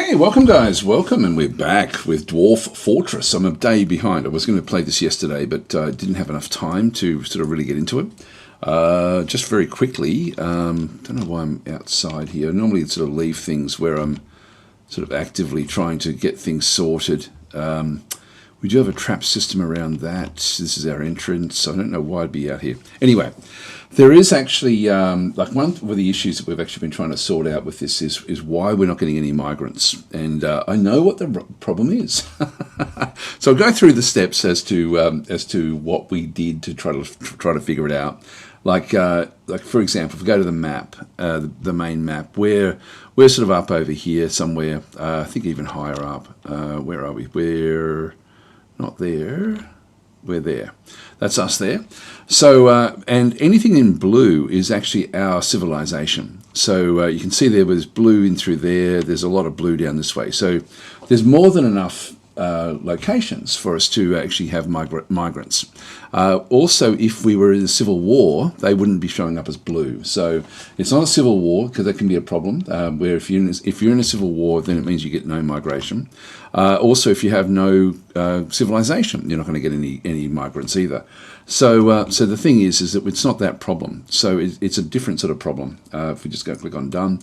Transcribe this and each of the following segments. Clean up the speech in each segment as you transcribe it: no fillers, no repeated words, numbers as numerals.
Okay, welcome guys, welcome, and we're back with Dwarf Fortress. I'm a day behind. I was going to play this yesterday, but I didn't have enough time to sort of really get into it. Just very quickly, don't know why I'm outside here. Normally I'd sort of leave things where I'm sort of actively trying to get things sorted. We do have a trap system around that. This is our entrance. I don't know why I'd be out here. Anyway, there is actually, like one of the issues that we've actually been trying to sort out with this is why we're not getting any migrants. And I know what the problem is. So I'll go through the steps as to what we did to try to figure it out. Like for example, if we go to the map, the main map, we're sort of up over here somewhere. I think even higher up. Where are we? We're not there. We're there. That's us there. So, and anything in blue is actually our civilization. So you can see there was blue in through there. There's a lot of blue down this way. So there's more than enough locations for us to actually have migrants. Also, if we were in a civil war, they wouldn't be showing up as blue. So it's not a civil war, because that can be a problem. Where if you're in a civil war, then it means you get no migration. Also, if you have no civilization, you're not going to get any migrants either. So the thing is that it's not that problem. So it's a different sort of problem. If we just go click on done,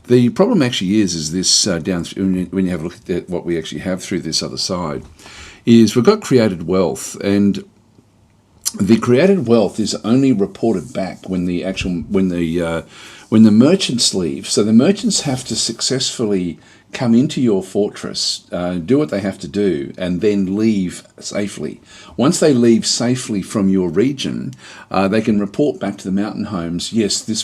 the problem actually is this down when you have a look at what we actually have through this other side, is we've got created wealth, and the created wealth is only reported back when the merchants leave. So the merchants have to successfully come into your fortress, do what they have to do, and then leave safely. Once they leave safely from your region, they can report back to the mountain homes. Yes, this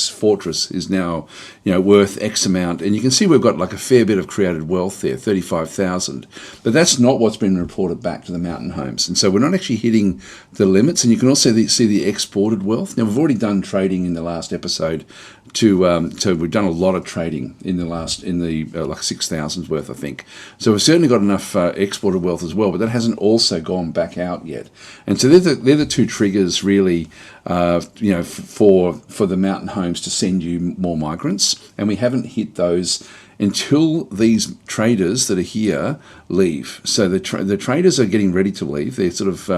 fortress is now, worth X amount, and you can see we've got like a fair bit of created wealth there, 35,000. But that's not what's been reported back to the mountain homes, and so we're not actually hitting the limits. And you can also see the exported wealth. Now we've already done trading in the last episode. So we've done a lot of trading in the like 6,000's worth, I think. So we've certainly got enough exported wealth as well, but that hasn't also gone back out yet. And so they're the two triggers really, for the mountain homes to send you more migrants, and we haven't hit those until these traders that are here leave. So the traders are getting ready to leave. They're sort of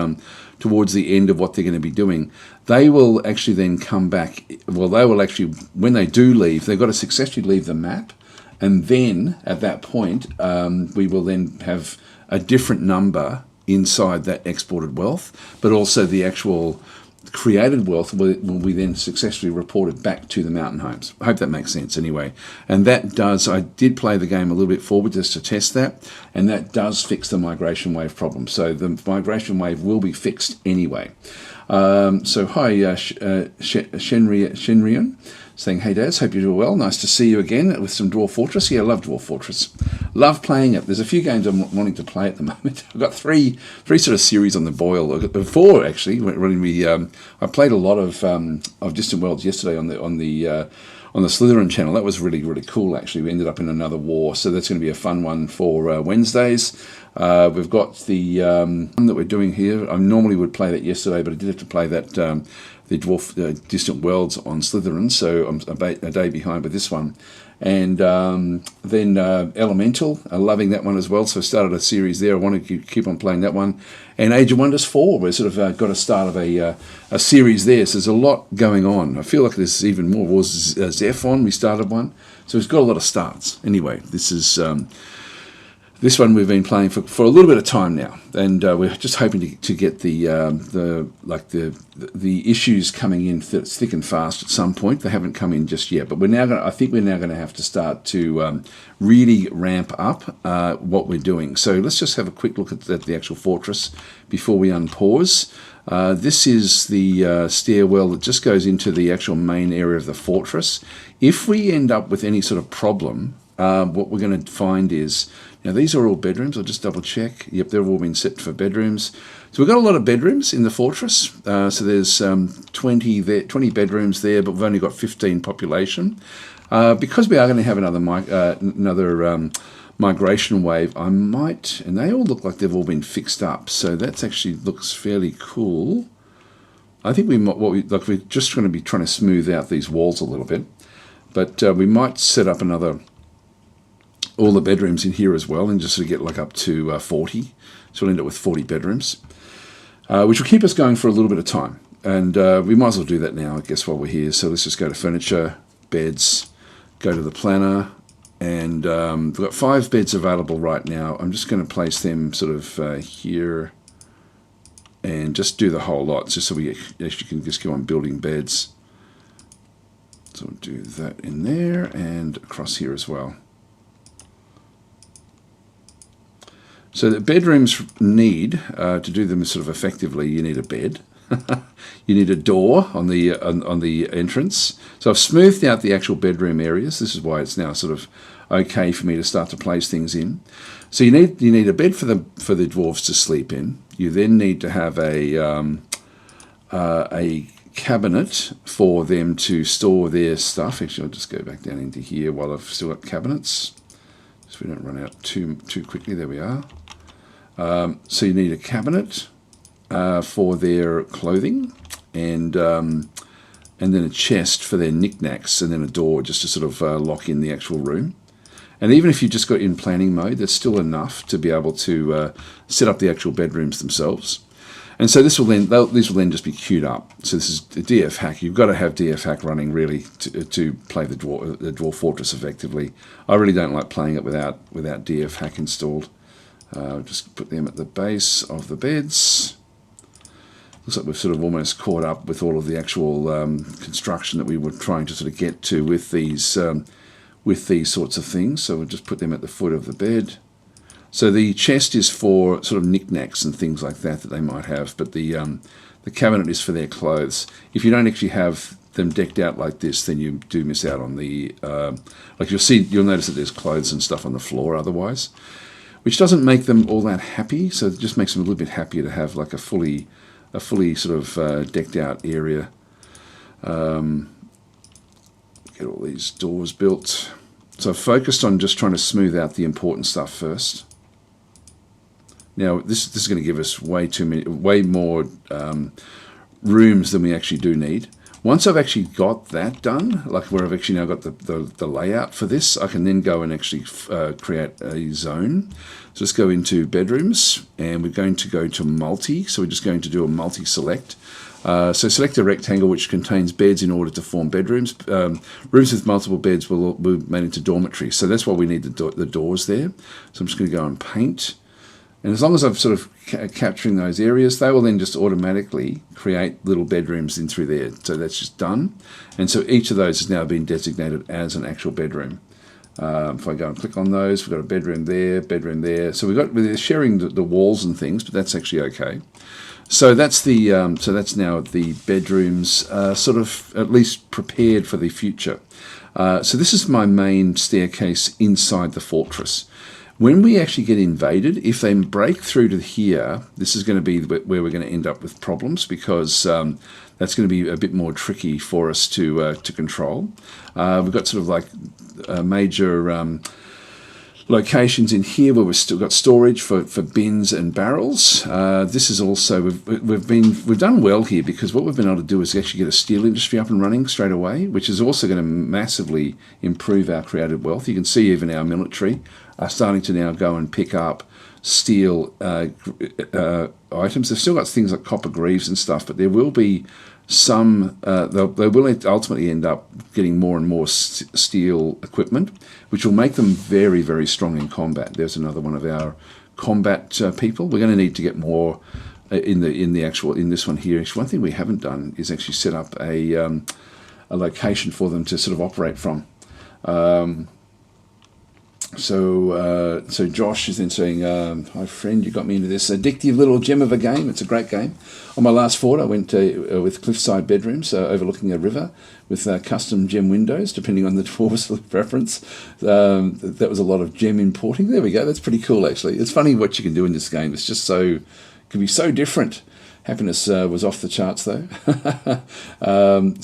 towards the end of what they're going to be doing. They will actually then come back. Well, they will actually, when they do leave, they've got to successfully leave the map. And then at that point, we will then have a different number inside that exported wealth, but also the actual created wealth will be then successfully reported back to the mountain homes. I hope that makes sense anyway. And that does, I did play the game a little bit forward just to test that, and that does fix the migration wave problem. So the migration wave will be fixed anyway. So hi, Shenrian, saying, hey Daz, hope you're doing well. Nice to see you again with some Dwarf Fortress. Yeah, I love Dwarf Fortress. Love playing it. There's a few games I'm wanting to play at the moment. I've got three sort of series on the boil. I've got four actually. I played a lot of Distant Worlds yesterday on the Slytherin channel. That was really, really cool actually. We ended up in another war, so that's going to be a fun one for Wednesdays. We've got the one that we're doing here. I normally would play that yesterday, but I did have to play that the Dwarf Distant Worlds on Slytherin, so I'm a day behind with this one. And then Elemental, loving that one as well, so I started a series there. I want to keep on playing that one. And Age of Wonders 4, we're sort of got a start of a series there, so there's a lot going on. I feel like there's even more. Was Zeph on? We started one, so it's got a lot of starts. Anyway, this one we've been playing for a little bit of time now, and we're just hoping to get the issues coming in thick and fast at some point. They haven't come in just yet, but I think we're now going to have to start to really ramp up what we're doing. So let's just have a quick look at the actual fortress before we unpause. This is the stairwell that just goes into the actual main area of the fortress. If we end up with any sort of problem, what we're going to find is, now these are all bedrooms. I'll just double check. Yep, they've all been set for bedrooms. So we've got a lot of bedrooms in the fortress. So there's 20 bedrooms there, but we've only got 15 population. Because we are going to have another migration wave, I might, and they all look like they've all been fixed up. So that actually looks fairly cool. I think we're just going to be trying to smooth out these walls a little bit, but we might set up another all the bedrooms in here as well, and just sort of get like up to 40. So we'll end up with 40 bedrooms, which will keep us going for a little bit of time. And we might as well do that now, I guess, while we're here. So let's just go to furniture, beds, go to the planner, and we've got 5 beds available right now. I'm just going to place them sort of here and just do the whole lot, just so we actually can just go on building beds. So we'll do that in there and across here as well. So the bedrooms need, to do them sort of effectively, you need a bed. You need a door on the entrance. So I've smoothed out the actual bedroom areas. This is why it's now sort of okay for me to start to place things in. So you need a bed for the dwarves to sleep in. You then need to have a cabinet for them to store their stuff. Actually, I'll just go back down into here while I've still got cabinets, so we don't run out too quickly. There we are. So you need a cabinet for their clothing, and then a chest for their knickknacks, and then a door just to sort of lock in the actual room. And even if you just got in planning mode, that's still enough to be able to set up the actual bedrooms themselves. And so these will then just be queued up. So this is a DF hack. You've got to have DF hack running really to play the Dwarf Fortress effectively. I really don't like playing it without DF hack installed. Just put them at the base of the beds. Looks like we've sort of almost caught up with all of the actual construction that we were trying to sort of get to with these sorts of things. So we'll just put them at the foot of the bed. So the chest is for sort of knickknacks and things like that they might have, but the cabinet is for their clothes. If you don't actually have them decked out like this, then you do miss out on the like you'll notice that there's clothes and stuff on the floor otherwise, which doesn't make them all that happy. So it just makes them a little bit happier to have like a fully sort of decked out area. Get all these doors built. So I've focused on just trying to smooth out the important stuff first. Now this is going to give us way more rooms than we actually do need. Once I've actually got that done, like where I've actually now got the layout for this, I can then go and actually create a zone. So let's go into bedrooms, and we're going to go to multi. So we're just going to do a multi-select. So select a rectangle which contains beds in order to form bedrooms. Rooms with multiple beds will be made into dormitories. So that's why we need the doors there. So I'm just going to go and paint. And as long as I'm sort of capturing those areas, they will then just automatically create little bedrooms in through there. So that's just done. And so each of those has now been designated as an actual bedroom. If I go and click on those, we've got a bedroom there. So we're sharing the walls and things, but that's actually okay. So that's now the bedrooms sort of at least prepared for the future. So this is my main staircase inside the fortress. When we actually get invaded, if they break through to here, this is going to be where we're going to end up with problems, because that's going to be a bit more tricky for us to control. We've got sort of like major locations in here where we've still got storage for bins and barrels. This is also we've done well here, because what we've been able to do is actually get a steel industry up and running straight away, which is also going to massively improve our created wealth. You can see even our military are starting to now go and pick up steel items. They've still got things like copper greaves and stuff, but there will be some, they will ultimately end up getting more and more steel equipment, which will make them very, very strong in combat. There's another one of our combat people. We're going to need to get more in this one here. Actually, one thing we haven't done is actually set up a location for them to sort of operate from. So Josh is then saying, hi friend, you got me into this addictive little gem of a game. It's a great game. On my last fort, I went with cliffside bedrooms overlooking a river with custom gem windows, depending on the dwarves' preference. That was a lot of gem importing. There we go. That's pretty cool, actually. It's funny what you can do in this game. It's just can be so different. Happiness was off the charts, though. And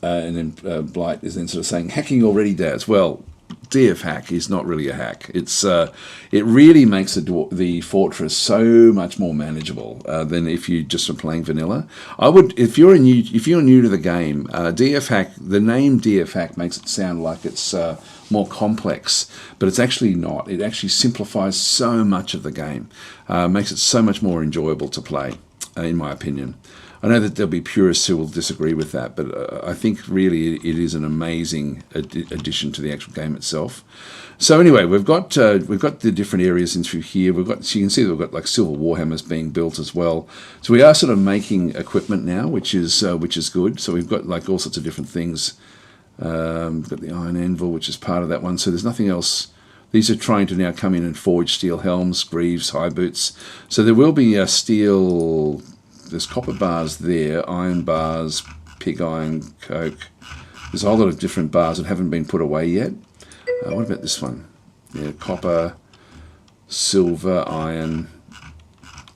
then Blight is then sort of saying, hacking already, Daz. Well, DF hack is not really a hack. It really makes the fortress so much more manageable than if you just are playing vanilla. I would, if you're new to the game, DF hack. The name DF hack makes it sound like it's more complex, but it's actually not. It actually simplifies so much of the game, makes it so much more enjoyable to play, in my opinion. I know that there'll be purists who will disagree with that, but I think really it is an amazing addition to the actual game itself. So anyway, we've got the different areas in through here. So you can see that we've got like silver warhammers being built as well. So we are sort of making equipment now, which is good. So we've got like all sorts of different things. We've got the iron anvil, which is part of that one. So there's nothing else. These are trying to now come in and forge steel helms, greaves, high boots. So there will be steel. There's copper bars there, iron bars, pig iron, coke. There's a whole lot of different bars that haven't been put away yet. What about this one? Yeah, copper, silver, iron.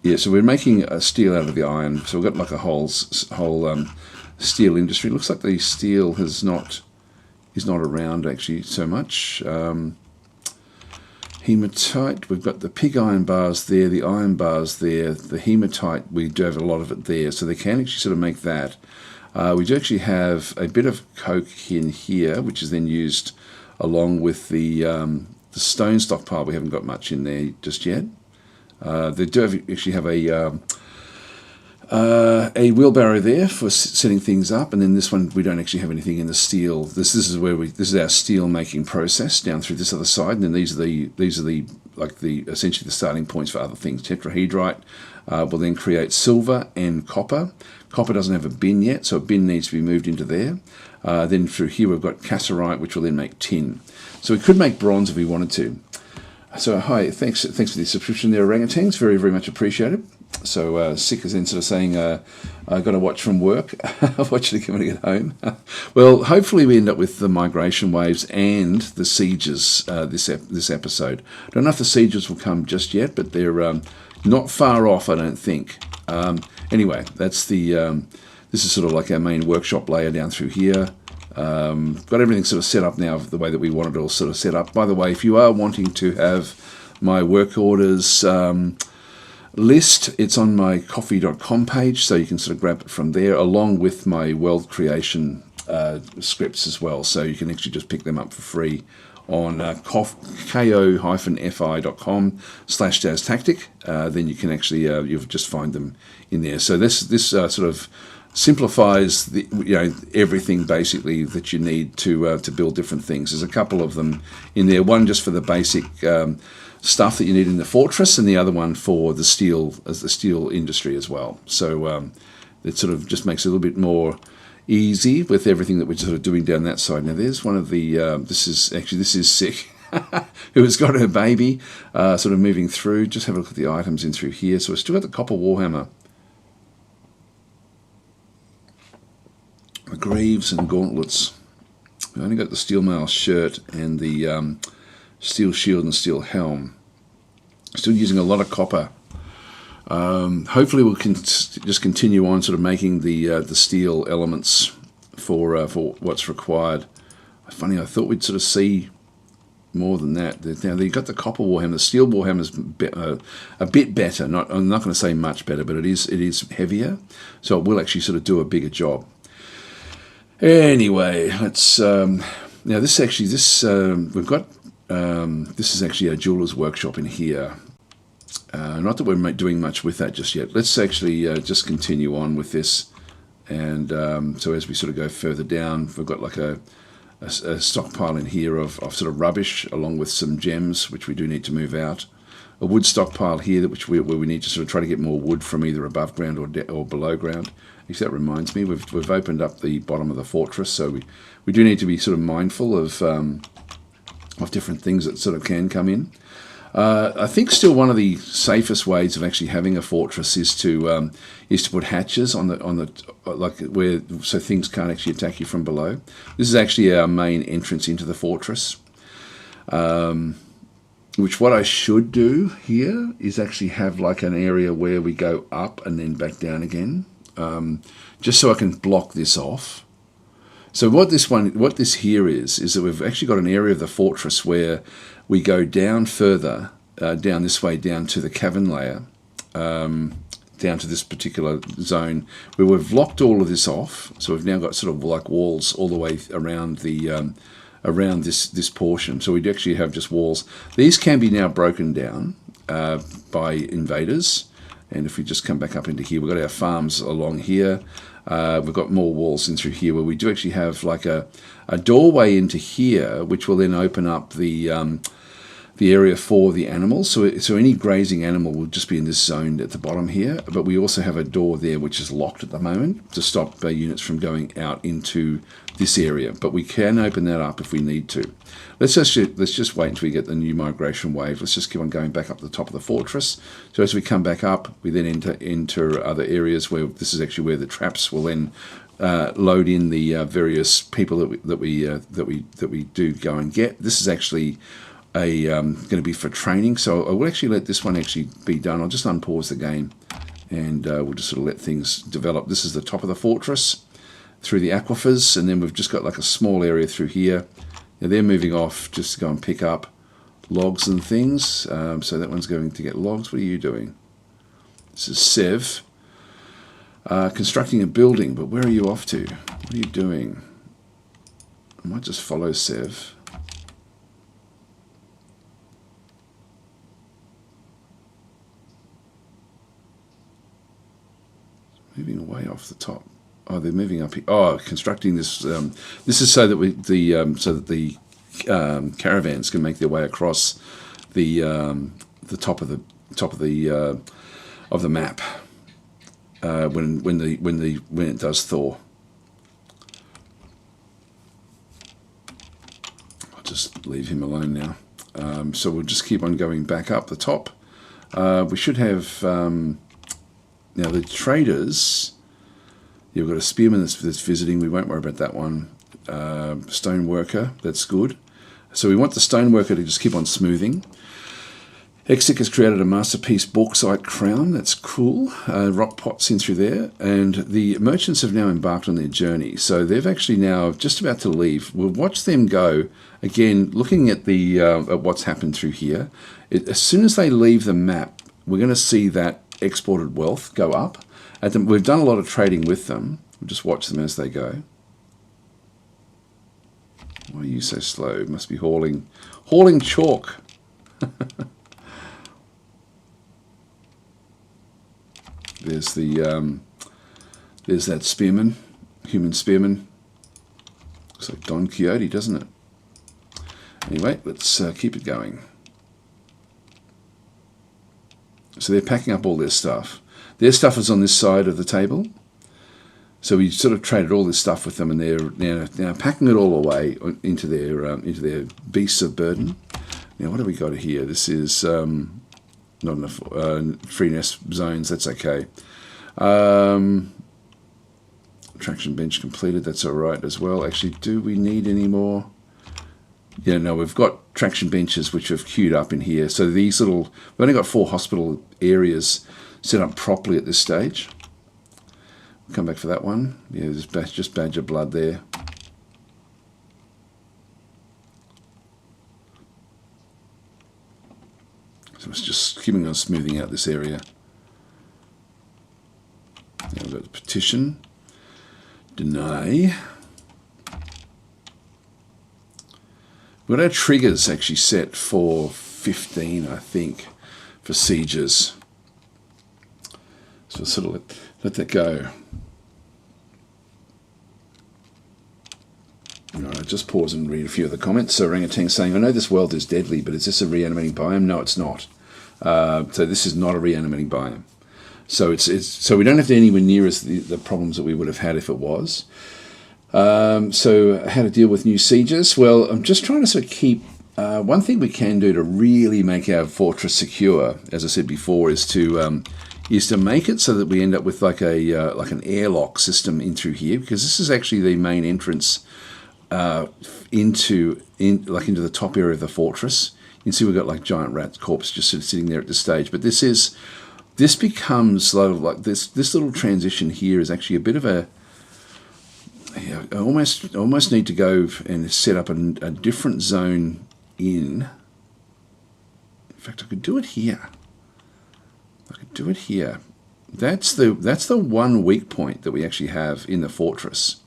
Yeah, so we're making a steel out of the iron. So we've got like a whole steel industry. It looks like the steel is not around actually so much. Hematite, we've got the pig iron bars there, the iron bars there, the hematite, we do have a lot of it there, so they can actually sort of make that. We do actually have a bit of coke in here, which is then used along with the stone stockpile. We haven't got much in there just yet. They do actually have a wheelbarrow there for setting things up, and then this one we don't actually have anything in the steel. This is our steel making process down through this other side, and then these are the essentially the starting points for other things. Tetrahedrite will then create silver and copper. Copper doesn't have a bin yet, so a bin needs to be moved into there. Then through here we've got cassiterite, which will then make tin. So we could make bronze if we wanted to. So hi, thanks for the subscription there, orangutans. Very, very much appreciated. So Sick is then sort of saying, I've got to watch from work. I'll watch it when I get home. Well, hopefully we end up with the migration waves and the sieges this episode. I don't know if the sieges will come just yet, but they're not far off, I don't think. Anyway, that's this is sort of like our main workshop layer down through here. Got everything sort of set up now the way that we wanted it all sort of set up. By the way, if you are wanting to have my work orders list, it's on my coffee.com page, so you can sort of grab it from there, along with my world creation scripts as well. So you can actually just pick them up for free on ko-fi.com/DasTactic. Then you can actually you'll just find them in there. So this sort of simplifies everything basically that you need to build different things. There's a couple of them in there. One just for the basic stuff that you need in the fortress, and the other one for the steel industry as well. So it sort of just makes it a little bit more easy with everything that we're sort of doing down that side. Now there's one of the this is Sick who has got her baby sort of moving through. Just have a look at the items in through here. So we've still got the copper warhammer, the greaves and gauntlets. We only got the steel mail shirt and the steel shield and steel helm. Still using a lot of copper. Hopefully we can just continue on sort of making the steel elements for what's required. Funny, I thought we'd sort of see more than that. Now you've got the copper warhammer. The steel warhammer's a bit better. I'm not going to say much better, but it is heavier, so it will actually sort of do a bigger job. Anyway, let's now this we've got this is actually a jeweler's workshop in here. Not that we're doing much with that just yet. Let's actually just continue on with this, and so as we sort of go further down, we've got like a stockpile in here of sort of rubbish, along with some gems which we do need to move out. A wood stockpile here where we need to sort of try to get more wood from either above ground or below ground. Actually, that reminds me, we've opened up the bottom of the fortress, so we do need to be sort of mindful of different things that sort of can come in. I think still one of the safest ways of actually having a fortress is to put hatches on the like where so things can't actually attack you from below. This is actually our main entrance into the fortress. Which what I should do here is actually have like an area where we go up and then back down again, just so I can block this off. So what this here is that we've actually got an area of the fortress where we go down further, down this way, down to the cavern layer, down to this particular zone where we've locked all of this off. So we've now got sort of like walls all the way around the around this portion. So we actually have just walls. These can be now broken down by invaders. And if we just come back up into here, we've got our farms along here. We've got more walls in through here where we do actually have like a doorway into here, which will then open up the area for the animals. So any grazing animal will just be in this zone at the bottom here. But we also have a door there which is locked at the moment to stop units from going out into this area. But we can open that up if we need to. Let's just wait until we get the new migration wave. Let's just keep on going back up the top of the fortress. So as we come back up, we then enter other areas where this is actually where the traps will then load in the various people that we do go and get. This is actually going to be for training, so I will actually let this one actually be done. I'll just unpause the game and we'll just sort of let things develop. This is the top of the fortress through the aquifers, and then we've just got like a small area through here. Now they're moving off just to go and pick up logs and things, so that one's going to get logs. What are you doing? This is Sev constructing a building, but where are you off to? What are you doing? I might just follow Sev. Moving away off the top. Oh, they're moving up here. Oh, constructing this. This is so that the caravans can make their way across the top of the map when it does thaw. I'll just leave him alone now. So we'll just keep on going back up the top. We should have. Now the traders, you've got a spearman that's visiting. We won't worry about that one. Stone worker, that's good. So we want the stone worker to just keep on smoothing. Exik has created a masterpiece bauxite crown. That's cool. Rock pots in through there. And the merchants have now embarked on their journey. So they've actually now just about to leave. We'll watch them go. Again, looking at the at what's happened through here. As soon as they leave the map, we're going to see that exported wealth go up. We've done a lot of trading with them. We'll just watch them as they go. Why are you so slow? It must be hauling chalk. There's that spearman, human spearman. Looks like Don Quixote, doesn't it? Anyway, let's keep it going. So they're packing up all their stuff. Their stuff is on this side of the table. So we sort of traded all this stuff with them, and they're now packing it all away into their beasts of burden. Now, what have we got here? This is not enough free nest zones. That's okay. Traction bench completed. That's all right as well. Actually, do we need any more? Yeah, no, we've got traction benches which have queued up in here. So these we've only got 4 hospital areas set up properly at this stage. We'll come back for that one. Yeah, there's just badger blood there. So it's just keeping on smoothing out this area. Now we've got the petition. Deny. We've got our triggers actually set for 15, I think, for sieges. So we'll sort of let that go. All right, I'll just pause and read a few of the comments. So Orangutan saying, I know this world is deadly, but is this a reanimating biome? No, it's not. So this is not a reanimating biome. So so we don't have to anywhere near as the problems that we would have had if it was. So how to deal with new sieges? Well, I'm just trying to sort of keep... one thing we can do to really make our fortress secure, as I said before, is to make it so that we end up with like an airlock system in through here, because this is actually the main entrance into the top area of the fortress. You can see we've got like giant rat corpse just sort of sitting there at this stage. But this becomes like this little transition here is actually a bit of a... yeah, I almost need to go and set up a different zone in. In fact, I could do it here. I could do it here. That's the one weak point that we actually have in the fortress.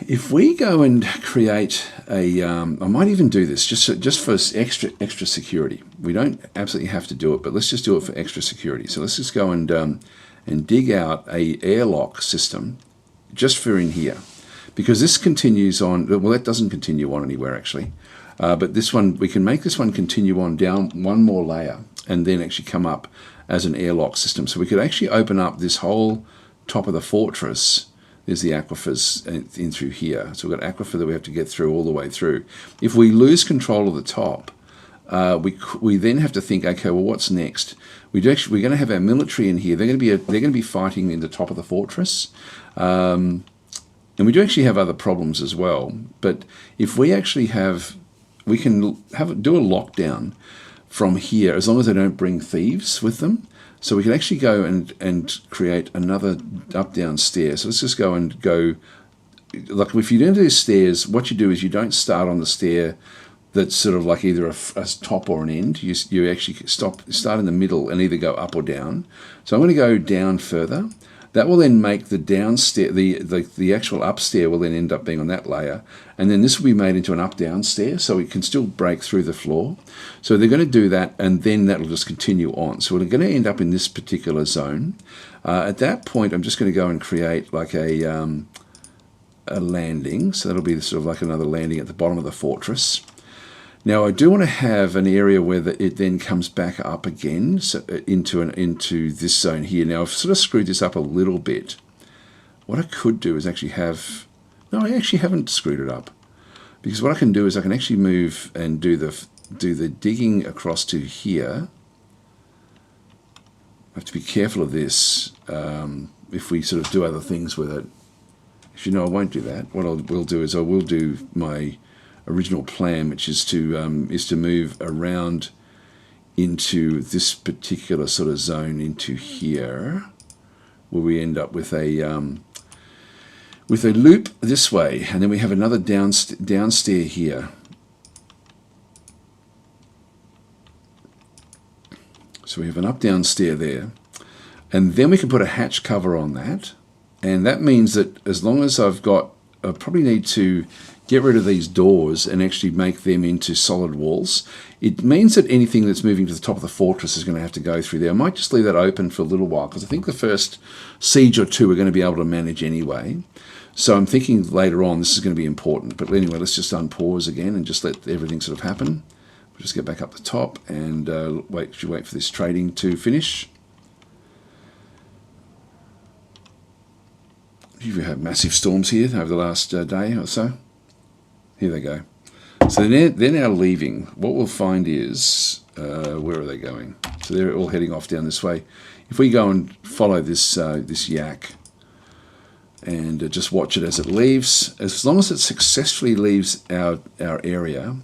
If we go and create a, I might even do this just for extra security. We don't absolutely have to do it, but let's just do it for extra security. So let's just go and dig out a airlock system just for in here, because this continues on. Well, that doesn't continue on anywhere actually, but this one, we can make this one continue on down one more layer and then actually come up as an airlock system. So we could actually open up this whole top of the fortress. There's the aquifers in through here. So we've got aquifer that we have to get through all the way through. If we lose control of the top, we then have to think, okay, well, what's next? We're going to have our military in here. They're going to be fighting in the top of the fortress, and we do actually have other problems as well. But if we actually we can do a lockdown from here, as long as they don't bring thieves with them. So we can actually go and create another up-down stair. So let's just go, like if you don't do stairs, what you do is you don't start on the stair that's sort of like either a top or an end. You actually start in the middle and either go up or down. So I'm going to go down further. That will then make the downstair, the actual upstair will then end up being on that layer. And then this will be made into an up-down stair, so it can still break through the floor. So they're going to do that, and then that will just continue on. So we're going to end up in this particular zone. At that point, I'm just going to go and create like a landing. So that'll be sort of like another landing at the bottom of the fortress. Now I do want to have an area where it then comes back up again, so into this zone here. Now I've sort of screwed this up a little bit. What I could do is actually no, I actually haven't screwed it up, because what I can do is I can actually move and do the digging across to here. I have to be careful of this if we sort of do other things with it. Actually, no, I won't do that. What we'll do is I will do my original plan, which is to move around into this particular sort of zone into here, where we end up with a loop this way, and then we have another downstair here. So we have an up-down stair there, and then we can put a hatch cover on that, and that means that as long as I probably need to get rid of these doors and actually make them into solid walls. It means that anything that's moving to the top of the fortress is going to have to go through there. I might just leave that open for a little while, because I think the first siege or two we're going to be able to manage anyway. So I'm thinking later on this is going to be important. But anyway, let's just unpause again and just let everything sort of happen. We'll just get back up the top and wait for this trading to finish. You've had massive storms here over the last day or so. Here they go. So they're now leaving. What we'll find is, where are they going? So they're all heading off down this way. If we go and follow this yak and just watch it as it leaves, as long as it successfully leaves our area,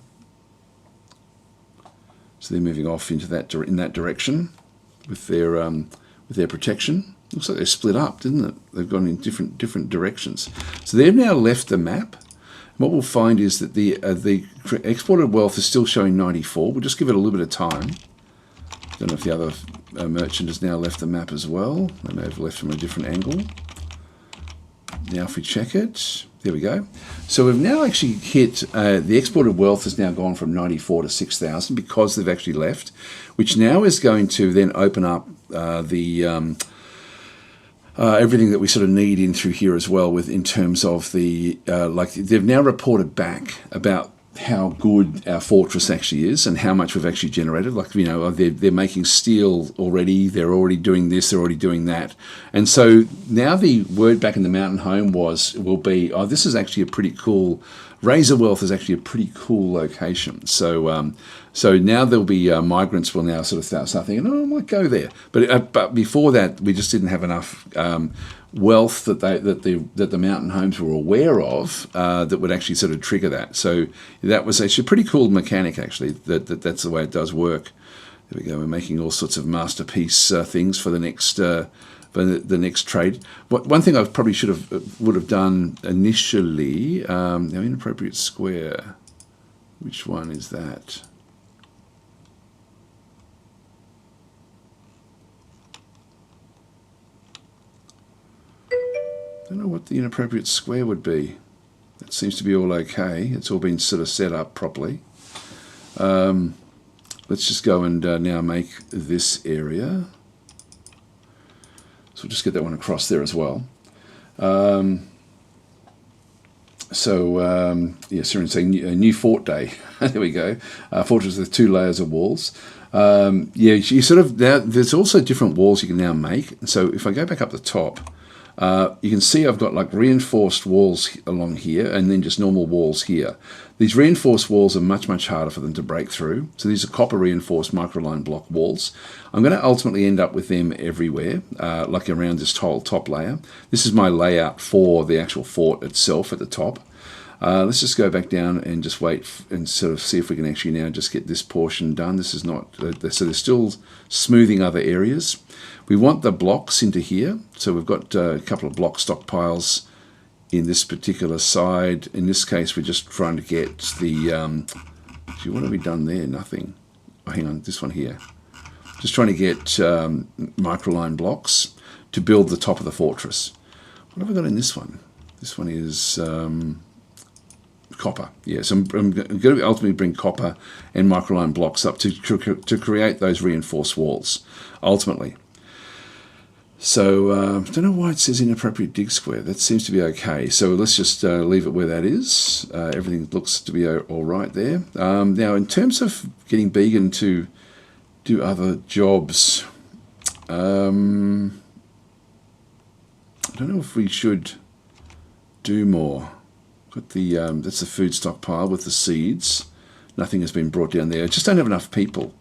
so they're moving off into in that direction with their protection. Looks like they're split up, didn't it? They've gone in different directions. So they've now left the map. What we'll find is that the exported wealth is still showing 94. We'll just give it a little bit of time. Don't know if the other merchant has now left the map as well. They may have left from a different angle. Now if we check it, there we go. So we've now actually hit, the exported wealth has now gone from 94 to 6,000 because they've actually left, which now is going to then open up everything that we sort of need in through here as well, in terms of the like they've now reported back about how good our fortress actually is and how much we've actually generated. Like, you know, they're making steel already, they're already doing this, they're already doing that. And so now the word back in the mountain home will be, oh, this is actually a pretty cool, Razor Wealth is actually a pretty cool location. So so now there'll be migrants will now sort of start thinking, oh, I might go there. But before that, we just didn't have enough wealth that the mountain homes were aware of that would actually sort of trigger that. So that was actually a pretty cool mechanic, actually. That's the way it does work. There we go. We're making all sorts of masterpiece things for the next for the next trade. One thing I probably would have done initially, now inappropriate square, which one is that? I don't know what the inappropriate square would be. It seems to be all okay. It's all been sort of set up properly. Let's just go and now make this area. So we'll just get that one across there as well. Yes, Syrian saying a new fort day. There we go. Fortress with 2 layers of walls. Yeah, you sort of there's also different walls you can now make. So if I go back up the top, you can see I've got like reinforced walls along here and then just normal walls here. These reinforced walls are much harder for them to break through. So these are copper reinforced microline block walls. I'm going to ultimately end up with them everywhere, like around this whole top layer. This is my layout for the actual fort itself at the top. Let's just go back down and just wait and sort of see if we can actually now just get this portion done. This is not, so they're still smoothing other areas. We want the blocks into here. So we've got a couple of block stockpiles in this particular side. In this case, we're just trying to get the, actually, what have we done there? Nothing. Oh, hang on, this one here. Just trying to get microline blocks to build the top of the fortress. What have I got in this one? This one is copper. Yes, I'm going to ultimately bring copper and microline blocks up to create those reinforced walls, ultimately. So I don't know why it says inappropriate dig square. That seems to be okay. So let's just leave it where that is. Everything looks to be all right there. Now, in terms of getting Began to do other jobs, I don't know if we should do more. Got the that's the food stockpile with the seeds. Nothing has been brought down there. I just don't have enough people.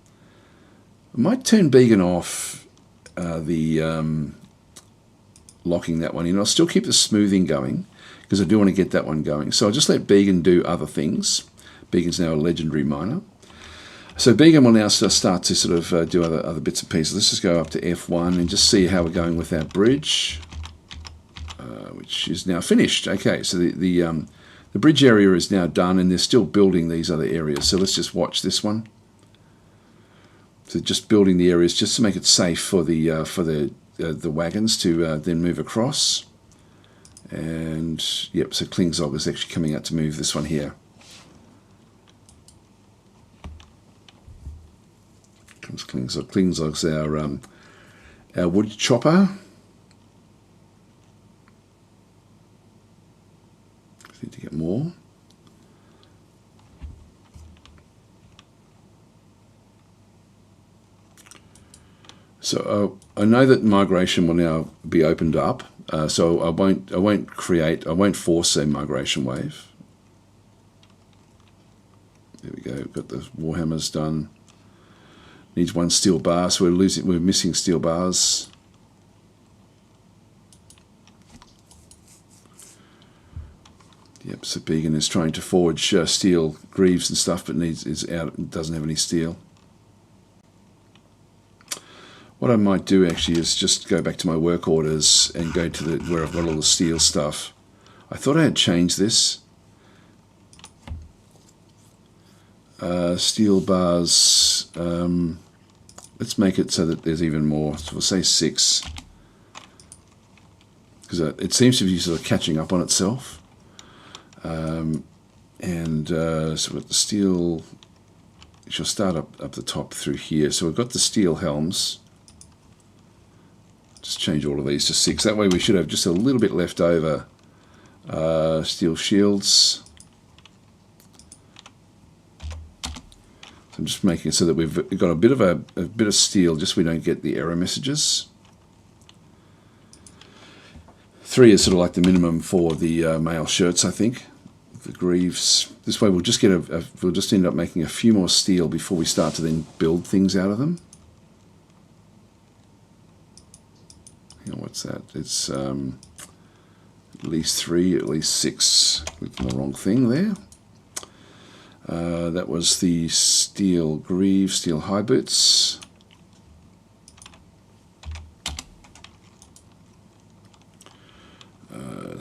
I might turn Began off. Locking that one in. I'll still keep the smoothing going because I do want to get that one going. So I'll just let Began do other things. Began's now a legendary miner. So Began will now start to sort of do other bits and pieces. Let's just go up to F1 and just see how we're going with our bridge, which is now finished. Okay, so the bridge area is now done and they're still building these other areas. So let's just watch this one. So just building the areas just to make it safe for the wagons to then move across. And yep, so Klingzog is actually coming out to move this one here. Comes Klingzog. Klingzog's our wood chopper. Need to get more. So I know that migration will now be opened up. So I won't force a migration wave. There we go. Got the warhammers done. Needs 1 steel bar, so we're missing steel bars. Yep. So Began is trying to forge steel greaves and stuff, but doesn't have any steel. What I might do actually is just go back to my work orders and go to where I've got all the steel stuff. I thought I had changed this. Steel bars. Let's make it so that there's even more. So we'll say 6. Because it seems to be sort of catching up on itself. So with the steel, it shall start up the top through here. So we've got the steel helms. Just change all of these to 6. That way we should have just a little bit left over. Steel shields. So I'm just making it so that we've got a bit of steel, just so we don't get the error messages. 3 is sort of like the minimum for the mail shirts, I think. The greaves. This way we'll just we'll just end up making a few more steel before we start to then build things out of them. What's that? It's at least 3, at least 6. Clicking the wrong thing there. That was the steel greave, steel high boots.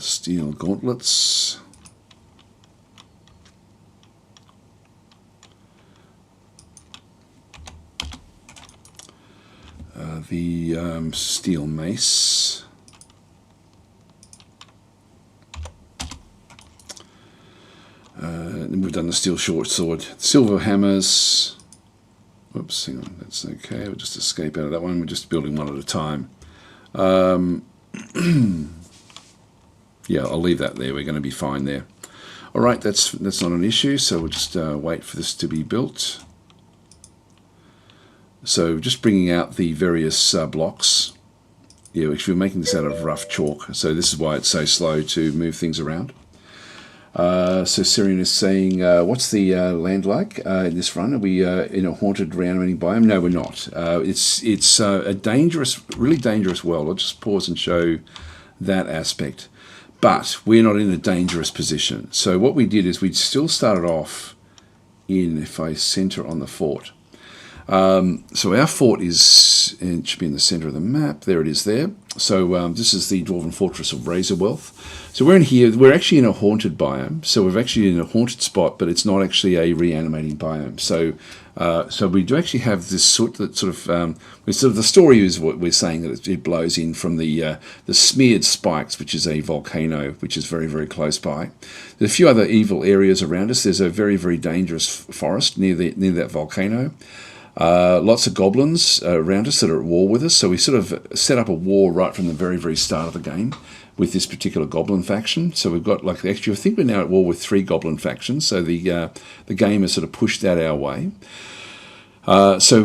Steel gauntlets. The steel mace. And we've done the steel short sword. Silver hammers. Whoops, hang on, that's okay. We'll just escape out of that one. We're just building one at a time. Yeah, I'll leave that there. We're going to be fine there. All right, that's not an issue. So we'll just wait for this to be built. So just bringing out the various blocks. Yeah, actually we're making this out of rough chalk. So this is why it's so slow to move things around. So Syrian is saying, what's the land like in this run? Are we in a haunted reanimating biome? No, we're not. It's a dangerous, really dangerous world. I'll just pause and show that aspect. But we're not in a dangerous position. So what we did is we still started off in, if I center on the fort. So our fort is, it should be in the center of the map. There it is there. So this is the Dwarven Fortress of Razor Wealth. So we're in here, we're actually in a haunted biome. So we're actually in a haunted spot, but it's not actually a reanimating biome. So so we do actually have this sort of the story is what we're saying, that it blows in from the smeared spikes, which is a volcano, which is very, very close by. There's a few other evil areas around us. There's a very, very dangerous forest near that volcano. Lots of goblins around us that are at war with us. So we sort of set up a war right from the very, very start of the game with this particular goblin faction. So we've got, like, actually I think we're now at war with 3 goblin factions. So the game has sort of pushed that our way. So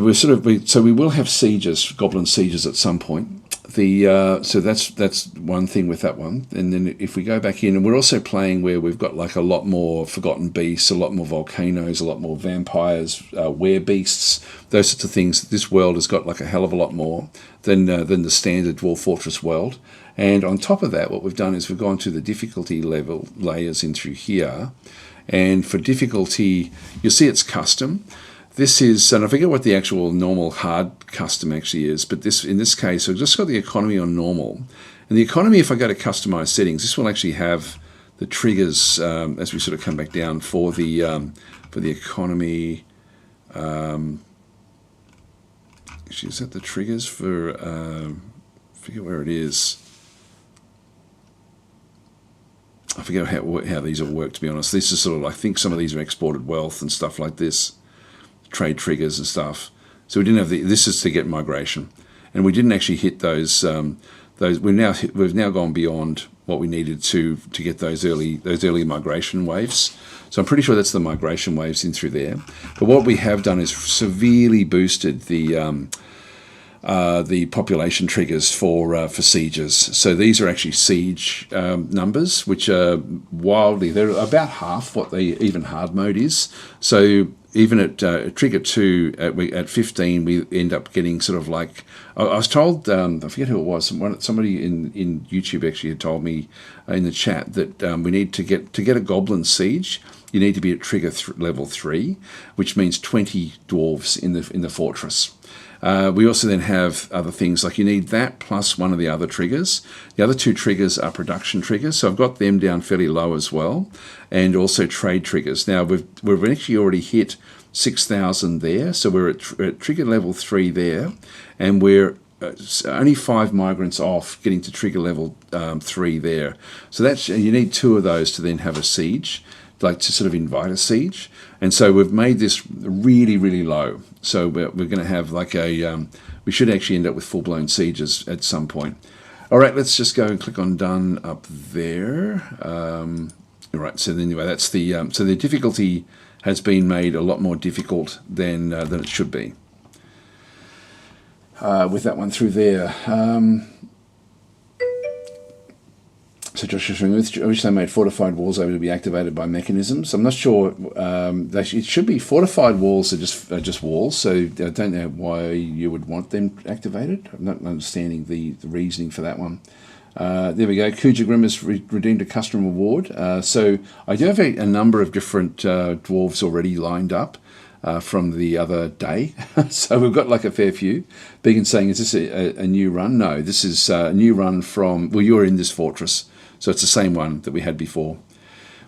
we will have sieges, goblin sieges at some point. So that's one thing with that one. And then if we go back in, and we're also playing where we've got like a lot more forgotten beasts, a lot more volcanoes, a lot more vampires, werebeasts, those sorts of things. This world has got like a hell of a lot more than the standard Dwarf Fortress world. And on top of that, what we've done is we've gone to the difficulty level layers in through here. And for difficulty, you'll see it's custom. This is, and I forget what the actual normal hard custom actually is, but in this case, I've just got the economy on normal. And the economy, if I go to customize settings, this will actually have the triggers as we sort of come back down for the economy. Actually, is that the triggers for? I forget where it is. I forget how these all work, to be honest. This is sort of, I think some of these are exported wealth and stuff like this. Trade triggers and stuff. So we didn't have this is to get migration, and we didn't actually hit those. We've now gone beyond what we needed to get those early migration waves. So I'm pretty sure that's the migration waves in through there. But what we have done is severely boosted the population triggers for sieges. So these are actually siege numbers, which are wildly, they're about half what the even hard mode is. So even at trigger 2 at 15, we end up getting sort of like, I was told, I forget who it was, somebody in YouTube actually had told me in the chat that we need to get a goblin siege. You need to be at trigger level 3, which means 20 dwarves in the fortress. We also then have other things like you need that plus one of the other triggers. The other 2 triggers are production triggers, so I've got them down fairly low as well, and also trade triggers. Now we've actually already hit 6,000 there, so we're at trigger level 3 there, and we're only 5 migrants off getting to trigger level 3 there. So that's, you need 2 of those to then have a siege, like to sort of invite a siege. And so we've made this really, really low. So we're going to have like we should actually end up with full-blown sieges at some point. All right, let's just go and click on done up there. All right, so anyway, that's the, so the difficulty has been made a lot more difficult than it should be with that one through there. So Josh is saying, I wish they made fortified walls able to be activated by mechanisms. I'm not sure. It should be fortified walls are just walls, so I don't know why you would want them activated. I'm not understanding the reasoning for that one. There we go. Kuja Grim has redeemed a custom reward. So I do have a number of different dwarves already lined up from the other day. So we've got like a fair few. Beacon saying, is this a new run? No, this is a new run from, well, you're in this fortress. So it's the same one that we had before.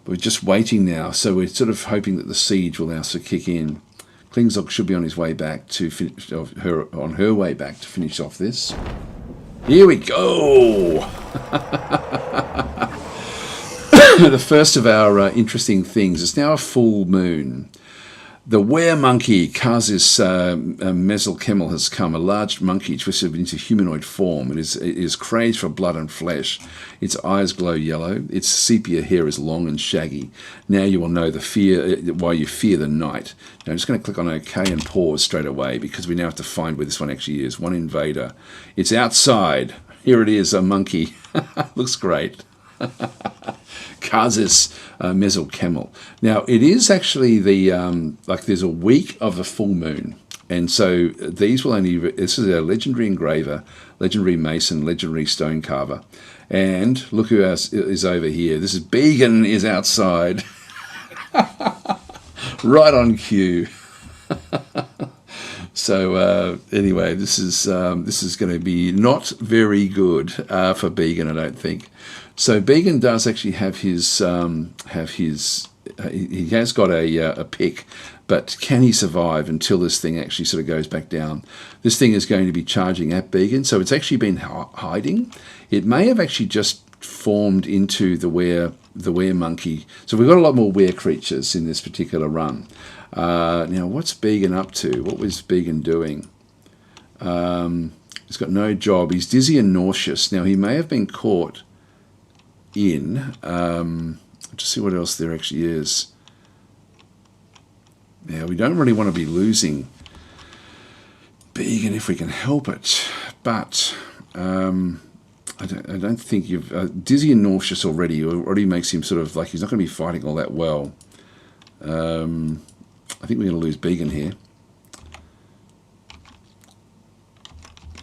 But we're just waiting now. So we're sort of hoping that the siege will now sort of kick in. Klingzog should be on his way back to finish, on her way back to finish off this. Here we go! The first of our interesting things. It's now a full moon. The were-monkey, Kazis Meselkemel, has come, a large monkey twisted into humanoid form. It is crazed for blood and flesh. Its eyes glow yellow. Its sepia hair is long and shaggy. Now you will know why you fear the night. Now I'm just going to click on OK and pause straight away because we now have to find where this one actually is. One invader. It's outside. Here it is, a monkey. Looks great. Kazis Meselkemel. Now it is actually the like there's a week of the full moon, and so these will only. This is a legendary engraver, legendary mason, legendary stone carver, and look who else is over here. This is Began is outside, right on cue. So anyway, this is going to be not very good for Began, I don't think. So Began does actually have his he has got a pick, but can he survive until this thing actually sort of goes back down? This thing is going to be charging at Began, so it's actually been hiding. It may have actually just formed into the were monkey. So we've got a lot more were creatures in this particular run. Now, what's Began up to? What was Began doing? He's got no job. He's dizzy and nauseous. Now, he may have been caught in. Just see what else there actually is. Now, we don't really want to be losing Began if we can help it. But I don't think you've... dizzy and nauseous already makes him sort of like he's not going to be fighting all that well. I think we're going to lose Began here.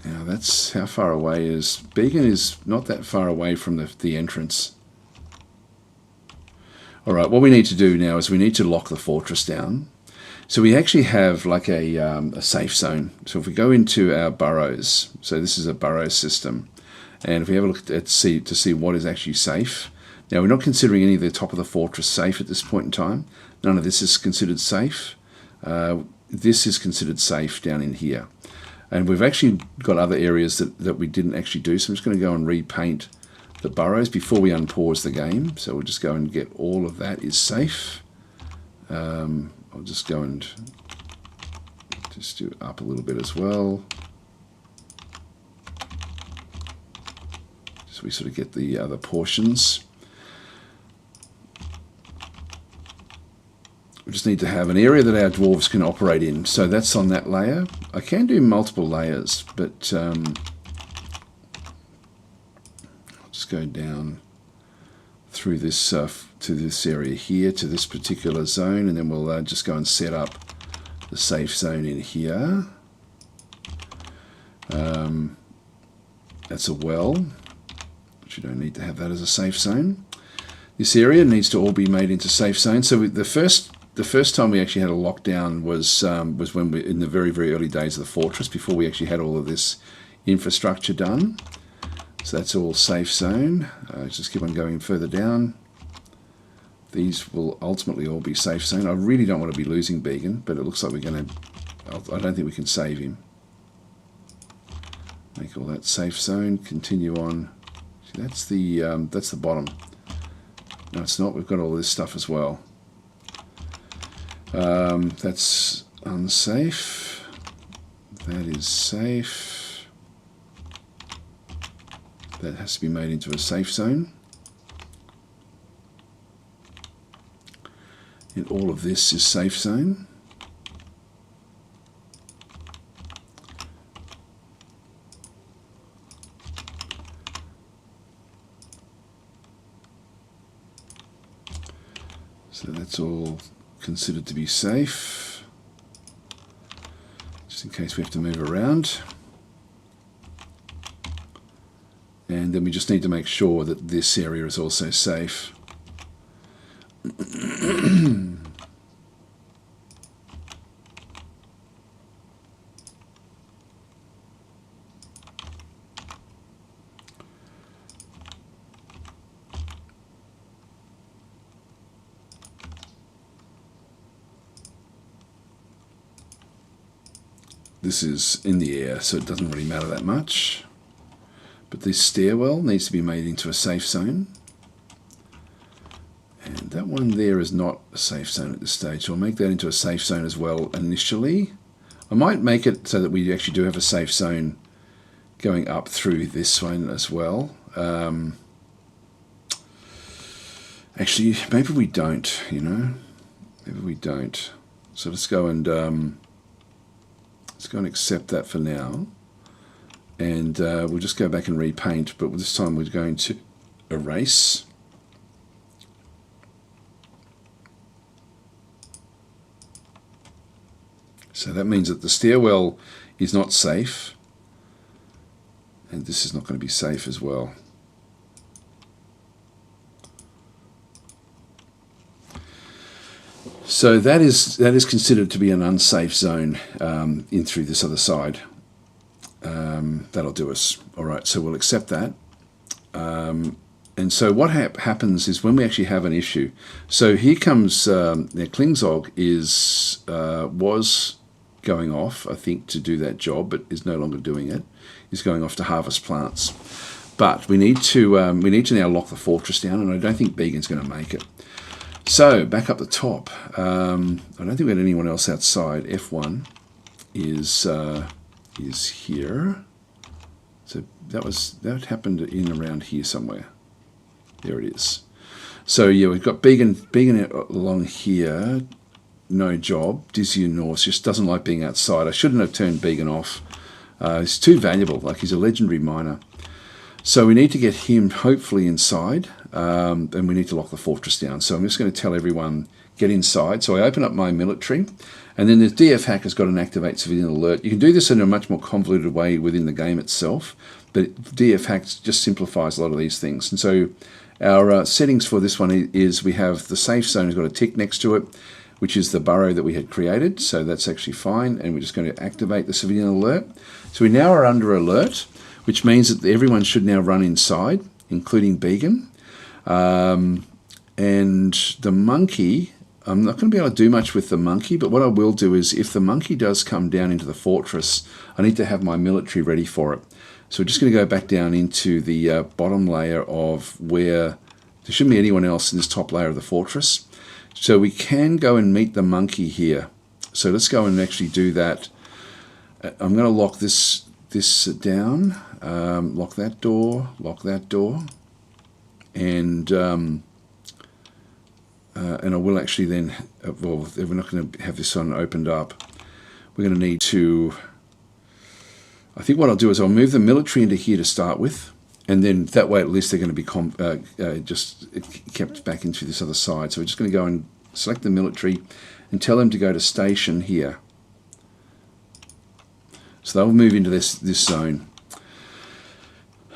Now that's how far away is... Began is not that far away from the entrance. Alright, what we need to do now is we need to lock the fortress down. So we actually have like a safe zone. So if we go into our burrows, so this is a burrow system, and if we have a look to see what is actually safe. Now we're not considering any of the top of the fortress safe at this point in time. None of this is considered safe. This is considered safe down in here. And we've actually got other areas that we didn't actually do. So I'm just going to go and repaint the burrows before we unpause the game. So we'll just go and get all of that is safe. I'll just go and just do it up a little bit as well. So we sort of get the other portions. We just need to have an area that our dwarves can operate in. So that's on that layer. I can do multiple layers, but I'll just go down through this to this area here, to this particular zone, and then we'll just go and set up the safe zone in here. That's a well, which you don't need to have that as a safe zone. This area needs to all be made into safe zones. So the first time we actually had a lockdown was when we in the very, very early days of the fortress, before we actually had all of this infrastructure done. So that's all safe zone. Just keep on going further down. These will ultimately all be safe zone. I really don't want to be losing Began, but it looks like we're going to... I don't think we can save him. Make all that safe zone. Continue on. See, that's the bottom. No, it's not. We've got all this stuff as well. That's unsafe. That is safe. That has to be made into a safe zone. And all of this is safe zone. So that's all considered to be safe, just in case we have to move around. And then we just need to make sure that this area is also safe. this is in the air, so it doesn't really matter that much. But this stairwell needs to be made into a safe zone. And that one there is not a safe zone at this stage, so I'll make that into a safe zone as well initially. I might make it so that we actually do have a safe zone going up through this one as well. Actually, maybe we don't, you know. Maybe we don't. So let's go and accept that for now. And we'll just go back and repaint, but this time we're going to erase. So that means that the stairwell is not safe, and this is not going to be safe as well. So that is considered to be an unsafe zone in through this other side. That'll do us. All right, so we'll accept that. And so what happens is when we actually have an issue. So here comes Klingzog was going off, I think, to do that job, but is no longer doing it. He's going off to harvest plants. But we need to now lock the fortress down, and I don't think Began's going to make it. So back up the top. I don't think we had anyone else outside. F1 is here. So that happened in around here somewhere. There it is. So yeah, we've got Began along here. No job. Dizzy and Norse just doesn't like being outside. I shouldn't have turned Began off. He's too valuable. Like, he's a legendary miner. So we need to get him hopefully inside, and we need to lock the fortress down. So I'm just going to tell everyone, get inside. So I open up my military, and then the DF hack has got an activate civilian alert. You can do this in a much more convoluted way within the game itself, but DF hack just simplifies a lot of these things. And so our settings for this one is we have the safe zone has got a tick next to it, which is the burrow that we had created. So that's actually fine. And we're just going to activate the civilian alert. So we now are under alert, which means that everyone should now run inside, including Began. And the monkey, I'm not going to be able to do much with the monkey, but what I will do is if the monkey does come down into the fortress, I need to have my military ready for it. So we're just going to go back down into the bottom layer of where there shouldn't be anyone else in this top layer of the fortress. So we can go and meet the monkey here. So let's go and actually do that. I'm going to lock this down, lock that door, and I will actually then, well, we're not going to have this one opened up. We're going to need to, I think what I'll do is I'll move the military into here to start with, and then that way at least they're going to be just kept back into this other side. So we're just going to go and select the military and tell them to go to station here. So they'll move into this zone.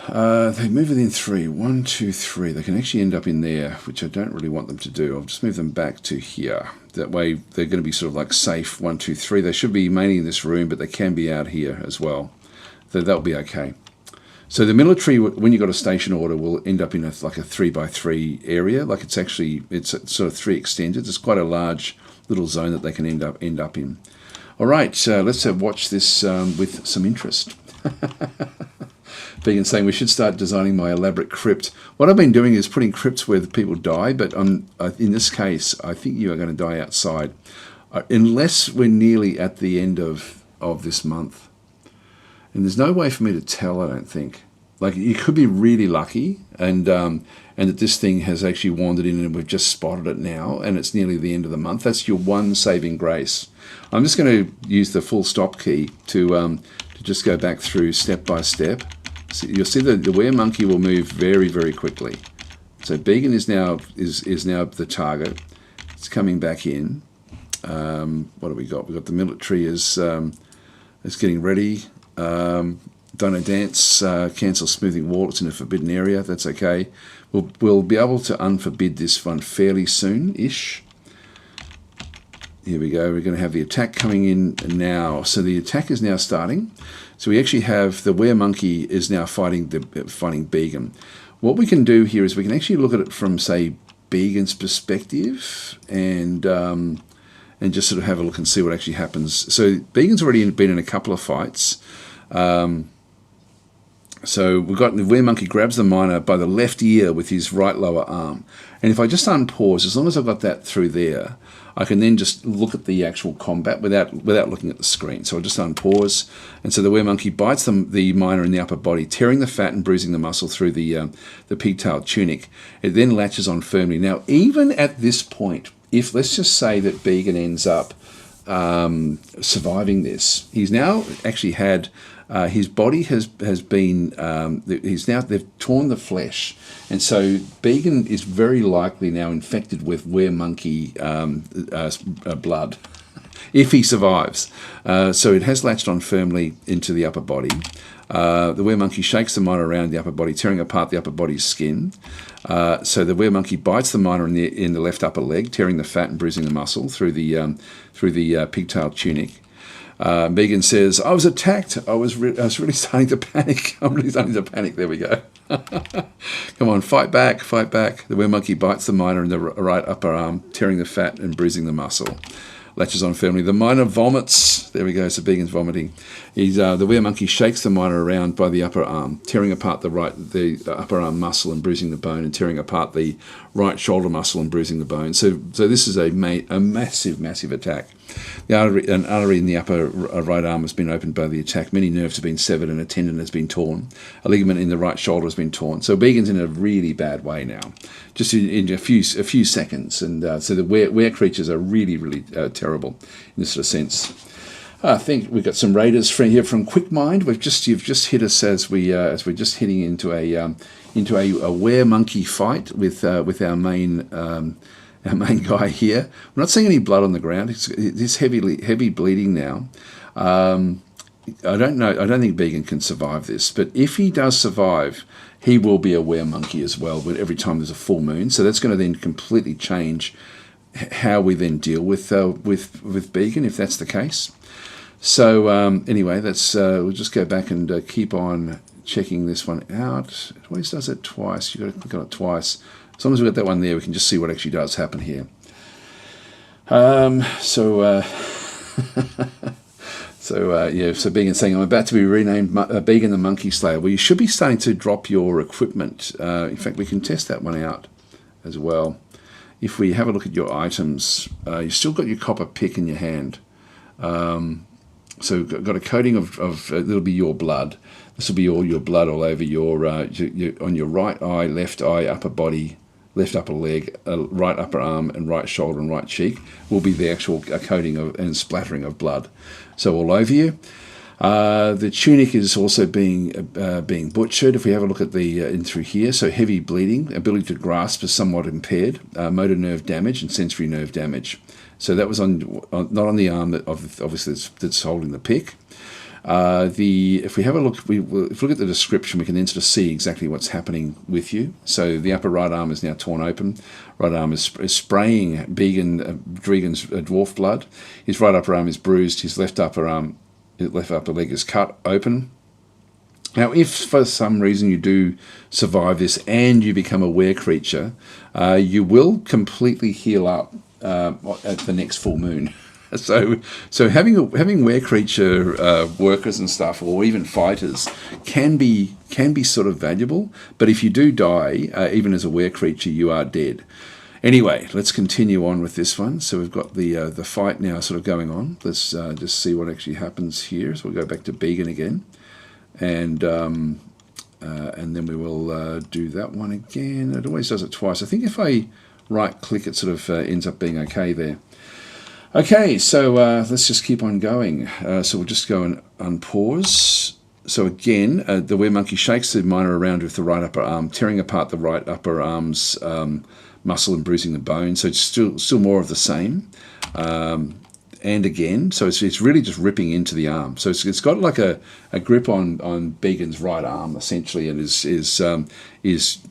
They move within 3. 1, 2, 3. They can actually end up in there, which I don't really want them to do. I'll just move them back to here. That way they're going to be sort of like safe. 1, 2, 3. They should be mainly in this room, but they can be out here as well. So that'll be okay. So the military, when you've got a station order, will end up in like a 3x3 area. Like it's sort of 3 extended. It's quite a large little zone that they can end up in. All right, let's watch this with some interest. Began saying we should start designing my elaborate crypt. What I've been doing is putting crypts where the people die, but in this case, I think you are going to die outside, unless we're nearly at the end of this month. And there's no way for me to tell, I don't think. Like, you could be really lucky, and that this thing has actually wandered in and we've just spotted it now, and it's nearly the end of the month. That's your one saving grace. I'm just going to use the full stop key to just go back through step by step. So you'll see that the were monkey will move very, very quickly. So Began is now the target. It's coming back in. What have we got? We've got the military is getting ready. Dono dance, cancel smoothing wall. It's in a forbidden area. That's okay. We'll be able to unforbid this one fairly soon-ish. Here we go. We're going to have the attack coming in now. So the attack is now starting. So we actually have the were monkey is now fighting Began. What we can do here is we can actually look at it from, say, Began's perspective, and and just sort of have a look and see what actually happens. So Began's already been in a couple of fights. So we've got the were monkey grabs the miner by the left ear with his right lower arm. And if I just unpause, as long as I've got that through there, I can then just look at the actual combat without looking at the screen. So I'll just unpause. And so the were monkey bites the miner in the upper body, tearing the fat and bruising the muscle through the pigtailed tunic. It then latches on firmly. Now, even at this point, if let's just say that Began ends up surviving this, he's now actually had... his body has been they've torn the flesh, and so Began is very likely now infected with were monkey blood if he survives. So it has latched on firmly into the upper body. The were monkey shakes the miner around the upper body, tearing apart the upper body's skin. So the were monkey bites the miner in the left upper leg, tearing the fat and bruising the muscle through the pigtailed tunic. Began says, I was attacked. I was really starting to panic. I'm really starting to panic. There we go. Come on, fight back, fight back. The were monkey bites the miner in the right upper arm, tearing the fat and bruising the muscle. Latches on firmly. The miner vomits. There we go. So Began's vomiting. The were monkey shakes the miner around by the upper arm, tearing apart the upper arm muscle and bruising the bone, and tearing apart the right shoulder muscle and bruising the bone. So this is a massive attack. The artery in the upper right arm has been opened by the attack. Many nerves have been severed and a tendon has been torn. A ligament in the right shoulder has been torn. So Began's in a really bad way now, just in a few seconds. And so the were creatures are really terrible in this sort of sense. I think we've got some raiders here from Quick Mind. You've just hit us as we're just heading into a were monkey fight with our main guy here. We're not seeing any blood on the ground. It's heavy bleeding now. I don't know. I don't think Began can survive this. But if he does survive, he will be a were monkey as well. But every time there's a full moon, so that's going to then completely change how we then deal with Began if that's the case. So anyway, that's we'll just go back and keep on checking this one out. It always does it twice. You've got to click on it twice. As long as we've got that one there, we can just see what actually does happen here. So Began saying, I'm about to be renamed Began the Monkey Slayer. Well, you should be starting to drop your equipment. In fact, we can test that one out as well. If we have a look at your items, you've still got your copper pick in your hand. So got a coating of it'll be your blood. This will be all your blood all over your on your right eye, left eye, upper body, left upper leg, right upper arm, and right shoulder and right cheek will be the actual coating and splattering of blood. So all over you. The tunic is also being butchered. If we have a look at the in through here, so heavy bleeding, ability to grasp is somewhat impaired, motor nerve damage and sensory nerve damage. So that was not on the arm obviously that's holding the pick. If we have a look, if we look at the description, we can then sort of see exactly what's happening with you. So the upper right arm is now torn open. Right arm is spraying Dregan's dwarf blood. His right upper arm is bruised. His left upper leg is cut open. Now, if for some reason you do survive this and you become a were creature, you will completely heal up at the next full moon. So having were creature workers and stuff, or even fighters, can be sort of valuable. But if you do die, even as a were creature, you are dead. Anyway, let's continue on with this one. So we've got the fight now sort of going on. Let's just see what actually happens here. So we'll go back to Began again, and then we will do that one again. It always does it twice. I think if I right-click, it sort of ends up being okay there. Okay, so let's just keep on going. So we'll just go and unpause. So again, the were monkey shakes the miner around with the right upper arm, tearing apart the right upper arm's muscle and bruising the bone. So it's still more of the same. And again, so it's really just ripping into the arm. So it's got like a grip on Began's right arm essentially, and is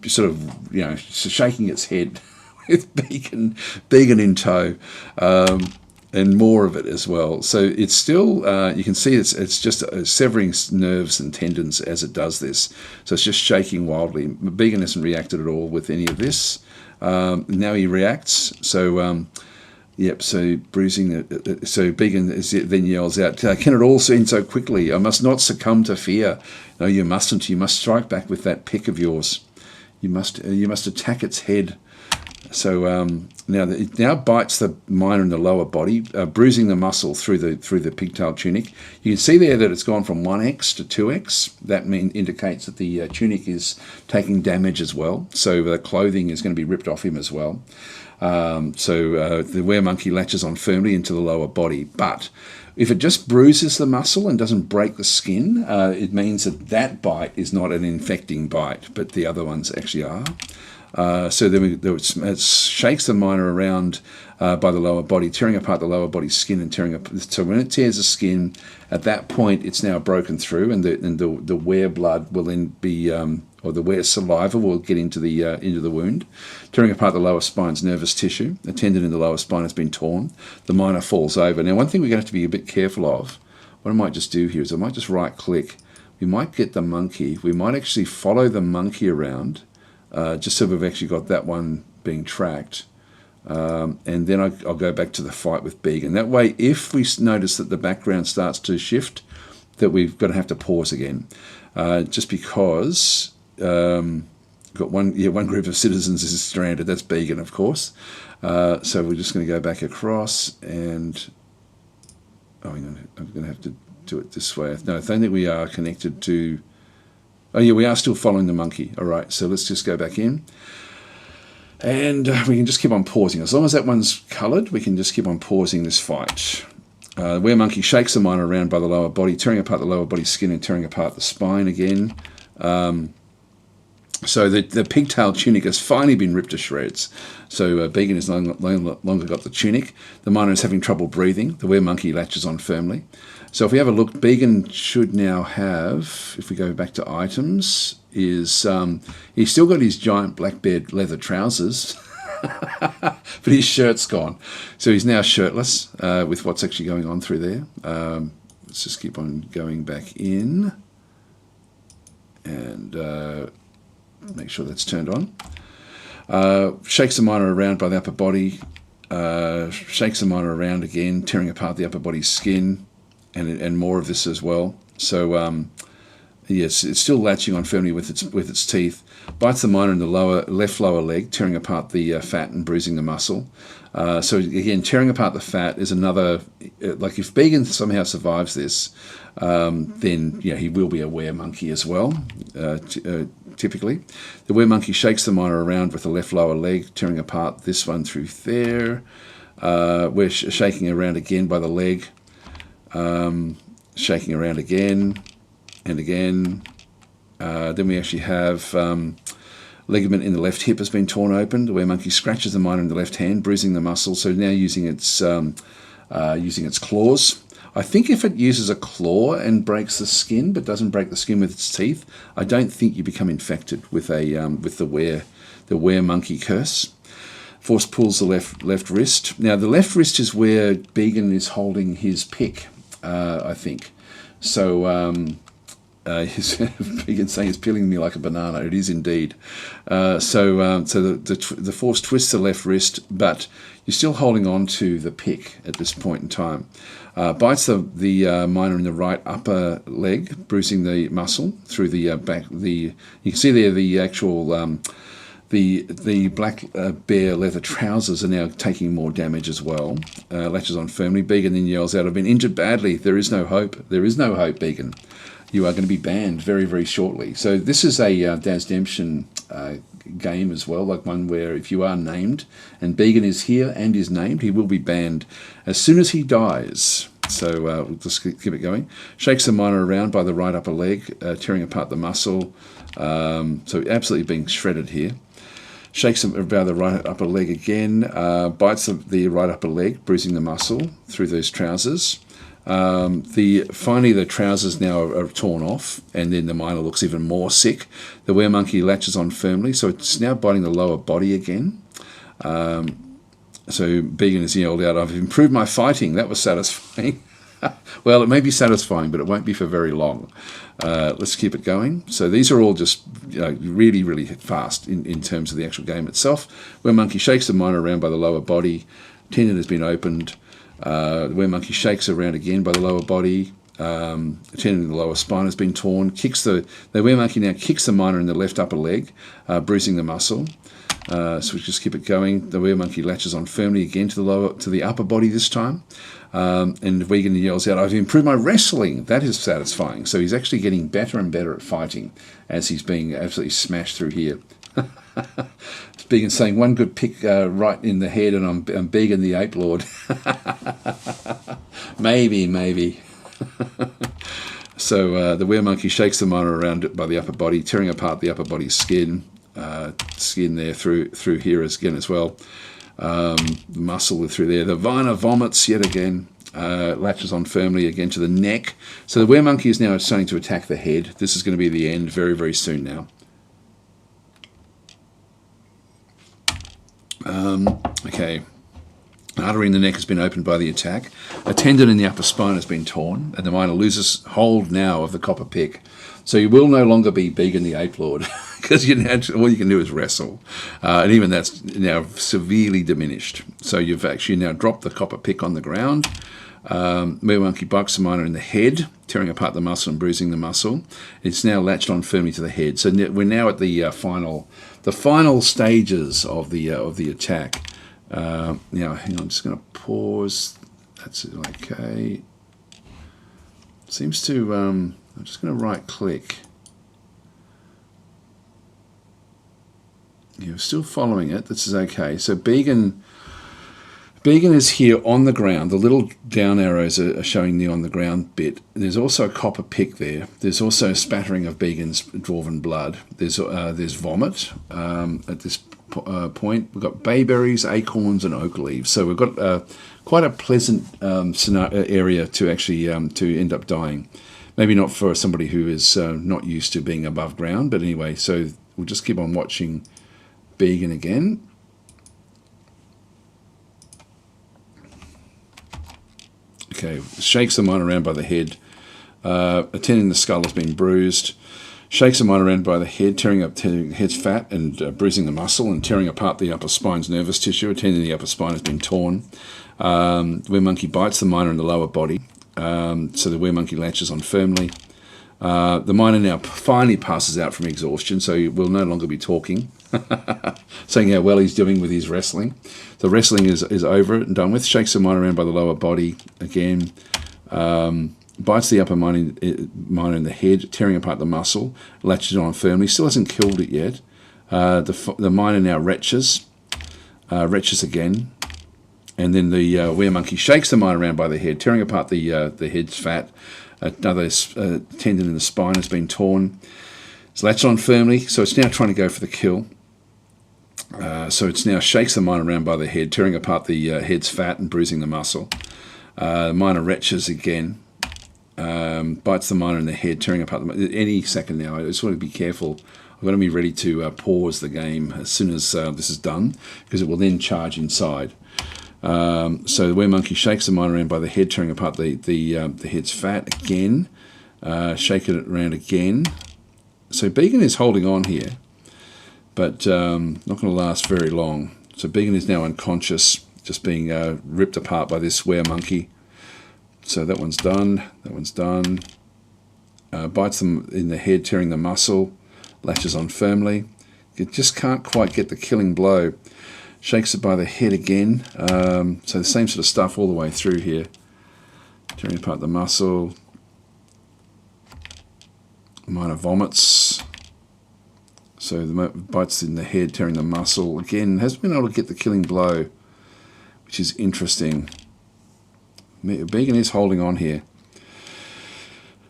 sort of shaking its head with Began in tow. And more of it as well. So it's still, you can see it's just severing nerves and tendons as it does this. So it's just shaking wildly. Began hasn't reacted at all with any of this. Now he reacts. So Yep, so bruising, so Began then yells out, can it all end so quickly? I must not succumb to fear. No, you mustn't. You must strike back with that pick of yours. You must attack its head. So now it now bites the miner in the lower body, bruising the muscle through the pigtail tunic. You can see there that it's gone from 1x to 2x. That indicates that the tunic is taking damage as well. So the clothing is going to be ripped off him as well. So the were-monkey latches on firmly into the lower body. But if it just bruises the muscle and doesn't break the skin, it means that bite is not an infecting bite, but the other ones actually are. So then it shakes the miner around by the lower body, tearing apart the lower body skin and tearing up. So when it tears the skin, at that point it's now broken through, and the were blood will then be, or the were saliva will get into the wound, tearing apart the lower spine's nervous tissue. The tendon in the lower spine has been torn. The miner falls over. Now, one thing we're going to have to be a bit careful of. What I might just do here is I might just right click. We might get the monkey. We might actually follow the monkey around. Just so we've actually got that one being tracked. And then I'll go back to the fight with Began. That way, if we notice that the background starts to shift, that we've got to have to pause again. Just because got one group of citizens is stranded. That's Began, of course. So we're just going to go back across and... Oh, I'm going to have to do it this way. No, I don't think we are connected to... Oh yeah, we are still following the monkey. All right, so let's just go back in. And we can just keep on pausing. As long as that one's coloured, we can just keep on pausing this fight. Were-monkey shakes the miner around by the lower body, tearing apart the lower body skin and tearing apart the spine again. So the pigtail tunic has finally been ripped to shreds. So Began has no longer got the tunic. The miner is having trouble breathing. The were-monkey latches on firmly. So if we have a look, Began should now have, if we go back to items, is he's still got his giant black bear leather trousers, but his shirt's gone. So he's now shirtless with what's actually going on through there. Let's just keep on going back in and make sure that's turned on. Shakes the miner around by the upper body, shakes the miner around again, tearing apart the upper body's skin. And more of this as well. So yes, it's still latching on firmly with its teeth. Bites the miner in the left lower leg, tearing apart the fat and bruising the muscle. So again, tearing apart the fat is another. Like if Began somehow survives this, then yeah, he will be a were-monkey as well. Typically, the were-monkey shakes the miner around with the left lower leg, tearing apart this one through there. We're shaking around again by the leg. Shaking around again and again. Then we actually have ligament in the left hip has been torn open. The were-monkey scratches the miner in the left hand, bruising the muscle. So now using its claws. I think if it uses a claw and breaks the skin, but doesn't break the skin with its teeth, I don't think you become infected with the were-monkey curse. Force pulls the left wrist. Now the left wrist is where Began is holding his pick. I think. So Began saying it's peeling me like a banana. It is indeed. So the force twists the left wrist, but you're still holding on to the pick at this point in time. Bites the miner in the right upper leg, bruising the muscle through the back. You can see there the actual. The black bear leather trousers are now taking more damage as well. Latches on firmly. Began then yells out, "I've been injured badly. There is no hope. There is no hope, Began. You are going to be banned very, very shortly." So this is a DasDemption game as well, like one where if you are named, and Began is here and is named, he will be banned as soon as he dies. So we'll just keep it going. Shakes the miner around by the right upper leg, tearing apart the muscle. So absolutely being shredded here. Shakes him about the right upper leg again, bites the right upper leg, bruising the muscle through those trousers. Finally, the trousers now are torn off, and then the miner looks even more sick. The were-monkey latches on firmly, so it's now biting the lower body again. So Began has yelled out, "I've improved my fighting." That was satisfying. Well, it may be satisfying, but it won't be for very long. Let's keep it going. So these are all just really, really fast in terms of the actual game itself. Were-monkey shakes the miner around by the lower body, Tendon has been opened. The were-monkey shakes around again by the lower body. Tendon in the lower spine has been torn. The were-monkey now kicks the miner in the left upper leg, bruising the muscle. So we just keep it going. The were-monkey latches on firmly again to the upper body this time. And Vegan yells out, "I've improved my wrestling." That is satisfying. So he's actually getting better and better at fighting as he's being absolutely smashed through here. Vegan saying, "One good pick right in the head and I'm Vegan the Ape Lord." Maybe. So the were-monkey shakes the miner around by the upper body, tearing apart the upper body skin there through here again as well. The muscle through there. The viner vomits yet again, latches on firmly again to the neck. So the were-monkey is now starting to attack the head. This is going to be the end very, very soon now. Okay. An artery in the neck has been opened by the attack. A tendon in the upper spine has been torn, and the miner loses hold now of the copper pick. So you will no longer be Vegan the Ape Lord, because all you can do is wrestle. And even that's now severely diminished. So you've actually now dropped the copper pick on the ground. Were-monkey bites the miner in the head, tearing apart the muscle and bruising the muscle. It's now latched on firmly to the head. So we're now at the final stages of the attack. Now, hang on, I'm just going to pause. That's it, okay. Seems to, I'm just going to right click. You're still following it. This is okay. So Vegan is here on the ground. The little down arrows are showing the on the ground bit. There's also a copper pick there. There's also a spattering of Vegan's dwarven blood. There's vomit at this point. We've got bayberries, acorns, and oak leaves. So we've got quite a pleasant area to actually to end up dying. Maybe not for somebody who is not used to being above ground, but anyway. So we'll just keep on watching Vegan again. Okay, shakes the miner around by the head. A tendon in the skull has been bruised. Shakes the miner around by the head, tearing up the head's fat and bruising the muscle and tearing apart the upper spine's nervous tissue. A tendon in the upper spine has been torn. The were-monkey bites the miner in the lower body. So the were-monkey latches on firmly. The miner now finally passes out from exhaustion, so he will no longer be talking, saying how well he's doing with his wrestling. The wrestling is over and done with. Shakes the miner around by the lower body again. Bites the upper miner in the head, tearing apart the muscle, latches on firmly. Still hasn't killed it yet. The miner now retches again. And then the were-monkey shakes the miner around by the head, tearing apart the head's fat. Another tendon in the spine has been torn. It's latched on firmly, so it's now trying to go for the kill. So it's now shakes the miner around by the head, tearing apart the head's fat and bruising the muscle. The miner retches again, bites the miner in the head, tearing apart any second now. I just want to be careful. I've got to be ready to pause the game as soon as this is done, because it will then charge inside. So the were-monkey shakes the miner around by the head, tearing apart the head's fat again, shaking it around again. So Vegan is holding on here, but not going to last very long. So Vegan is now unconscious, just being ripped apart by this were-monkey. So that one's done. That one's done. Bites them in the head, tearing the muscle, latches on firmly. It just can't quite get the killing blow. Shakes it by the head again. So the same sort of stuff all the way through here. Tearing apart the muscle. Miner vomits. So the bites in the head, tearing the muscle. Again, hasn't been able to get the killing blow, which is interesting. Vegan is holding on here.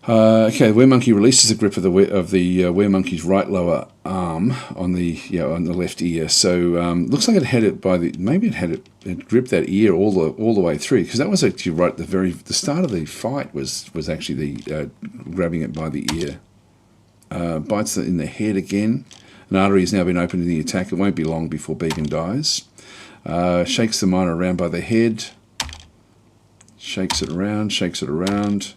Okay, the were-monkey releases the grip of the were-monkey's right lower arm on the left ear. So looks like it had it by it gripped that ear all the way through, because that was actually right at the start of the fight was actually the grabbing it by the ear. Bites in the head again. An artery has now been opened in the attack. It won't be long before Vegan dies. Shakes the miner around by the head. Shakes it around.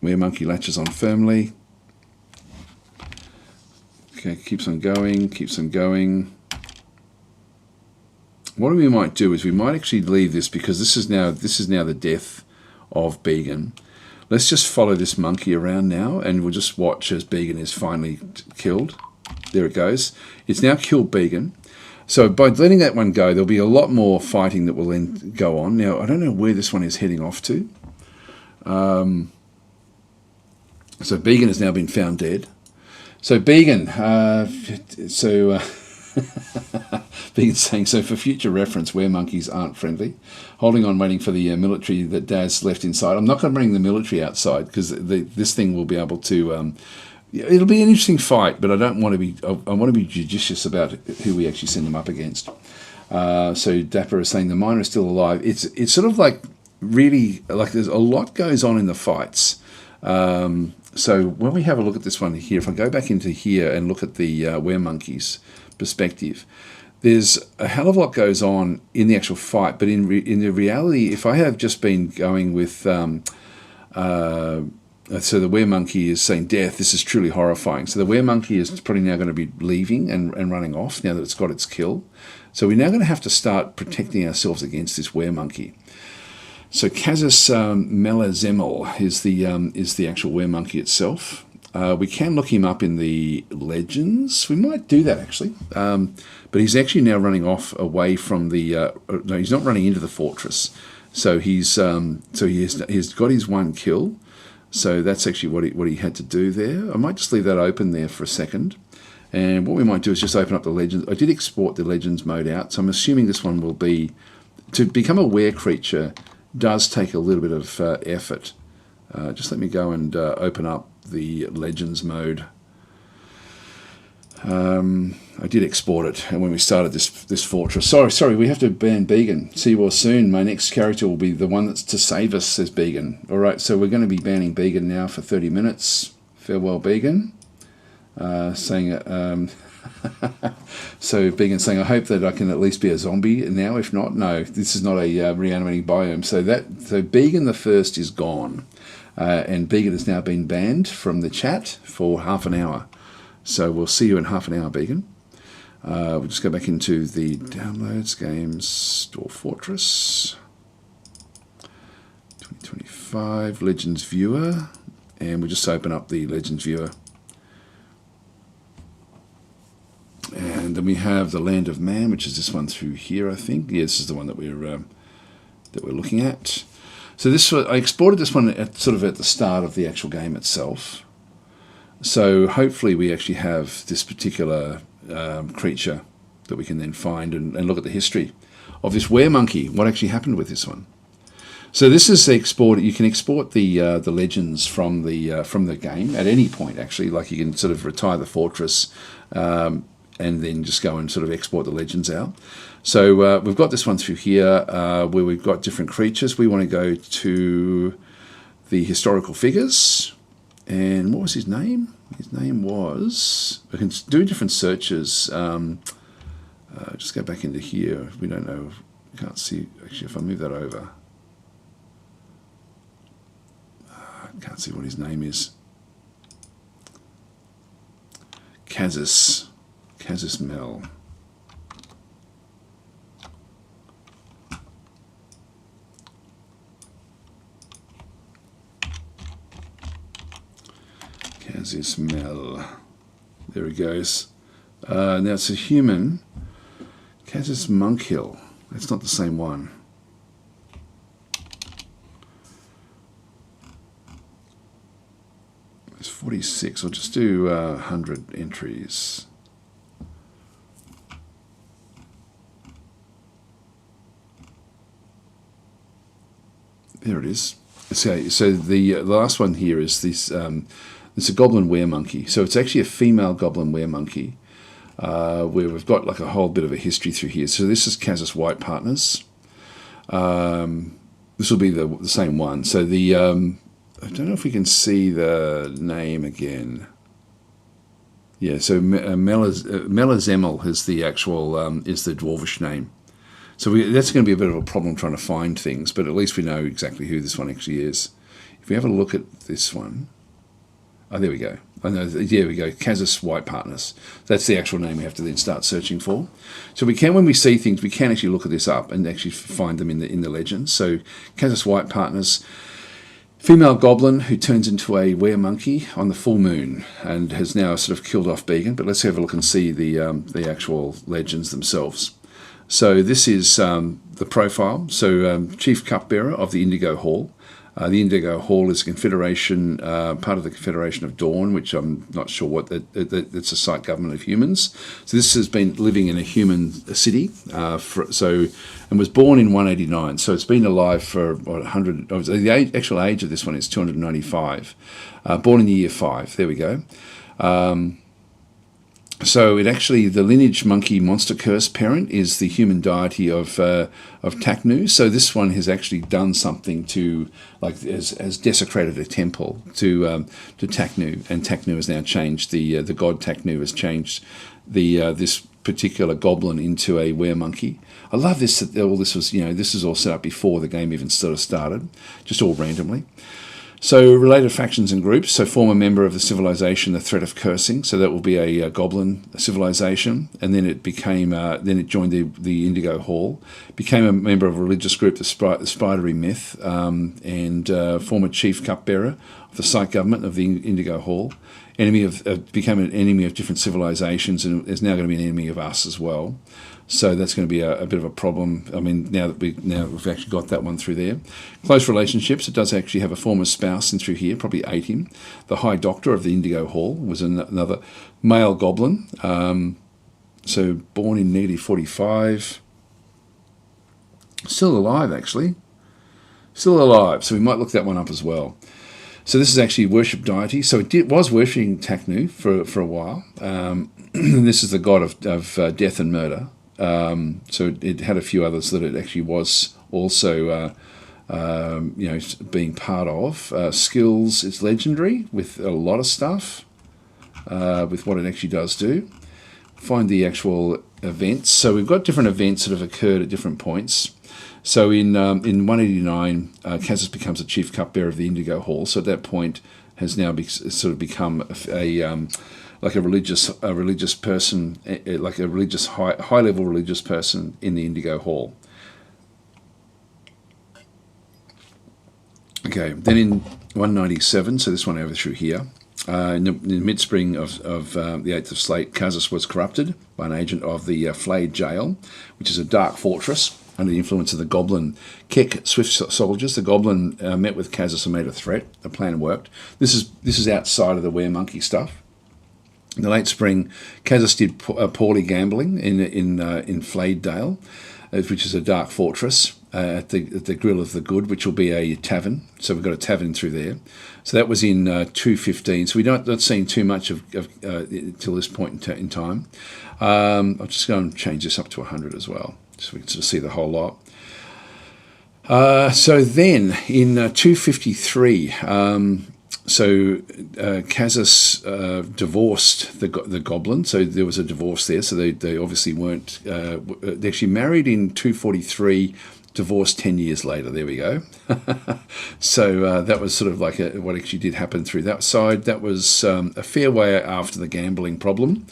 Were-monkey latches on firmly. Okay, keeps on going. what we might do is we might actually leave this, because this is now the death of Began. Let's just follow this monkey around now, and we'll just watch as Began is finally killed. There it goes. It's now killed Began. So by letting that one go, there'll be a lot more fighting that will then go on. Now, I don't know where this one is heading off to. So Began has now been found dead. So Began, Began's saying, so for future reference, weremonkeys aren't friendly. Holding on, waiting for the military that Daz left inside. I'm not going to bring the military outside, because this thing will be able to... it'll be an interesting fight, but I don't want to be... I want to be judicious about who we actually send them up against. So Dapper is saying the miner is still alive. It's sort of like really... like there's a lot goes on in the fights. So when we have a look at this one here, if I go back into here and look at the weremonkeys perspective, there's a hell of a lot goes on in the actual fight, but in the reality, if I have just been going with, so the weremonkey is saying, death, this is truly horrifying. So the weremonkey is probably now going to be leaving and running off now that it's got its kill. So we're now going to have to start protecting ourselves against this weremonkey. So Casus Melazemel is the actual weremonkey itself. We can look him up in the legends. We might do that actually, but he's actually now running off away from the. No, he's not running into the fortress. So he's he's got his one kill. So that's actually what he had to do there. I might just leave that open there for a second. And what we might do is just open up the legends. I did export the legends mode out, so I'm assuming this one will be to become a were creature. Does take a little bit of effort. Just let me go and open up the Legends mode. I did export it, and when we started this fortress. Sorry, we have to ban Began. See you all soon. My next character will be the one that's to save us, says Began. All right, so we're going to be banning Began now for 30 minutes. Farewell, Began. Saying so Began saying, I hope that I can at least be a zombie now. If not, no, this is not a reanimating biome. So Began the first is gone, and Began has now been banned from the chat for half an hour. So we'll see you in half an hour, Began. We'll just go back into the downloads, games, Dwarf Fortress, 2025 Legends Viewer, and we'll just open up the Legends Viewer. And then we have the Land of Man, which is this one through here, I think. Yeah, this is the one that we're looking at. So this I exported this one at the start of the actual game itself. So hopefully we actually have this particular creature that we can then find and look at the history of this weremonkey. What actually happened with this one? So this is exported. You can export the legends from the game at any point. Actually, like you can sort of retire the fortress. And then just go and sort of export the legends out. So we've got this one through here where we've got different creatures. We want to go to the historical figures. And what was his name? His name was... We can do different searches. Just go back into here. We don't know. Can't see. Actually, if I move that over. I can't see what his name is. Casus Mel. Casus Mel. There he goes. Now it's a human. Casus Monkhill. That's not the same one. It's 46. I'll just do 100 entries. There it is. Okay, so the last one here is this. It's a goblin weremonkey. So it's actually a female goblin weremonkey, where we've got like a whole bit of a history through here. So this is Casus White Partners. This will be the same one. So the I don't know if we can see the name again. Yeah. So Melazemel is the actual is the dwarvish name. So that's going to be a bit of a problem trying to find things, but at least we know exactly who this one actually is. If we have a look at this one, oh, there we go. I know, there we go, Casus white partners. That's the actual name we have to then start searching for. So we can, when we see things, we can actually look at this up and actually find them in the legends. So Casus white partners, female goblin who turns into a were-monkey on the full moon and has now sort of killed off Beacon. But let's have a look and see the actual legends themselves. So this is the profile. So Chief Cupbearer of the Indigo Hall. The Indigo Hall is a confederation, part of the Confederation of Dawn, which I'm not sure what it's a site government of humans. So this has been living in a human city, and was born in 189. So it's been alive for 100. The actual age of this one is 295. Born in the year 5. There we go. So it actually, the lineage monkey monster curse parent is the human deity of Taknu. So this one has actually done something to, has desecrated a temple to Taknu, and Taknu has now changed the god Taknu has changed this particular goblin into a were-monkey. I love this. That all this was, this is all set up before the game even sort of started, just all randomly. So related factions and groups. So former member of the civilization, the Threat of Cursing. So that will be a goblin civilization, and then it became. Then it joined the Indigo Hall, became a member of a religious group, the Spidery Myth, and former chief cupbearer of the site government of the Indigo Hall. Became an enemy of different civilizations, and is now going to be an enemy of us as well. So that's going to be a bit of a problem. I mean, now we've actually got that one through there. Close relationships. It does actually have a former spouse in through here, probably ate him. The High Doctor of the Indigo Hall was another male goblin. So born in nearly 45. Still alive, actually. Still alive. So we might look that one up as well. So this is actually worship deity. So it was worshipping Taknu for a while. This is the god of death and murder. So it had a few others that it actually was also, being part of. Skills, it's legendary with a lot of stuff, with what it actually does do. Find the actual events. So we've got different events that have occurred at different points. So in 189, Casus becomes a chief cupbearer of the Indigo Hall. So at that point, has now sort of become like a religious person, like a religious high level religious person in the Indigo Hall. Okay, then in 197, so this one over through here, in the mid-spring of the 8th of Slate, Casus was corrupted by an agent of the Flayed Jail, which is a dark fortress under the influence of the goblin Keck Swift soldiers. The goblin met with Casus and made a threat. The plan worked. This is outside of the were-monkey stuff. In the late spring, Casus did poorly gambling in Flayed Dale, which is a dark fortress, at the Grill of the Good, which will be a tavern. So we've got a tavern through there. So that was in 215. So we not seen too much of till this point in time. I'll just go and change this up to 100 as well, so we can sort of see the whole lot. So then in 253. Casus divorced the goblin, so there was a divorce there. So they obviously weren't. They actually married in 243, divorced 10 years later. There we go. So that was sort of like what actually did happen through that side. That was a fair way after the gambling problem.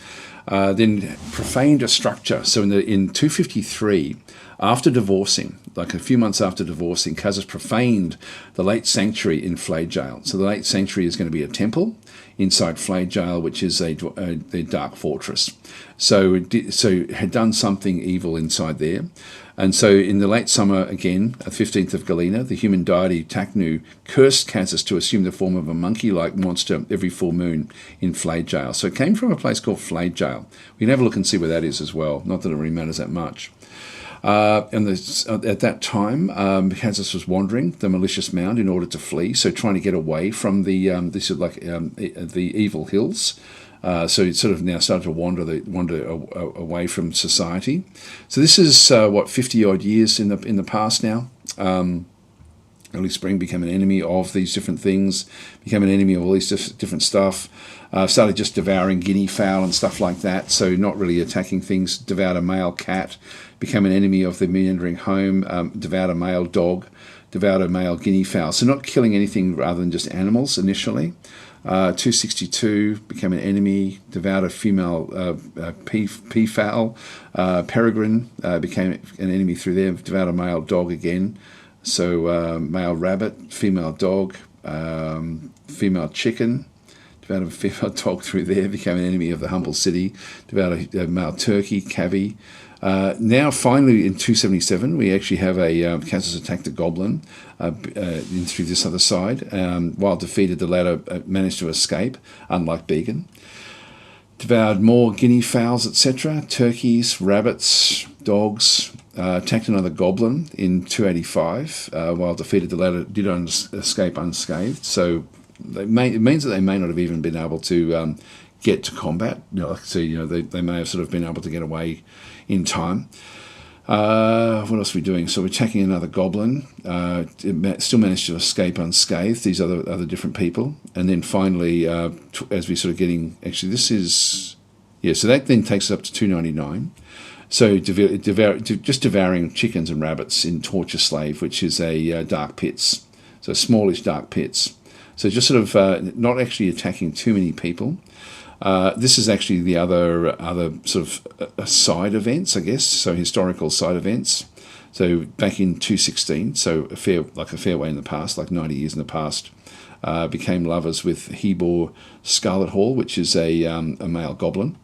Then profaned a structure. So in 253. After divorcing, like a few months after divorcing, Casus profaned the late sanctuary in Flayed Jail. So the late sanctuary is going to be a temple inside Flayed Jail, which is a dark fortress. So it had done something evil inside there. And so in the late summer, again, 15th of Galena, the human deity Taknu cursed Casus to assume the form of a monkey-like monster every full moon in Flayed Jail. So it came from a place called Flayed Jail. We can have a look and see where that is as well. Not that it really matters that much. At that time, Casus was wandering the malicious mound in order to flee, so trying to get away from the evil hills. So it sort of now started to wander away from society. So this is 50 odd years in the past now. Early Spring became an enemy of these different things, became an enemy of all these different stuff. Started just devouring guinea fowl and stuff like that, so not really attacking things. Devoured a male cat, became an enemy of the meandering home, devoured a male dog, devoured a male guinea fowl. So not killing anything rather than just animals initially. 262 became an enemy, devoured a female peafowl. Peregrine became an enemy through there, devoured a male dog again. So male rabbit, female dog, female chicken, devoured a female dog through there, became an enemy of the humble city, devoured a male turkey, cavy. Now, finally, in 277, we actually have a Cassius attacked the goblin in through this other side. While defeated, the latter managed to escape, unlike Began. Devoured more guinea fowls, etc., turkeys, rabbits, dogs. Attacked another goblin in 285. While defeated, the latter did escape unscathed. So it means that they may not have even been able to get to combat. They may have sort of been able to get away in time. What else are we doing? So we're attacking another goblin. Still managed to escape unscathed. These other different people, and then finally, as we sort of getting, actually, this is so that then takes us up to 299. So just devouring chickens and rabbits in Torture Slave, which is a dark pits, so smallish dark pits. So just sort of not actually attacking too many people. This is actually the other sort of side events, I guess. So historical side events. So back in 216, so a fair way in the past, like 90 years in the past, became lovers with Hebor Scarlet Hall, which is a male goblin.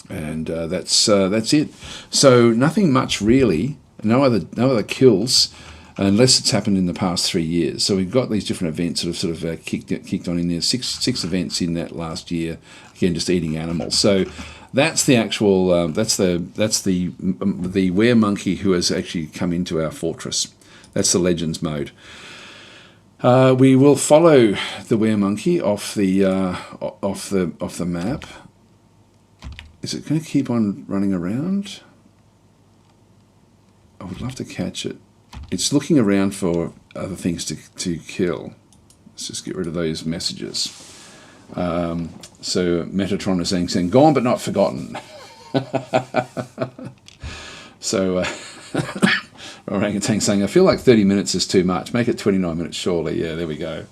And that's it. So nothing much really. No other kills, unless it's happened in the past 3 years. So we've got these different events that have sort of kicked on in there. Six events in that last year. Again, just eating animals. So that's the actual. That's the were-monkey who has actually come into our fortress. That's the Legends mode. We will follow the were-monkey off the map. Is it going to keep on running around? I would love to catch it. It's looking around for other things to kill. Let's just get rid of those messages. So Metatron is saying, gone but not forgotten. So Orangutan saying, I feel like 30 minutes is too much. Make it 29 minutes surely. Yeah, there we go.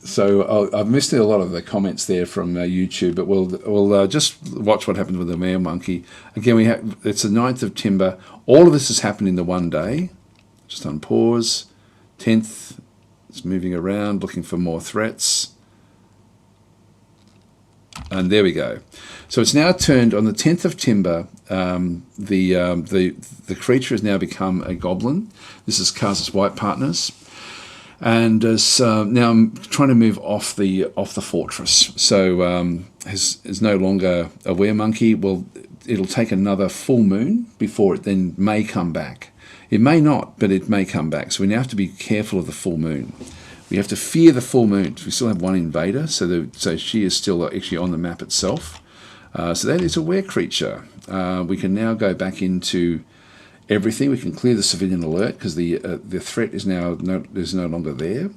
So I've missed a lot of the comments there from YouTube, but we'll just watch what happens with the mare monkey. Again, it's the 9th of Timber. All of this has happened in the one day. Just unpause. 10th, it's moving around, looking for more threats. And there we go. So it's now turned on the 10th of Timber. The creature has now become a goblin. This is Casus White Partners. And is now trying to move off the fortress. So is no longer a were-monkey. Well, it'll take another full moon before it then may come back. It may not, but it may come back. So we now have to be careful of the full moon. We have to fear the full moon. We still have one invader, so she is still actually on the map itself. So that is a were creature. We can now go back into everything. We can clear the civilian alert because the threat is no longer there.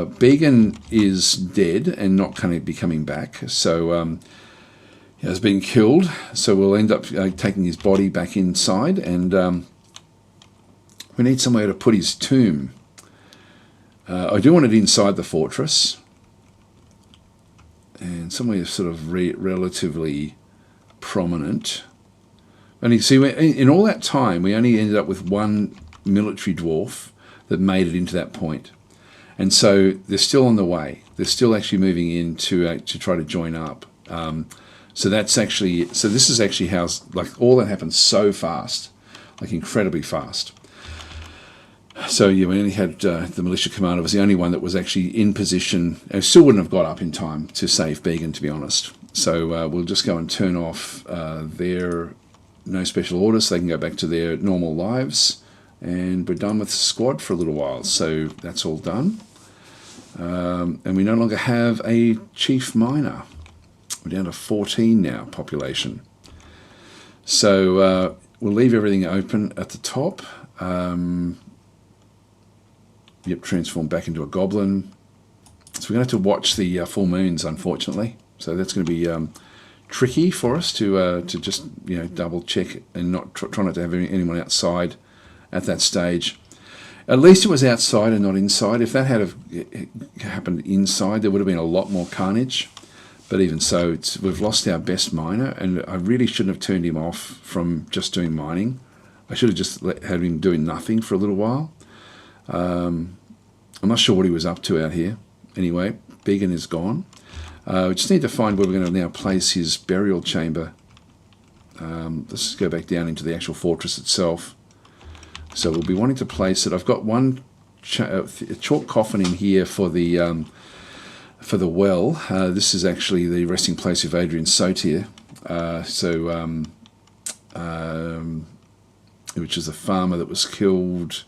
Began is dead and not going to be coming back. So he has been killed. So we'll end up taking his body back inside, and we need somewhere to put his tomb. I do want it inside the fortress, and somewhere sort of relatively prominent. And you see, in all that time, we only ended up with one military dwarf that made it into that point. And so they're still on the way. They're still actually moving in to try to join up. So this is actually how, like, all that happened so fast, like incredibly fast. So yeah, we only had the militia commander was the only one that was actually in position. And still wouldn't have got up in time to save Began, to be honest. So we'll just go and turn off their no special orders, so they can go back to their normal lives, and we're done with the squad for a little while. So that's all done, and we no longer have a chief miner. We're down to 14 now, population. So we'll leave everything open at the top. Yep, transform back into a goblin. So we're going to have to watch the full moons, unfortunately. So that's going to be tricky for us to just double check and not try not to have anyone outside at that stage. At least it was outside and not inside. If that had happened inside, there would have been a lot more carnage. But even so, we've lost our best miner, and I really shouldn't have turned him off from just doing mining. I should have just had him doing nothing for a little while. I'm not sure what he was up to out here. Anyway, Began is gone. We just need to find where we're going to now place his burial chamber. Let's just go back down into the actual fortress itself. So we'll be wanting to place it. I've got one chalk coffin in here for the well. This is actually the resting place of Adrian Sotier. Which is a farmer that was killed.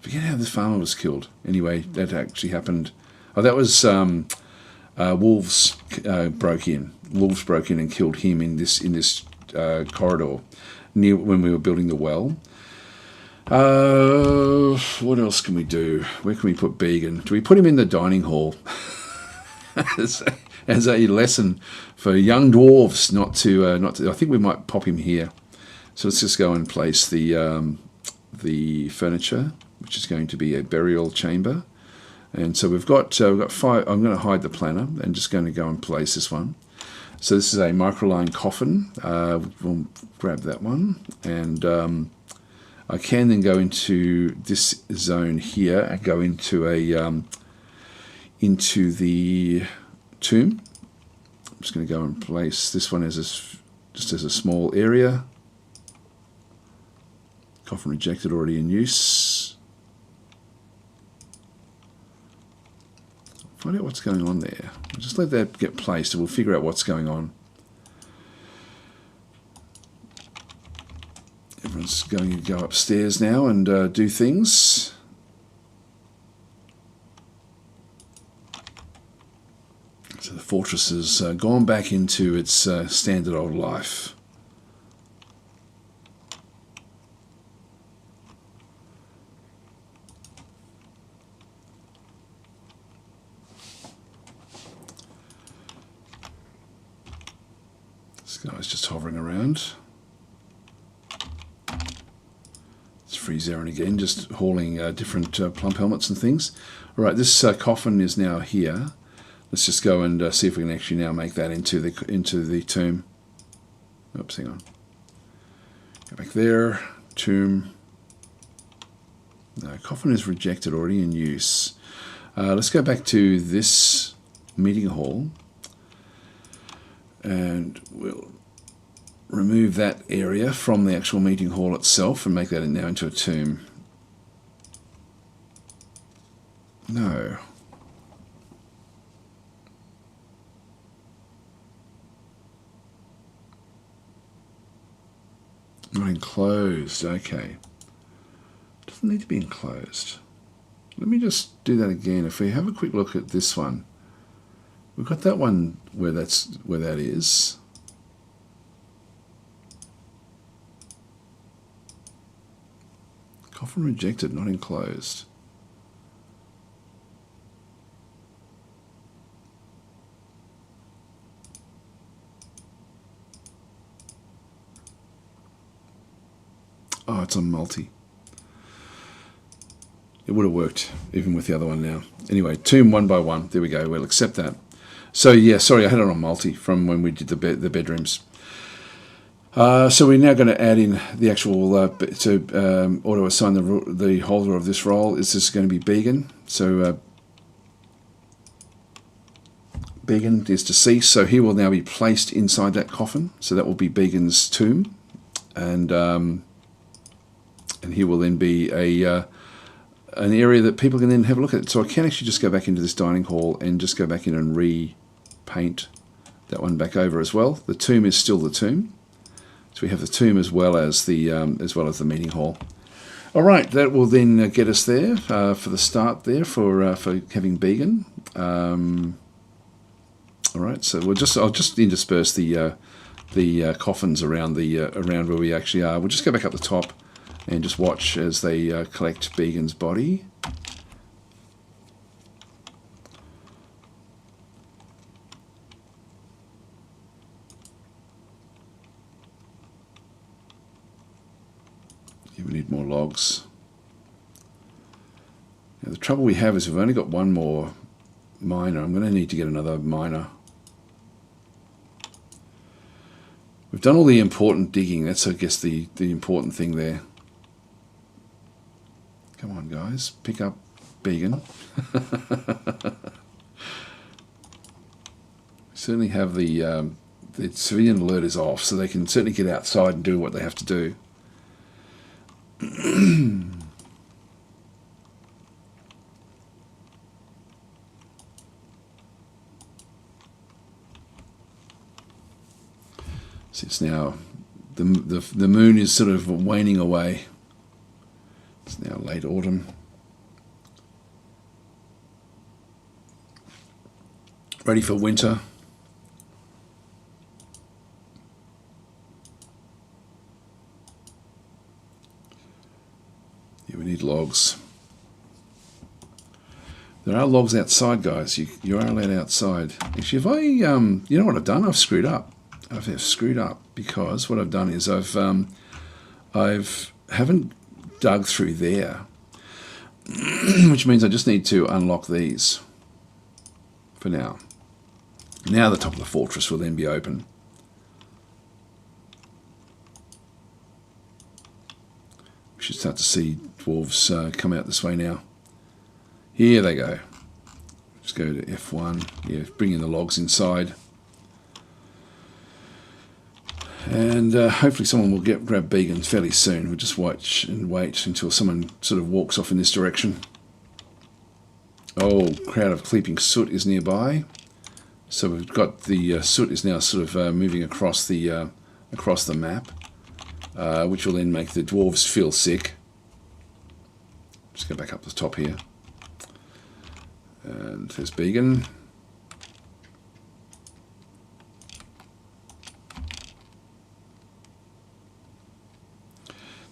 I forget how this farmer was killed. Anyway, that actually happened. Oh, that was wolves broke in. Wolves broke in and killed him in this corridor near when we were building the well. What else can we do? Where can we put Began? Do we put him in the dining hall as a lesson for young dwarves not to? I think we might pop him here. So let's just go and place the furniture, which is going to be a burial chamber. And so we've got 5. I'm going to hide the planner and just going to go and place this one. So this is a microline coffin. We'll grab that one, and I can then go into this zone here and go into the tomb. I'm just going to go and place this one just as a small area. Coffin rejected, already in use. Find out what's going on there. We'll just let that get placed and we'll figure out what's going on. Everyone's going to go upstairs now and do things. So the fortress has gone back into its standard old life. This guy's just hovering around. It's Freeze Aaron again, just hauling different plump helmets and things. All right, this coffin is now here. Let's just go and see if we can actually now make that into the tomb. Oops, hang on. Go back there. Tomb. No, coffin is rejected, already in use. Let's go back to this meeting hall. And we'll remove that area from the actual meeting hall itself and make that now into a tomb. No. Not enclosed, okay. Doesn't need to be enclosed. Let me just do that again. If we have a quick look at this one, we've got that one where that is. Coffin rejected, not enclosed. Oh, it's on multi. It would have worked even with the other one now. Anyway, tomb 1 by 1. There we go. We'll accept that. So yeah, sorry, I had it on multi from when we did the bedrooms. So we're now going to add in the actual auto assign the holder of this role. Is this going to be Began? So Began is deceased, so he will now be placed inside that coffin. So that will be Began's tomb, and he will then be an area that people can then have a look at. So I can actually just go back into this dining hall and just go back in and repaint that one back over as well. The tomb is still the tomb. So we have the tomb as well as the meeting hall. All right, that will then get us there for the start there for having Began. All right, so I'll just intersperse the coffins around around where we actually are. We'll just go back up the top and just watch as they collect Began's body. We need more logs. Now, the trouble we have is we've only got one more miner. I'm going to need to get another miner. We've done all the important digging. That's, I guess, the important thing there. Come on, guys. Pick up Beacon. Certainly have the civilian alert is off, so they can certainly get outside and do what they have to do. So it's now the moon is sort of waning away. It's now late autumn. Ready for winter. Yeah, we need logs. There are logs outside, guys. You are allowed outside. Actually, if I you know what I've done? I've screwed up. I've screwed up because what I've done is haven't dug through there, which means I just need to unlock these for now. Now the top of the fortress will then be open. We should start to see dwarves come out this way now. Here they go. Just go to F1. Yeah, bring in the logs inside. And hopefully someone will grab Beacon fairly soon. We'll just watch and wait until someone sort of walks off in this direction. Oh, crowd of creeping soot is nearby. So we've got the soot is now sort of moving across the map, which will then make the dwarves feel sick. Just go back up the top here. And there's Beacon.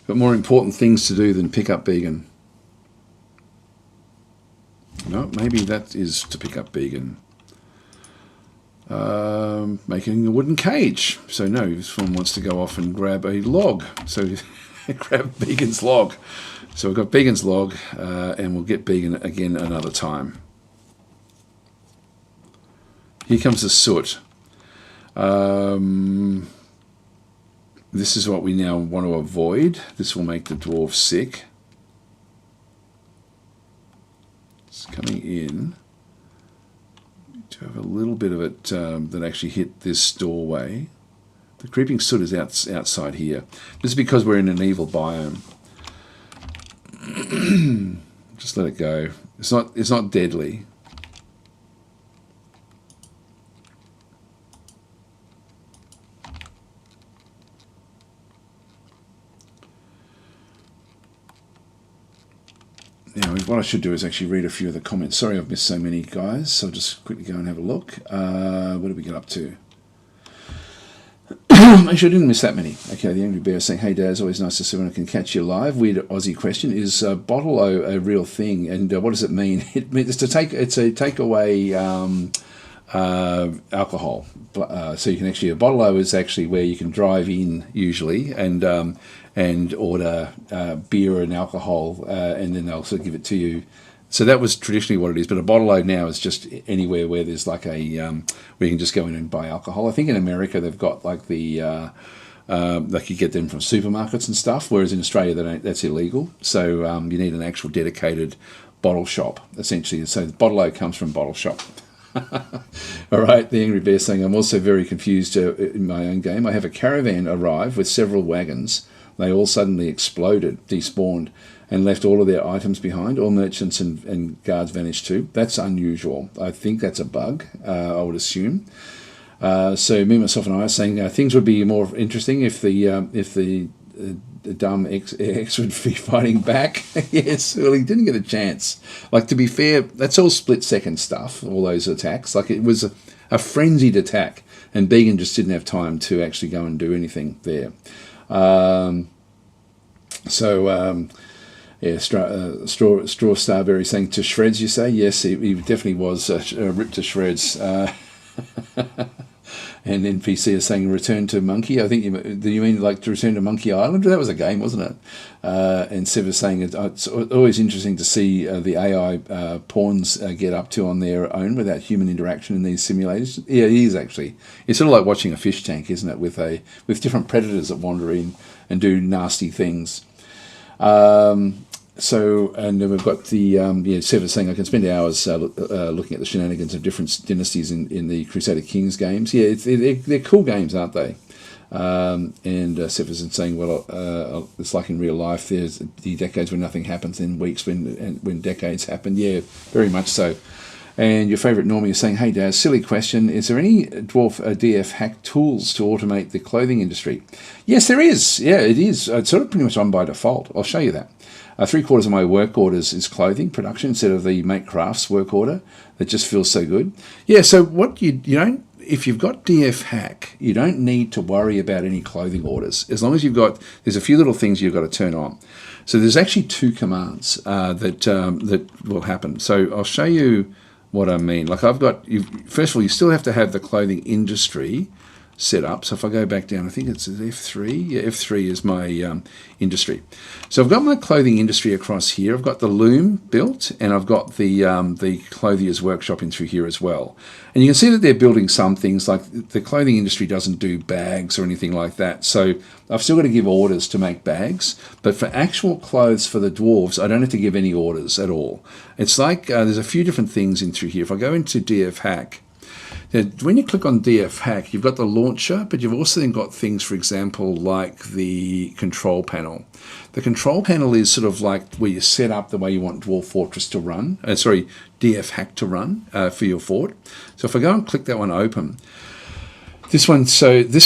Got more important things to do than pick up Beacon. No, maybe that is to pick up Beacon. Making a wooden cage. So no, this one wants to go off and grab a log. So grab Beacon's log. So we've got Beacon's log, and we'll get Beacon again another time. Here comes the soot. This is what we now want to avoid. This will make the dwarf sick. It's coming in. To have a little bit of it that actually hit this doorway. The creeping soot is outside here. This is because we're in an evil biome. Just let it go. It's not deadly. Now, what I should do is actually read a few of the comments. Sorry I've missed so many, guys. So I'll just quickly go and have a look. What did we get up to? Actually, I didn't miss that many. Okay, the Angry Bear is saying, hey, Daz, always nice to see when I can catch you live. Weird Aussie question. Is bottle-o a real thing? And what does it mean? It means it's a take away alcohol. So you can actually, a bottle-o is actually where you can drive in usually and order beer and alcohol, and then they'll sort of give it to you. So that was traditionally what it is, but a bottle-o now is just anywhere where there's like where you can just go in and buy alcohol. I think in America they've got like like you get them from supermarkets and stuff, whereas in Australia that's illegal. So you need an actual dedicated bottle shop, essentially. So the bottle-o comes from bottle shop. All right, the Angry Bear saying, I'm also very confused in my own game. I have a caravan arrive with several wagons. They all suddenly exploded, despawned, and left all of their items behind. All merchants and guards vanished too. That's unusual. I think that's a bug, I would assume. So me, myself, and I are saying things would be more interesting if the dumb X would be fighting back. Yes, well, he didn't get a chance. Like, to be fair, that's all split-second stuff, all those attacks. Like, it was a frenzied attack, and Beacon just didn't have time to actually go and do anything there. Yeah, Straw Starberry saying to shreds, you say? Yes, he definitely was ripped to shreds. And NPC is saying return to Monkey. I think do you mean like to return to Monkey Island? That was a game, wasn't it? And Sev is saying it's always interesting to see the AI pawns get up to on their own without human interaction in these simulators. Yeah, it is actually. It's sort of like watching a fish tank, isn't it? With different predators that wander in and do nasty things. So, and then we've got the, Sev is saying I can spend hours looking at the shenanigans of different dynasties in the Crusader Kings games. Yeah, they're cool games, aren't they? And Sev is saying, well, it's like in real life, there's the decades when nothing happens, and weeks when decades happen. Yeah, very much so. And your favourite Normie is saying, hey Daz, silly question, is there any Dwarf DF hack tools to automate the clothing industry? Yes, there is. Yeah, it is. It's sort of pretty much on by default. I'll show you that. 3/4 of my work orders is clothing production instead of the make crafts work order that just feels so good. Yeah, so what you don't, if you've got DF hack, you don't need to worry about any clothing orders. As long as there's a few little things you've got to turn on. So there's actually 2 commands that will happen. So I'll show you what I mean. Like first of all, you still have to have the clothing industry set up. So if I go back down, I think it's F3. Yeah, F3 is my industry. So I've got my clothing industry across here. I've got the loom built, and I've got the clothier's workshop in through here as well. And you can see that they're building some things, like the clothing industry doesn't do bags or anything like that. So I've still got to give orders to make bags. But for actual clothes for the dwarves, I don't have to give any orders at all. It's like there's a few different things in through here. If I go into DF hack, now, when you click on DF hack, you've got the launcher, but you've also then got things, for example, like the control panel. The control panel is sort of like where you set up the way you want Dwarf Fortress to run, DF hack to run for your fort. So if I go and click that one open, this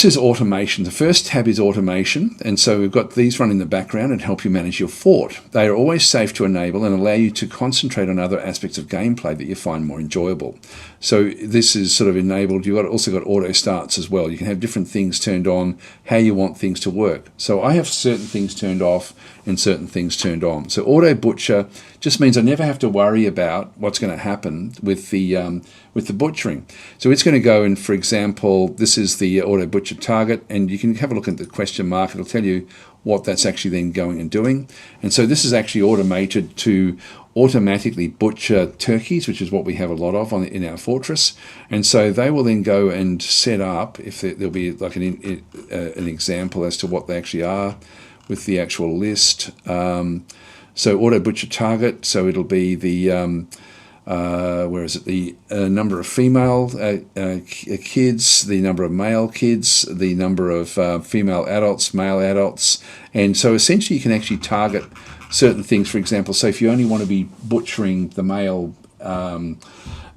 is automation. The first tab is automation, and so we've got these run in the background and help you manage your fort. They are always safe to enable and allow you to concentrate on other aspects of gameplay that you find more enjoyable. So this is sort of enabled. You've also got auto starts as well. You can have different things turned on, how you want things to work. So I have certain things turned off and certain things turned on. So auto butcher just means I never have to worry about what's going to happen with the butchering. So it's going to go and, for example, this is the auto butcher target, and you can have a look at the question mark. It'll tell you what that's actually then going and doing. And so this is actually automated to automatically butcher turkeys, which is what we have a lot of in our fortress. And so they will then go and set up, if there'll be like an example as to what they actually are with the actual list. So auto butcher target, so it'll be the the number of female kids, the number of male kids, the number of female adults, male adults. And so essentially you can actually target certain things. For example, so if you only want to be butchering the male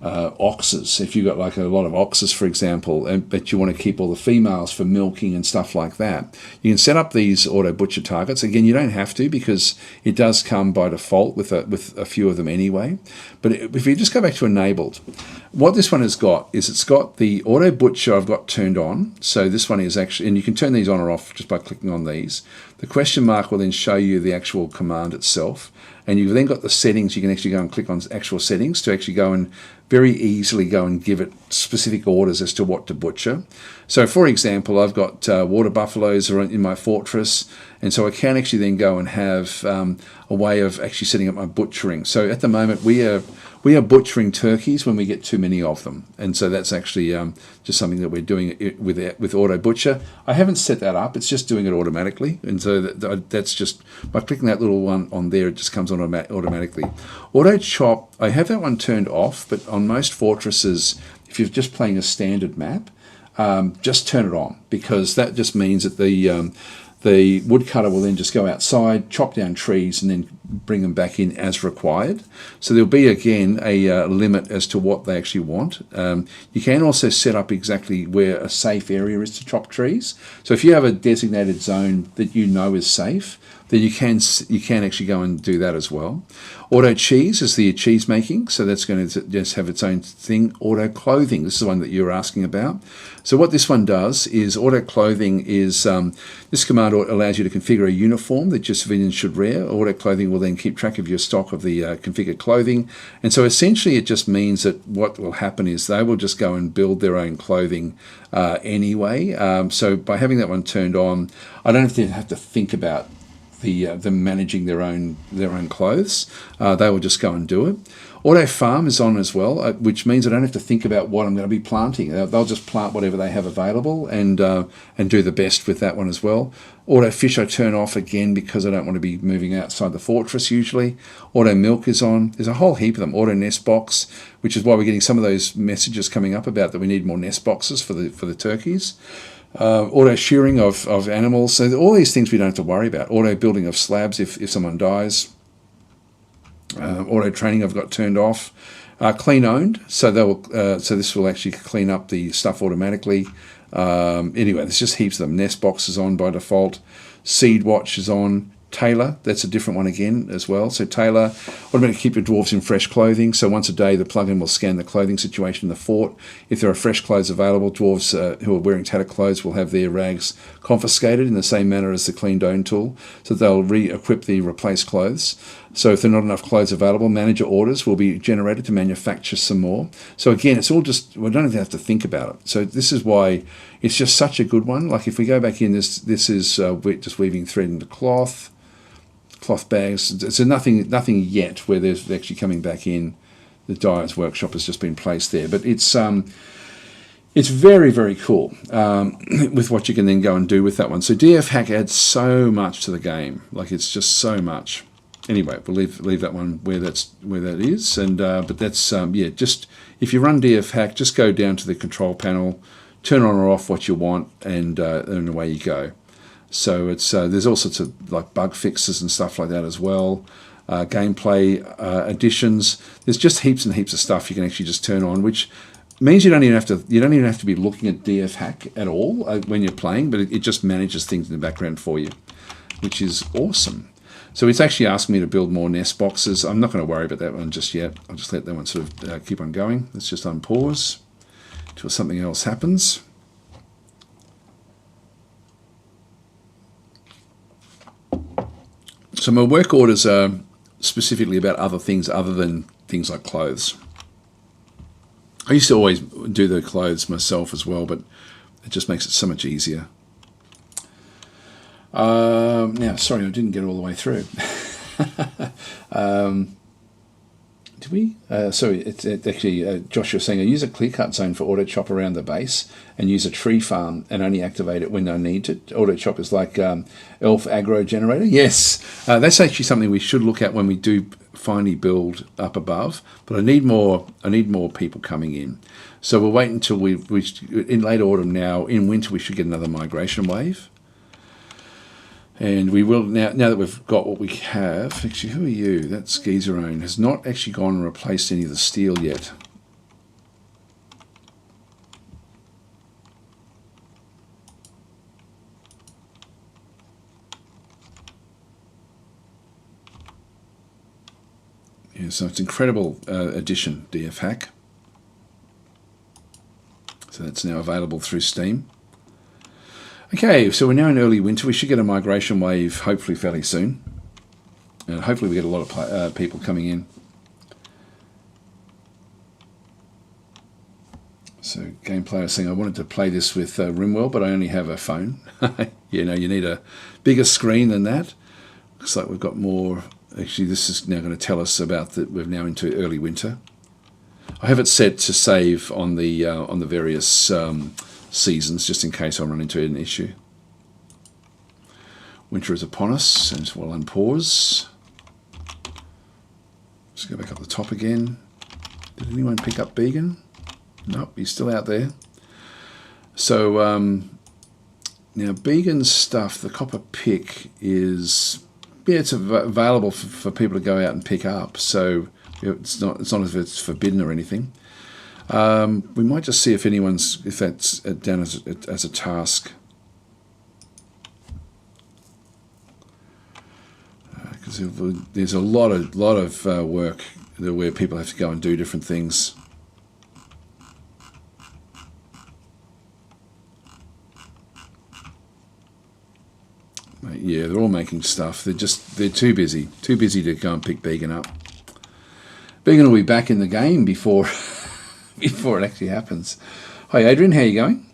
oxes, if you've got like a lot of oxes, for example, but you want to keep all the females for milking and stuff like that, you can set up these auto butcher targets. Again, you don't have to, because it does come by default with a few of them anyway. But if you just go back to enabled, what this one has got is it's got the auto butcher I've got turned on. So this one is actually, and you can turn these on or off just by clicking on these. The question mark will then show you the actual command itself. And you've then got the settings. You can actually go and click on actual settings to actually go and very easily go and give it specific orders as to what to butcher. So for example, I've got water buffaloes are in my fortress, and so I can actually then go and have a way of actually setting up my butchering. So at the moment we are butchering turkeys when we get too many of them, and so that's actually just something that we're doing with auto butcher. I haven't set that up; it's just doing it automatically, and so that's just by clicking that little one on there, it just comes on automatically. Auto chop, I have that one turned off, but on most fortresses, if you're just playing a standard map, just turn it on, because that just means that the woodcutter will then just go outside, chop down trees, and then bring them back in as required. So there'll be, again, a limit as to what they actually want. You can also set up exactly where a safe area is to chop trees. So if you have a designated zone that you know is safe, then you can actually go and do that as well. Auto cheese is the cheese making, so that's going to just have its own thing. Auto clothing, this is the one that you're asking about. So what this one does is auto clothing is, this command allows you to configure a uniform that your civilians should wear. Auto clothing will will then keep track of your stock of the configured clothing. And so essentially it just means that what will happen is they will just go and build their own clothing anyway. So by having that one turned on, I don't have to think about them managing their own clothes. They will just go and do it. Auto farm is on as well, which means I don't have to think about what I'm going to be planting. They'll just plant whatever they have available and do the best with that one as well. Auto fish I turn off again because I don't want to be moving outside the fortress usually. Auto milk is on. There's a whole heap of them. Auto nest box, which is why we're getting some of those messages coming up about that we need more nest boxes for the turkeys. Auto shearing of animals. So all these things we don't have to worry about. Auto building of slabs if someone dies. Auto training I've got turned off. Clean owned, so this will actually clean up the stuff automatically. Anyway, there's just heaps of them. Nest box is on by default. Seed watch is on. Tailor, that's a different one again as well. So Tailor, automatically keep your dwarves in fresh clothing. So once a day, the plugin will scan the clothing situation in the fort. If there are fresh clothes available, dwarves who are wearing tattered clothes will have their rags confiscated in the same manner as the cleaned own tool. So they'll re-equip the replaced clothes. So if there are not enough clothes available, manager orders will be generated to manufacture some more. So again, it's all just, we don't even have to think about it. So this is why it's just such a good one. Like if we go back in, this is just weaving thread into cloth bags. So nothing yet where there's actually coming back in. The dyer's workshop has just been placed there, but it's very, very cool with what you can then go and do with that one. So DF Hack adds so much to the game. Like it's just so much. Anyway, we'll leave that one where that is. And but that's just if you run DF Hack, just go down to the control panel, turn on or off what you want, and away you go. So it's there's all sorts of like bug fixes and stuff like that as well. Gameplay additions. There's just heaps and heaps of stuff you can actually just turn on, which means you don't even have to be looking at DF Hack at all when you're playing, but it just manages things in the background for you, which is awesome. So it's actually asking me to build more nest boxes. I'm not going to worry about that one just yet. I'll just let that one sort of keep on going. Let's just unpause until something else happens. So my work orders are specifically about other things other than things like clothes. I used to always do the clothes myself as well, but it just makes it so much easier. Now, sorry, I didn't get all the way through. Did we? Sorry, it's actually, Josh, you're saying I use a clear-cut zone for auto chop around the base and use a tree farm and only activate it when I need it. Auto chop is like elf aggro generator. Yes, that's actually something we should look at when we do finally build up above. But I need more people coming in. So we'll wait until we in late autumn now. In winter, we should get another migration wave. And we will, now that we've got what we have, actually, who are you? That Skeezerone has not actually gone and replaced any of the steel yet. Yeah, so it's an incredible addition, DF Hack. So that's now available through Steam. Okay, so we're now in early winter. We should get a migration wave hopefully fairly soon. And hopefully we get a lot of people coming in. So gameplay is saying I wanted to play this with Rimworld, but I only have a phone. You know, you need a bigger screen than that. Looks like we've got more. Actually, this is now going to tell us about that we're now into early winter. I have it set to save on the various seasons, just in case I run into an issue. Winter is upon us, and we'll unpause. Let's go back up the top again. Did anyone pick up Began? Nope, he's still out there. So now Began's stuff, the copper pick is, yeah, it's available for people to go out and pick up. So it's not as if it's forbidden or anything. We might just see if that's down as a task. Because there's a lot of work where people have to go and do different things. Yeah, they're all making stuff. They're too busy to go and pick Began up. Began will be back in the game before before it actually happens. Hi Adrian, how you going?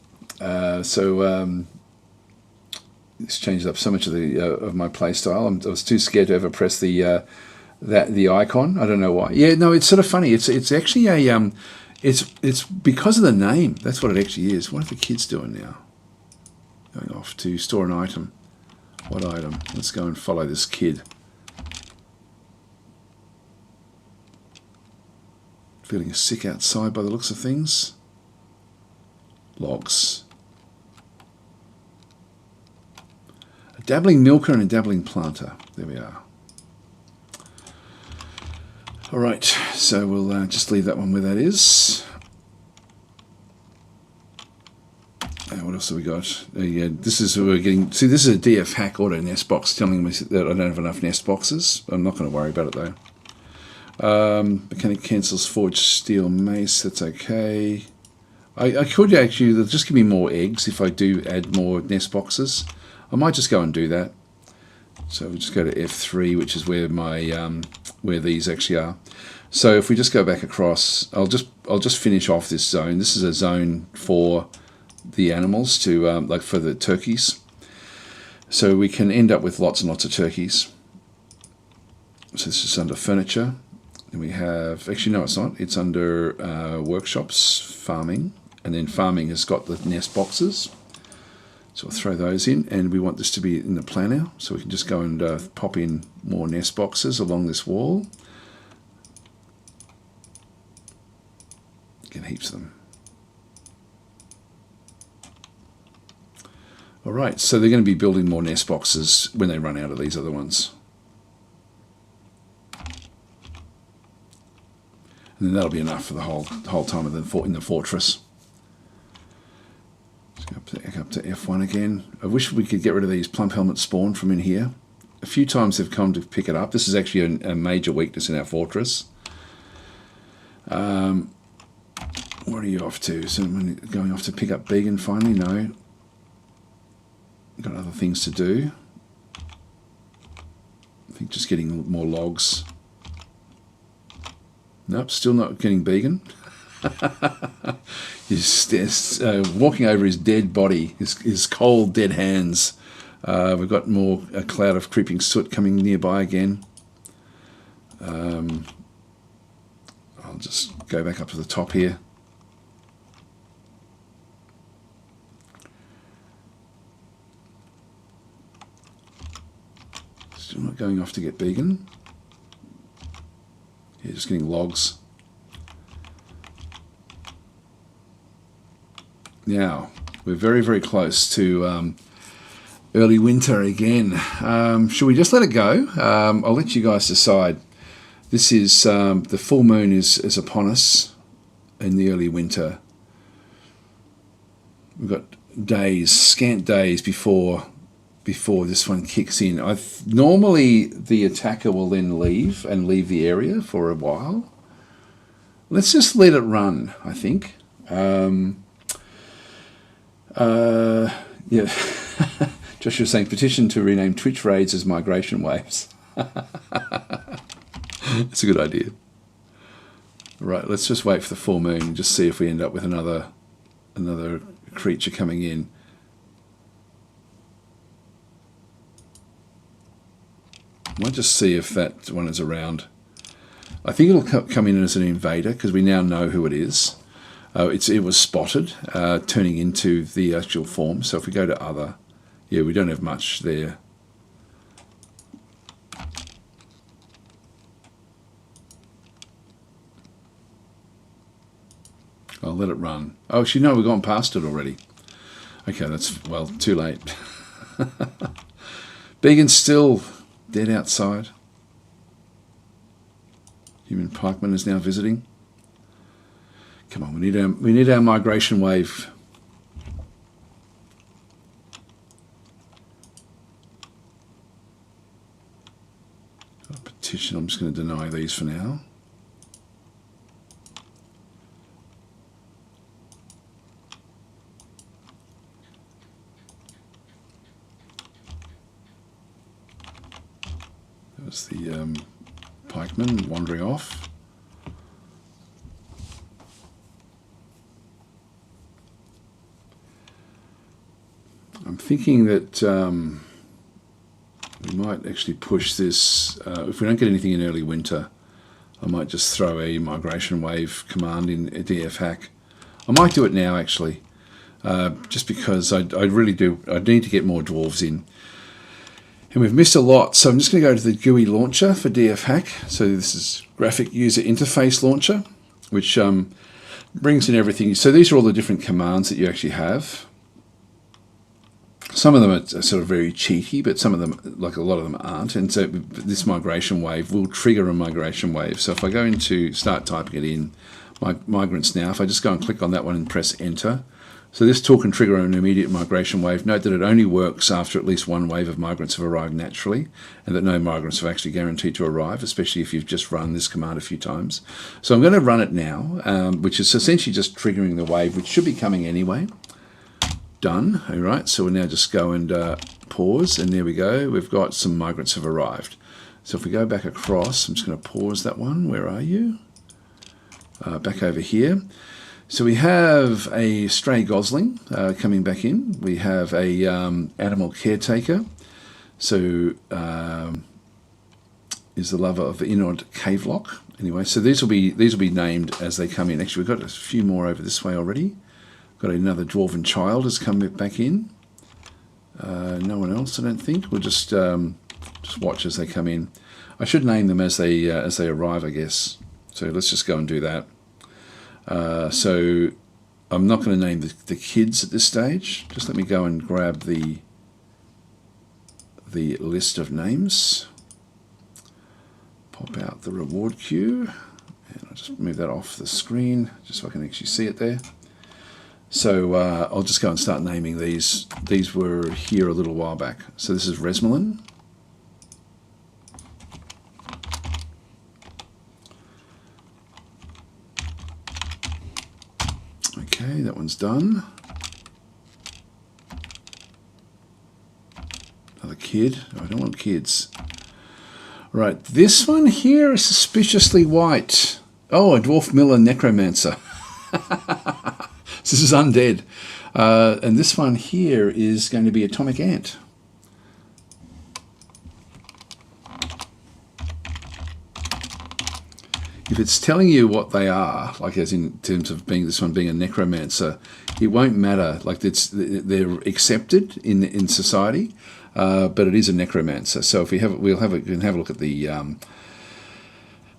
This changes up so much of the of my play style. I was too scared to ever press the icon. I don't know why. Yeah, no, it's sort of funny. It's actually a it's because of the name. That's what it actually is. What are the kids doing now? Going off to store an item. What item? Let's go and follow this kid. Feeling sick outside by the looks of things. Logs. A dabbling milker and a dabbling planter. There we are. Alright, so we'll just leave that one where that is. What else have we got? Yeah, this is we're getting. See, this is a DF hack auto nest box telling me that I don't have enough nest boxes. I'm not going to worry about it though. Mechanic cancels forged steel mace. That's okay. I could actually. They'll just give me more eggs if I do add more nest boxes. I might just go and do that. So we'll just go to F3, which is where my where these actually are. So if we just go back across, I'll just finish off this zone. This is a zone for the animals to like for the turkeys, so we can end up with lots and lots of turkeys. So this is under furniture, and we have actually no, it's not. It's under workshops, farming, and then farming has got the nest boxes. So we'll throw those in, and we want this to be in the plan now, so we can just go and pop in more nest boxes along this wall. Get heaps of them. Alright, so they're going to be building more nest boxes when they run out of these other ones. And then that'll be enough for the whole time of in the fortress. Let's go back up to F1 again. I wish we could get rid of these plump helmet spawn from in here. A few times they've come to pick it up. This is actually a major weakness in our fortress. What are you off to? So going off to pick up Began finally? No. Got other things to do. I think just getting more logs. Nope, still not getting Began. He's walking over his dead body, his cold, dead hands. We've got a cloud of creeping soot coming nearby again. I'll just go back up to the top here. Still not going off to get Began. Yeah, just getting logs. Now, we're very, very close to early winter again. Should we just let it go? I'll let you guys decide. This is, the full moon is upon us in the early winter. We've got days, scant days before this one kicks in. Normally the attacker will then leave the area for a while. Let's just let it run, I think. Yeah. Joshua saying petition to rename Twitch raids as migration waves. That's a good idea. Right, let's just wait for the full moon and just see if we end up with another creature coming in. Might just see if that one is around. I think it'll come in as an invader because we now know who it is. It was spotted turning into the actual form. So if we go to other, yeah, we don't have much there. I'll let it run. Oh, actually, no, we've gone past it already. Okay, that's, well, too late. Began's still dead outside. Human pikeman is now visiting. Come on, we need our migration wave. Got a petition. I'm just going to deny these for now. There's the pikeman wandering off. I'm thinking that we might actually push this. If we don't get anything in early winter, I might just throw a migration wave command in a DF hack. I might do it now actually, just because I really do. I need to get more dwarves in. And we've missed a lot, so I'm just going to go to the GUI launcher for DF hack. So this is Graphic User Interface Launcher, which brings in everything. So these are all the different commands that you actually have. Some of them are sort of very cheaty, but some of them, like a lot of them, aren't. And so this migration wave will trigger a migration wave. So if I go into start typing it in, migrants now, if I just go and click on that one and press enter, so this tool can trigger an immediate migration wave. Note that it only works after at least one wave of migrants have arrived naturally, and that no migrants are actually guaranteed to arrive, especially if you've just run this command a few times. So I'm going to run it now, which is essentially just triggering the wave, which should be coming anyway. Done. All right, so we'll now just go and pause, and there we go. We've got some migrants have arrived. So if we go back across, I'm just going to pause that one. Where are you? Back over here. So we have a stray gosling coming back in. We have a animal caretaker. So is the lover of the Inod Cavelock. Anyway, so these will be named as they come in. Actually, we've got a few more over this way already. Got another dwarven child has come back in. No one else, I don't think. We'll just watch as they come in. I should name them as they arrive, I guess. So let's just go and do that. So I'm not going to name the kids at this stage. Just let me go and grab the list of names. Pop out the reward queue, and I'll just move that off the screen just so I can actually see it there. So I'll just go and start naming these. These were here a little while back. So this is Resmelin. Okay, that one's done. Another kid. Oh, I don't want kids. Right, this one here is suspiciously white. Oh, a Dwarf Miller Necromancer. This is undead. And this one here is going to be Atomic Ant. If it's telling you what they are, like as in terms of being this one being a necromancer, it won't matter. Like they're accepted in society, but it is a necromancer. So if we have, we can have a look at the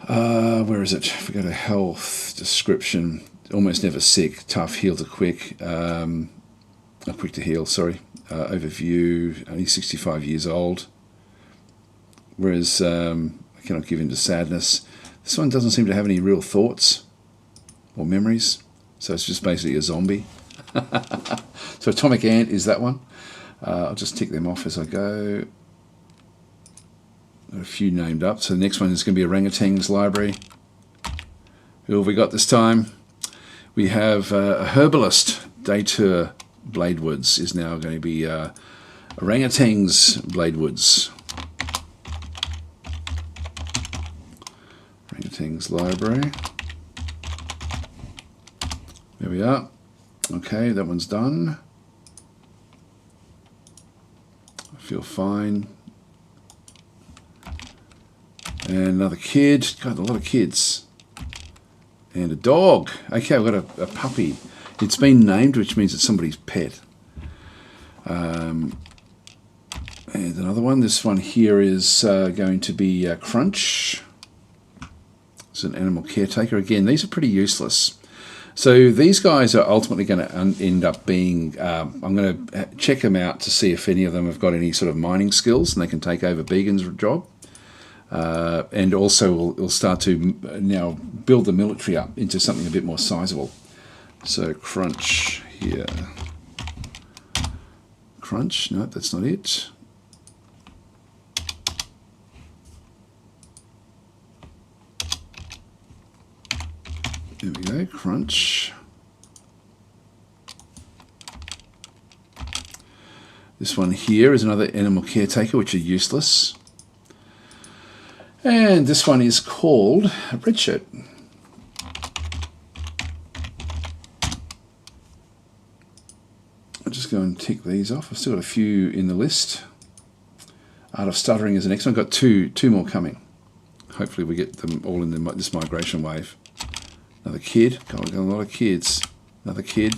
where is it? If we go to health description. Almost never sick, tough, heal to quick, quick to heal, sorry. Overview, only 65 years old. Whereas I cannot give in to sadness. This one doesn't seem to have any real thoughts or memories, so it's just basically a zombie. So Atomic Ant is that one. I'll just tick them off as I go. Got a few named up. So the next one is going to be Orangutan's Library. Who have we got this time? We have a herbalist, Datur Bladewoods, is now going to be Orangutan's Bladewoods. Orangutan's Library. There we are. Okay, that one's done. I feel fine. And another kid. God, a lot of kids. And a dog. Okay, I've got a puppy. It's been named, which means it's somebody's pet. And another one. This one here is going to be Crunch. It's an animal caretaker. Again, these are pretty useless. So these guys are ultimately going to end up being... I'm going to check them out to see if any of them have got any sort of mining skills and they can take over Began's job. And also we'll start to now build the military up into something a bit more sizable. So Crunch here. Crunch, no, that's not it. There we go, Crunch. This one here is another animal caretaker, which are useless. And this one is called Red Shirt. I'll just go and tick these off. I've still got a few in the list. Art of Stuttering is the next one. I've got two more coming. Hopefully we get them all in this migration wave. Another kid. Got a lot of kids. Another kid.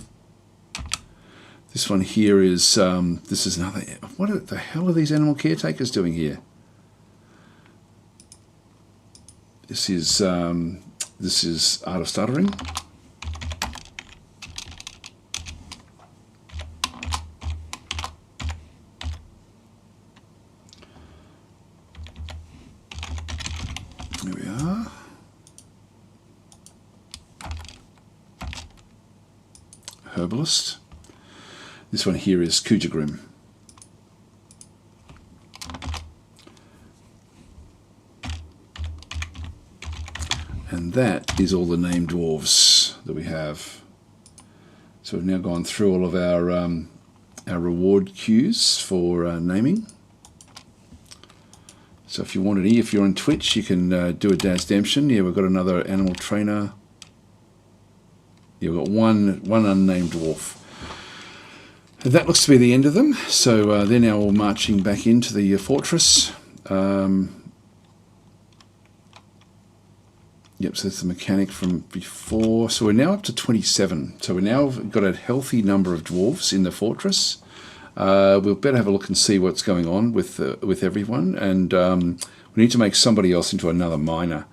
This one here is, this is another, what the hell are these animal caretakers doing here? This is Art of Stuttering. There we are. Herbalist. This one here is Kujagrim. And that is all the named dwarves that we have. So we've now gone through all of our reward queues for naming. So if you wanted, if you're on Twitch, you can do a DasDemption. Yeah, we've got another animal trainer. Yeah, we've got one unnamed dwarf. And that looks to be the end of them. So they're now all marching back into the fortress. Yep, so that's the mechanic from before. So we're now up to 27. So we've now got a healthy number of dwarves in the fortress. We'll better have a look and see what's going on with everyone. And we need to make somebody else into another miner.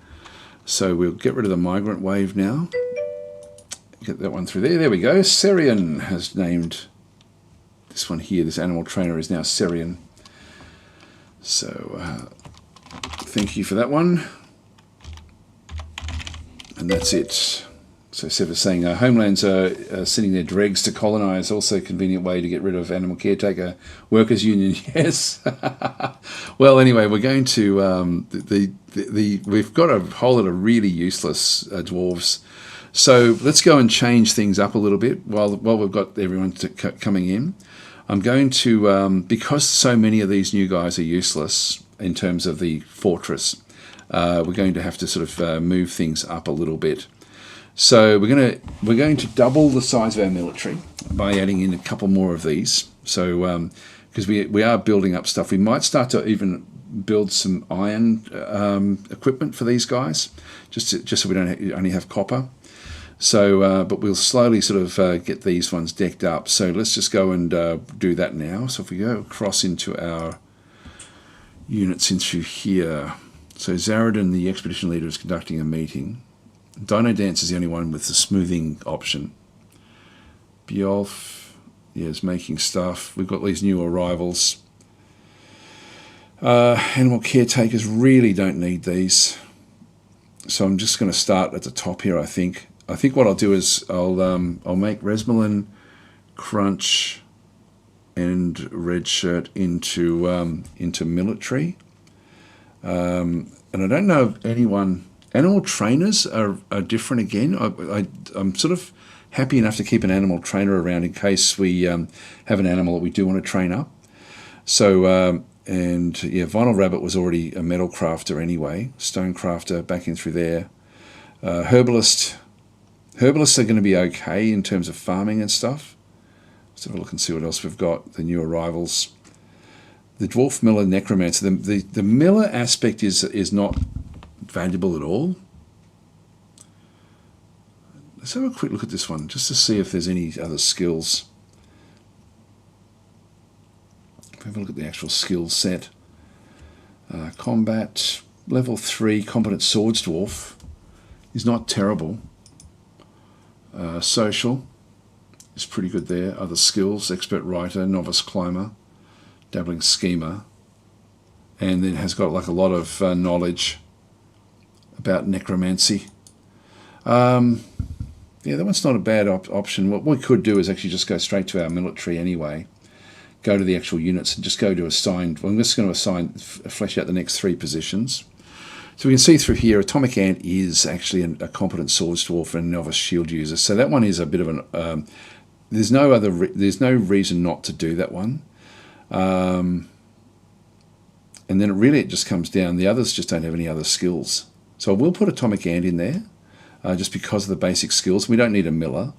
So we'll get rid of the migrant wave now. Get that one through there. There we go. Serian has named this one here. This animal trainer is now Serian. So thank you for that one. And that's it. So Seth is saying homelands are sending their dregs to colonise. Also a convenient way to get rid of animal caretaker workers union. Yes. Well, anyway, we're going to we've got a whole lot of really useless dwarves. So let's go and change things up a little bit while we've got everyone coming in. I'm going to because so many of these new guys are useless in terms of the fortress. We're going to have to sort of move things up a little bit. So we're going to double the size of our military by adding in a couple more of these. So because we are building up stuff, we might start to even build some iron equipment for these guys, just so we don't only have copper. So, but we'll slowly sort of get these ones decked up. So let's just go and do that now. So if we go across into our units into here. So Zaradin, the expedition leader, is conducting a meeting. Dino Dance is the only one with the smoothing option. Bjolf, yeah, is making stuff. We've got these new arrivals. Animal caretakers really don't need these. So I'm just going to start at the top here, I think. I think what I'll do is I'll make Resmelin, Crunch, and Red Shirt into military. And I don't know if anyone. Animal trainers are different again. I'm sort of happy enough to keep an animal trainer around in case we have an animal that we do want to train up. So and yeah, Vinyl Rabbit was already a metal crafter anyway. Stone crafter back in through there. Herbalists are going to be okay in terms of farming and stuff. Let's have a look and see what else we've got. The new arrivals. The Dwarf Miller Necromancer. The Miller aspect is not valuable at all. Let's have a quick look at this one just to see if there's any other skills. Have a look at the actual skill set. Combat level 3 competent swords dwarf is not terrible. Social is pretty good there. Other skills: expert writer, novice climber, dabbling schemer, and then has got like a lot of knowledge about necromancy. Yeah, that one's not a bad option. What we could do is actually just go straight to our military anyway. Go to the actual units and just go to assigned. Well, I'm just going to flesh out the next 3 positions. So we can see through here, Atomic Ant is actually a competent swords dwarf and novice shield user. So that one is a bit of an. There's no reason not to do that one. And then it just comes down. The others just don't have any other skills. So I will put Atomic Ant in there, just because of the basic skills. We don't need a Miller.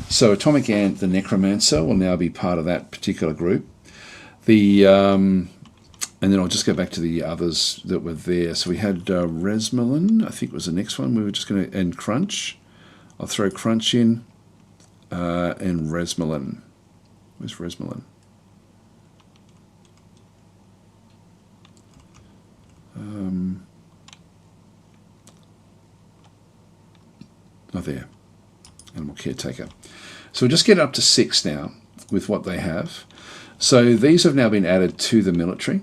So Atomic Ant, the Necromancer, will now be part of that particular group. And then I'll just go back to the others that were there. So we had Resmelin, I think was the next one. We were just going to, and Crunch. I'll throw Crunch in, and Resmelin. Where's Resmelin? Oh, there. Animal Caretaker. So we'll just get up to 6 now with what they have. So these have now been added to the military.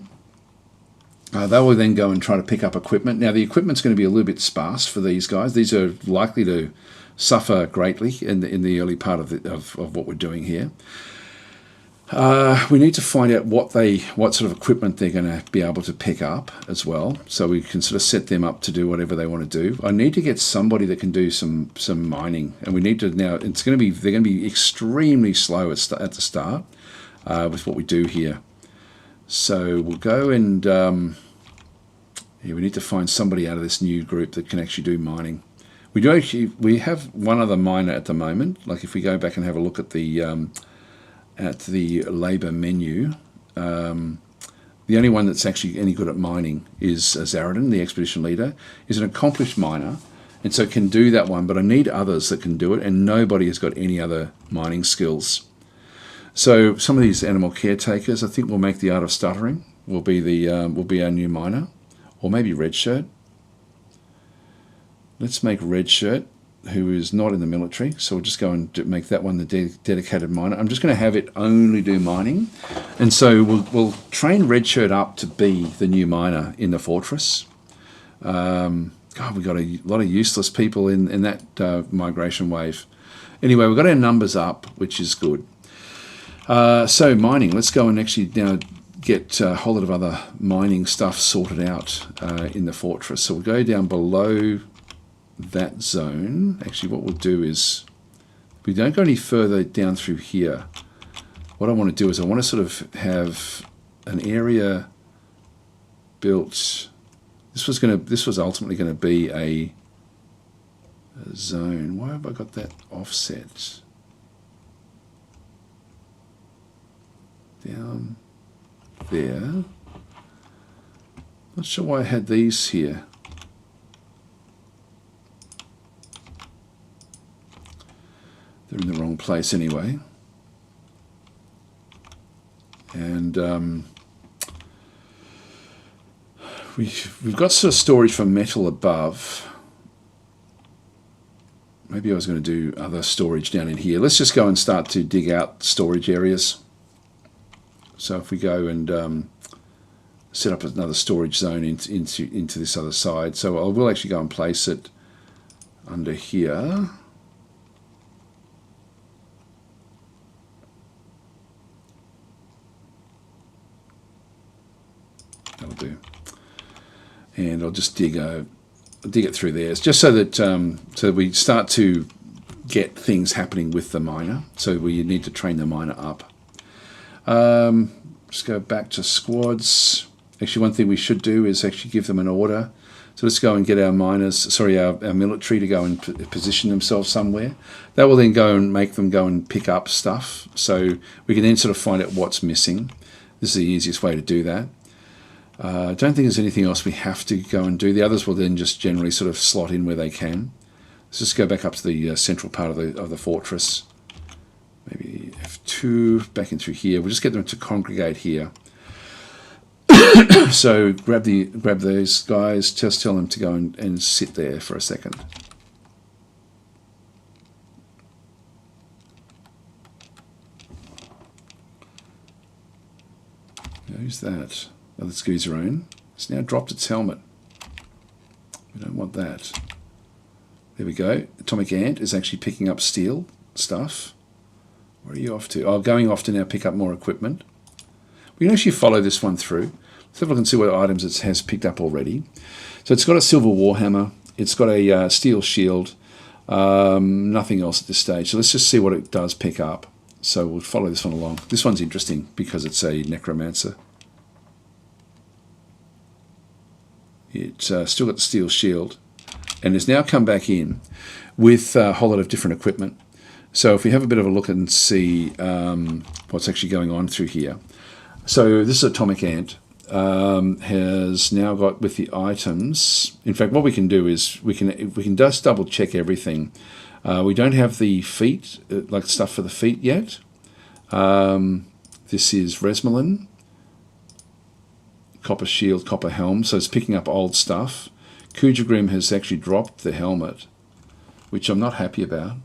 They will then go and try to pick up equipment. Now, the equipment's going to be a little bit sparse for these guys. These are likely to suffer greatly in the early part of what we're doing here. We need to find out what sort of equipment they're going to be able to pick up as well, so we can sort of set them up to do whatever they want to do. I need to get somebody that can do some mining, and we need to now. They're going to be extremely slow at the start with what we do here. So we'll go and we need to find somebody out of this new group that can actually do mining. We have one other miner at the moment. Like if we go back and have a look at the labour menu, the only one that's actually any good at mining is Zaradin, the expedition leader. Is an accomplished miner, and so can do that one. But I need others that can do it, and nobody has got any other mining skills. So some of these animal caretakers, I think, will make the art of stuttering. Will be our new miner, or maybe Red Shirt. Let's make Red Shirt, who is not in the military. So we'll just go and make that one the dedicated miner. I'm just going to have it only do mining, and so we'll train Red Shirt up to be the new miner in the fortress. God, we've got a lot of useless people in that migration wave. Anyway, we've got our numbers up, which is good. So mining, let's go and actually now get a whole lot of other mining stuff sorted out in the fortress. So we'll go down below that zone. Actually, what we'll do is, we don't go any further down through here. What I want to do is I want to sort of have an area built. This was ultimately going to be a zone. Why have I got that offset? Down there. Not sure why I had these here. They're in the wrong place anyway. And we've got sort of storage for metal above. Maybe I was going to do other storage down in here. Let's just go and start to dig out storage areas. So if we go and set up another storage zone into this other side. So I will actually go and place it under here. That'll do. And I'll just dig it through there. It's just so that so we start to get things happening with the miner. So we need to train the miner up. Just go back to squads. Actually, one thing we should do is actually give them an order. So let's go and get our miners, our military to go and position themselves somewhere. That will then go and make them go and pick up stuff. So we can then sort of find out what's missing. This is the easiest way to do that. I don't think there's anything else we have to go and do. The others will then just generally sort of slot in where they can. Let's just go back up to the central part of the fortress. Maybe F2, back in through here. We'll just get them to congregate here. So grab those guys, just tell them to go and sit there for a second. Who's that? Oh, that's Goozerone. It's now dropped its helmet. We don't want that. There we go. Atomic Ant is actually picking up steel stuff. Where are you off to? Oh, going off to now pick up more equipment. We can actually follow this one through. Let's have a look and see what items it has picked up already. So it's got a silver warhammer. It's got a steel shield. Nothing else at this stage. So let's just see what it does pick up. So we'll follow this one along. This one's interesting because it's a necromancer. It's still got the steel shield, and has now come back in with a whole lot of different equipment. So if we have a bit of a look and see what's actually going on through here. So this Atomic Ant has now got with the items. In fact, what we can do is we can just double check everything. We don't have the feet, like stuff for the feet yet. This is Resmelin, copper shield, copper helm, so it's picking up old stuff. Kujagrim has actually dropped the helmet, which I'm not happy about.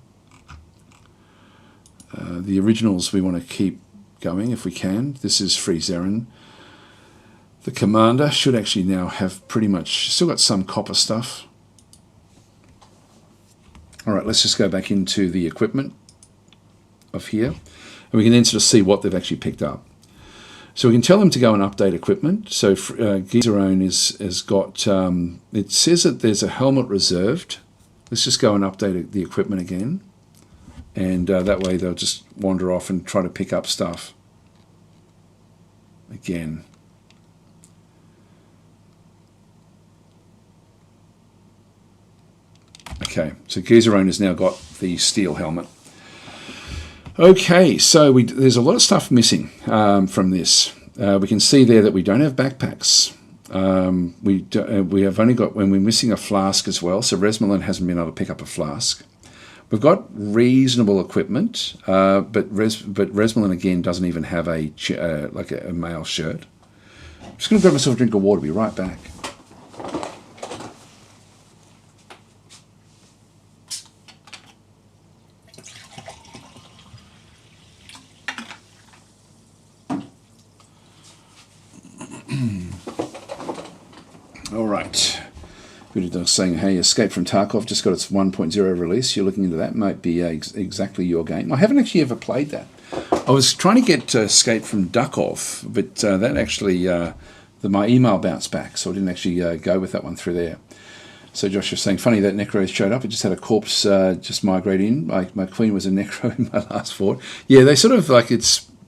The originals we want to keep going if we can. This is Frizerin. The Commander should actually now have pretty much, still got some copper stuff. Alright, let's just go back into the equipment of here. And we can then sort of see what they've actually picked up. So we can tell them to go and update equipment. So Gizerone has got, it says that there's a helmet reserved. Let's just go and update the equipment again. And that way they'll just wander off and try to pick up stuff again. Okay, so Gizerone has now got the steel helmet. Okay, so there's a lot of stuff missing from this. We can see there that we don't have backpacks. We have only got, when we're missing a flask as well, so Resmelin hasn't been able to pick up a flask. We've got reasonable equipment, but Resmelin again doesn't even have like a mail shirt. I'm just going to grab myself a drink of water, be right back. All right. Good saying, hey, Escape from Tarkov just got its 1.0 release. You're looking into that. Might be exactly your game. I haven't actually ever played that. I was trying to get Escape from Duckov, but that actually, my email bounced back, so I didn't actually go with that one through there. So Josh was saying, funny that Necro showed up. It just had a corpse just migrate in. My queen was a Necro in my last fort. Yeah, they sort of like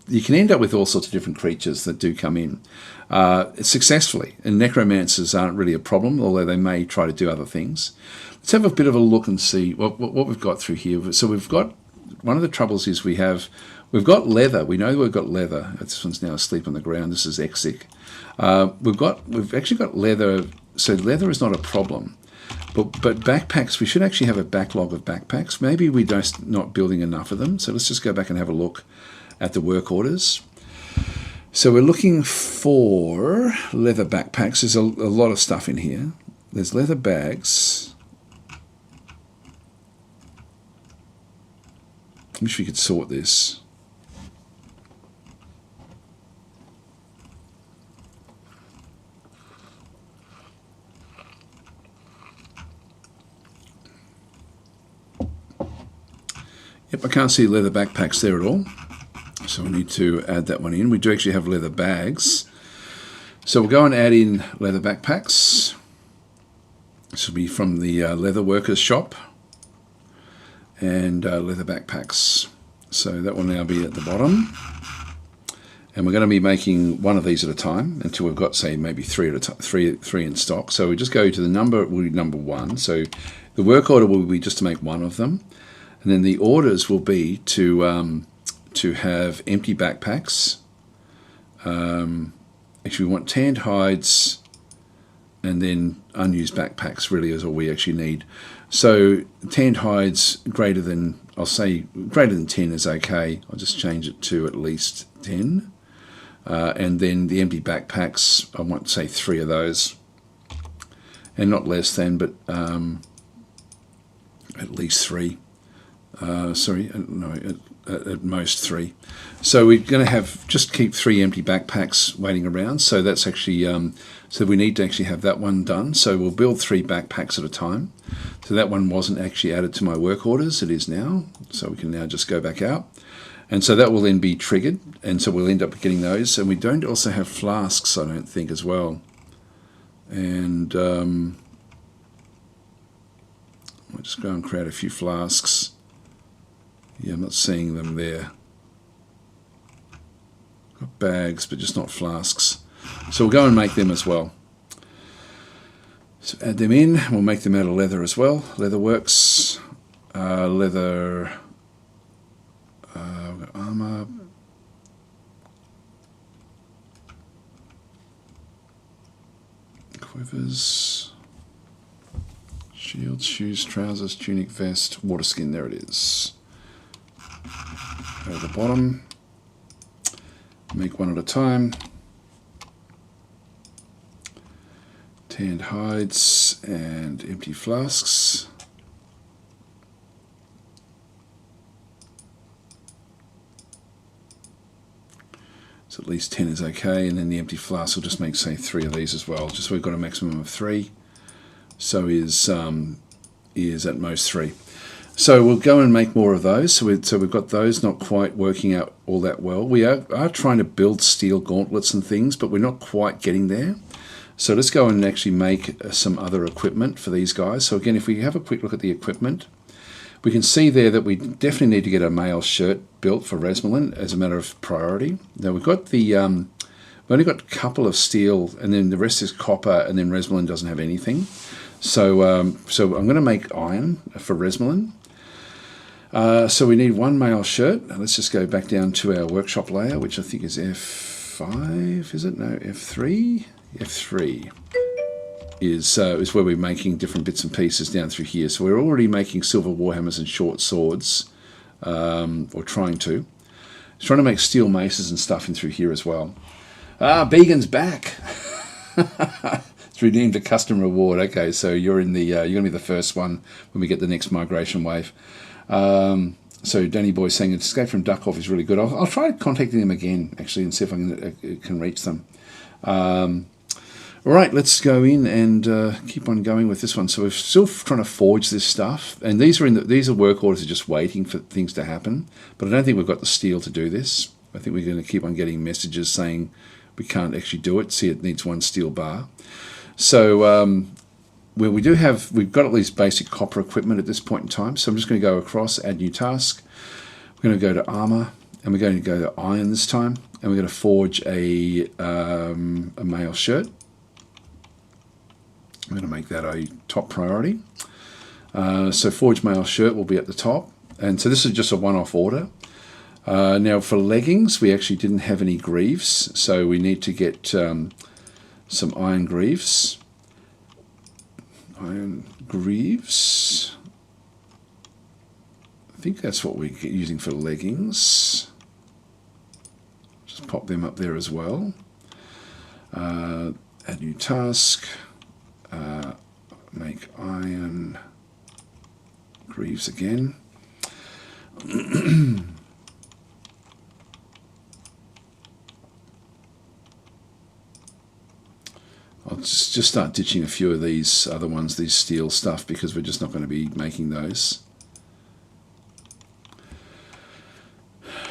you can end up with all sorts of different creatures that do come in successfully. And necromancers aren't really a problem, although they may try to do other things. Let's have a bit of a look and see what we've got through here. So we've got, one of the troubles is we've got leather. We know we've got leather. This one's now asleep on the ground. This is Exik. We've actually got leather, so leather is not a problem. But backpacks, we should actually have a backlog of backpacks. Maybe we're just not building enough of them. So let's just go back and have a look at the work orders. So we're looking for leather backpacks. There's a lot of stuff in here. There's leather bags. I wish we could sort this. Yep, I can't see leather backpacks there at all. So we need to add that one in. We do actually have leather bags. So we'll go and add in leather backpacks. This will be from the leather workers shop. And leather backpacks. So that will now be at the bottom. And we're going to be making one of these at a time until we've got, say, maybe three in stock. So we just go to the number, will be number 1. So the work order will be just to make one of them. And then the orders will be to have empty backpacks. Actually, we want tanned hides and then unused backpacks really is all we actually need. So tanned hides greater than, I'll say greater than 10 is okay. I'll just change it to at least 10. And then the empty backpacks, I want to say 3 of those. And not less than, but at least 3. At most 3. So we're going to have, just keep 3 empty backpacks waiting around. So that's actually, so we need to actually have that one done. So we'll build 3 backpacks at a time. So that one wasn't actually added to my work orders. It is now. So we can now just go back out. And so that will then be triggered. And so we'll end up getting those. And we don't also have flasks, I don't think, as well. And I'll just go and create a few flasks. Yeah, I'm not seeing them there. Got bags, but just not flasks. So we'll go and make them as well. So add them in. We'll make them out of leather as well. Leather works. Leather armor. Quivers. Shield, shoes, trousers, tunic, vest, water skin. There it is. Go to the bottom. Make one at a time. Tanned hides and empty flasks. So at least 10 is okay, and then the empty flask will just make, say, 3 of these as well, just so we've got a maximum of 3. So is at most 3. So we'll go and make more of those. So we've got those not quite working out all that well. We are trying to build steel gauntlets and things, but we're not quite getting there. So let's go and actually make some other equipment for these guys. So again, if we have a quick look at the equipment, we can see there that we definitely need to get a mail shirt built for Resmelin as a matter of priority. Now we've got the, we've only got a couple of steel, and then the rest is copper, and then Resmelin doesn't have anything. So, so I'm going to make iron for Resmelin. So we need one mail shirt. Now let's just go back down to our workshop layer, which I think is F5, is it? No, F3? F3 is where we're making different bits and pieces down through here. So we're already making silver warhammers and short swords, or trying to. It's trying to make steel maces and stuff in through here as well. Began's back. It's redeemed a custom reward. Okay, so you're in the you're going to be the first one when we get the next migration wave. So Danny Boy saying Escape from Duckhoff is really good. I'll try contacting them again actually and see if I can reach them. All right, let's go in and keep on going with this one. So we're still trying to forge this stuff, and these are work orders, are just waiting for things to happen. But I don't think we've got the steel to do this. I think we're going to keep on getting messages saying we can't actually do it. See, it needs 1 steel bar. So where we've got at least basic copper equipment at this point in time. So I'm just going to go across, add new task. We're going to go to armor, and we're going to go to iron this time, and we're going to forge a mail shirt. I'm going to make that a top priority. So forge mail shirt will be at the top, and so this is just a one-off order. Now for leggings, we actually didn't have any greaves, so we need to get some iron greaves. Iron greaves. I think that's what we're using for leggings. Just pop them up there as well. Add new task. Make iron greaves again. I'll just start ditching a few of these other ones, these steel stuff, because we're just not going to be making those.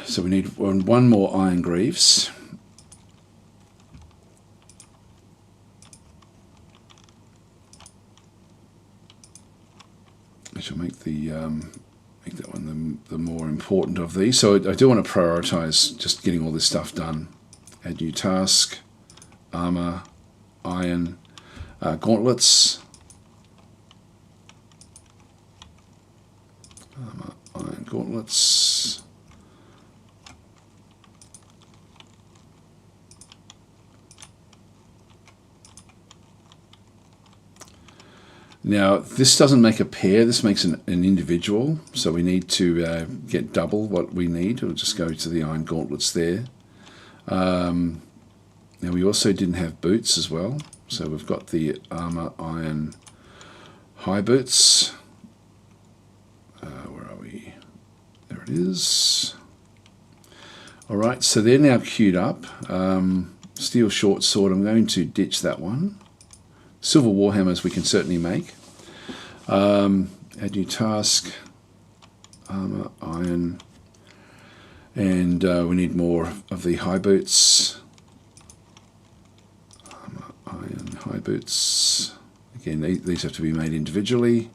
So we need 1 more iron greaves. Which will make that one the more important of these. So I do want to prioritize just getting all this stuff done. Add new task, armor, iron, gauntlets, armor, iron, gauntlets. Now this doesn't make a pair, this makes an individual, so we need to get double what we need. We'll just go to the iron gauntlets there. Now we also didn't have boots as well, so we've got the armor, iron, high boots. Where are we? There it is. Alright, so they're now queued up. Steel short sword, I'm going to ditch that one. Silver warhammers we can certainly make. Add new task, armor, iron, and we need more of the high boots. Armor, iron, high boots. Again, these have to be made individually.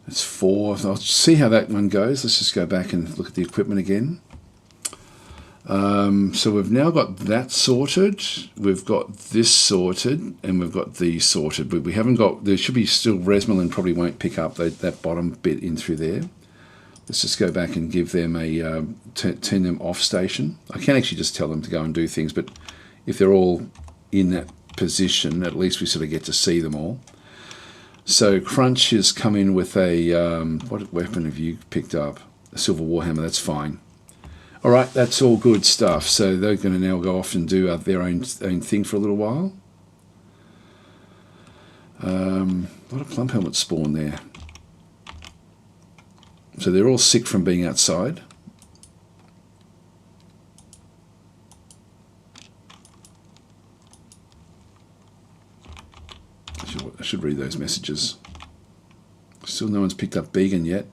That's 4. I'll see how that one goes. Let's just go back and look at the equipment again. So we've now got that sorted, we've got this sorted, and we've got these sorted, but we haven't got, there should be still, Resmelin probably won't pick up that bottom bit in through there. Let's just go back and give them a, turn them off station. I can actually just tell them to go and do things, but if they're all in that position, at least we sort of get to see them all. So Crunch has come in with a, what weapon have you picked up? A Silver Warhammer, that's fine. All right, that's all good stuff. So they're going to now go off and do their own thing for a little while. A lot of plump helmets spawn there. So they're all sick from being outside. I should read those messages. Still no one's picked up Began yet.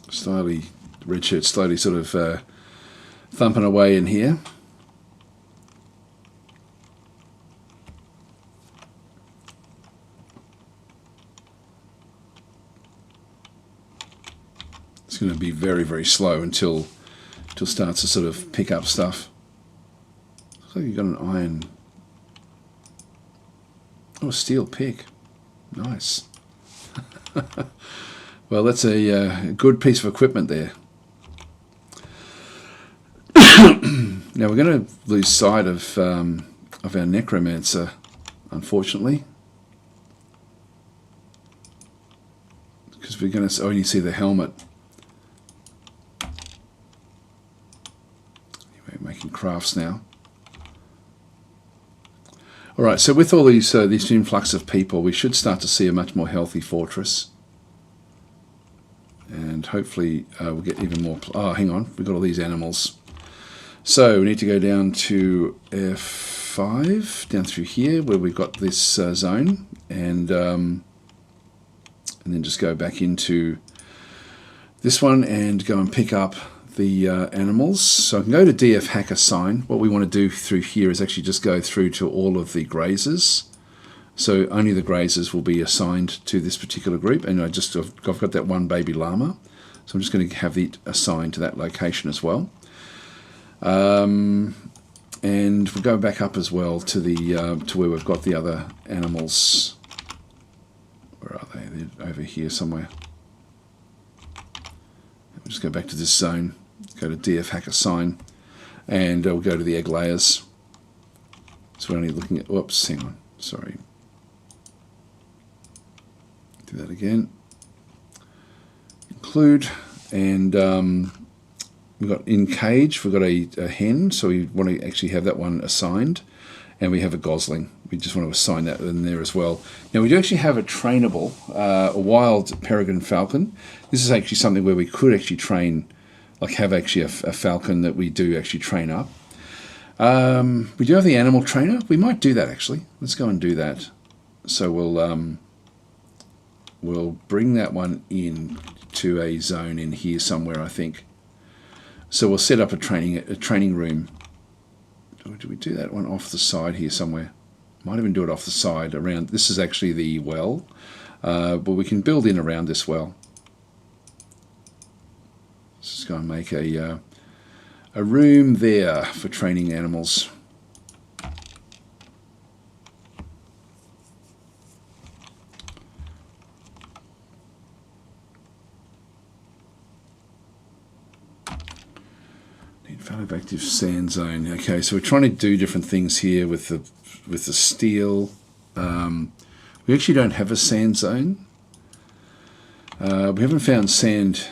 Slowly, red shirt slowly sort of thumping away in here. It's going to be very, very slow until it starts to sort of pick up stuff. Looks like you've got an iron. Oh, a steel pick. Nice. Well, that's a good piece of equipment there. Now we're going to lose sight of our Necromancer, unfortunately, because we're going to only see the helmet. Anyway, making crafts now. All right, so with all these influx of people, we should start to see a much more healthy fortress. And hopefully we'll get even more... Oh, hang on. We've got all these animals. So we need to go down to F5, down through here, where we've got this zone. And then just go back into this one and go and pick up the animals. So I can go to DF hack assign. What we want to do through here is actually just go through to all of the grazers. So only the grazers will be assigned to this particular group, and I've got that one baby llama, so I'm just going to have it assigned to that location as well. And we'll go back up as well to the to where we've got the other animals. Where are they? They're over here somewhere. We'll just go back to this zone, go to DF hack assign, and we'll go to the egg layers. So we're only looking at, whoops, hang on, sorry. Do that again. Include, and we've got in cage, we've got a hen, so we want to actually have that one assigned, and we have a gosling. We just want to assign that in there as well. Now we do actually have a trainable, a wild peregrine falcon. This is actually something where we could actually train, like have actually a falcon that we do actually train up. We do have the animal trainer. We might do that actually. Let's go and do that. So we'll bring that one in to a zone in here somewhere, I think. So we'll set up a training room. Or do we do that one off the side here somewhere? Might even do it off the side around. This is actually the well, but we can build in around this well. Let's just go and make a room there for training animals. Valid active sand zone. Okay, so we're trying to do different things here with the steel. We actually don't have a sand zone. We haven't found sand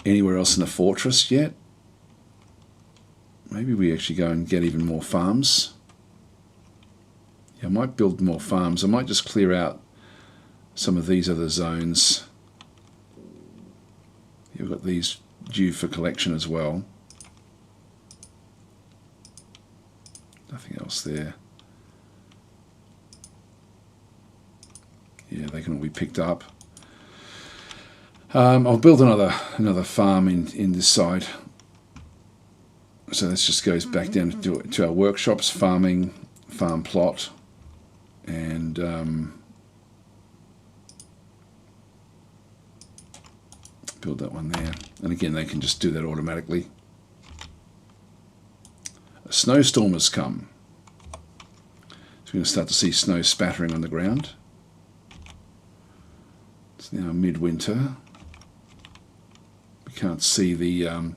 anywhere else in the fortress yet. Maybe we actually go and get even more farms. Yeah, I might build more farms. I might just clear out some of these other zones. You've got these due for collection as well. Nothing else there. Yeah, they can all be picked up. I'll build another farm in this side. So this just goes back down to our workshops, farming, farm plot and build that one there. And again, they can just do that automatically. A snowstorm has come. So we're going to start to see snow spattering on the ground. It's now midwinter. We can't see the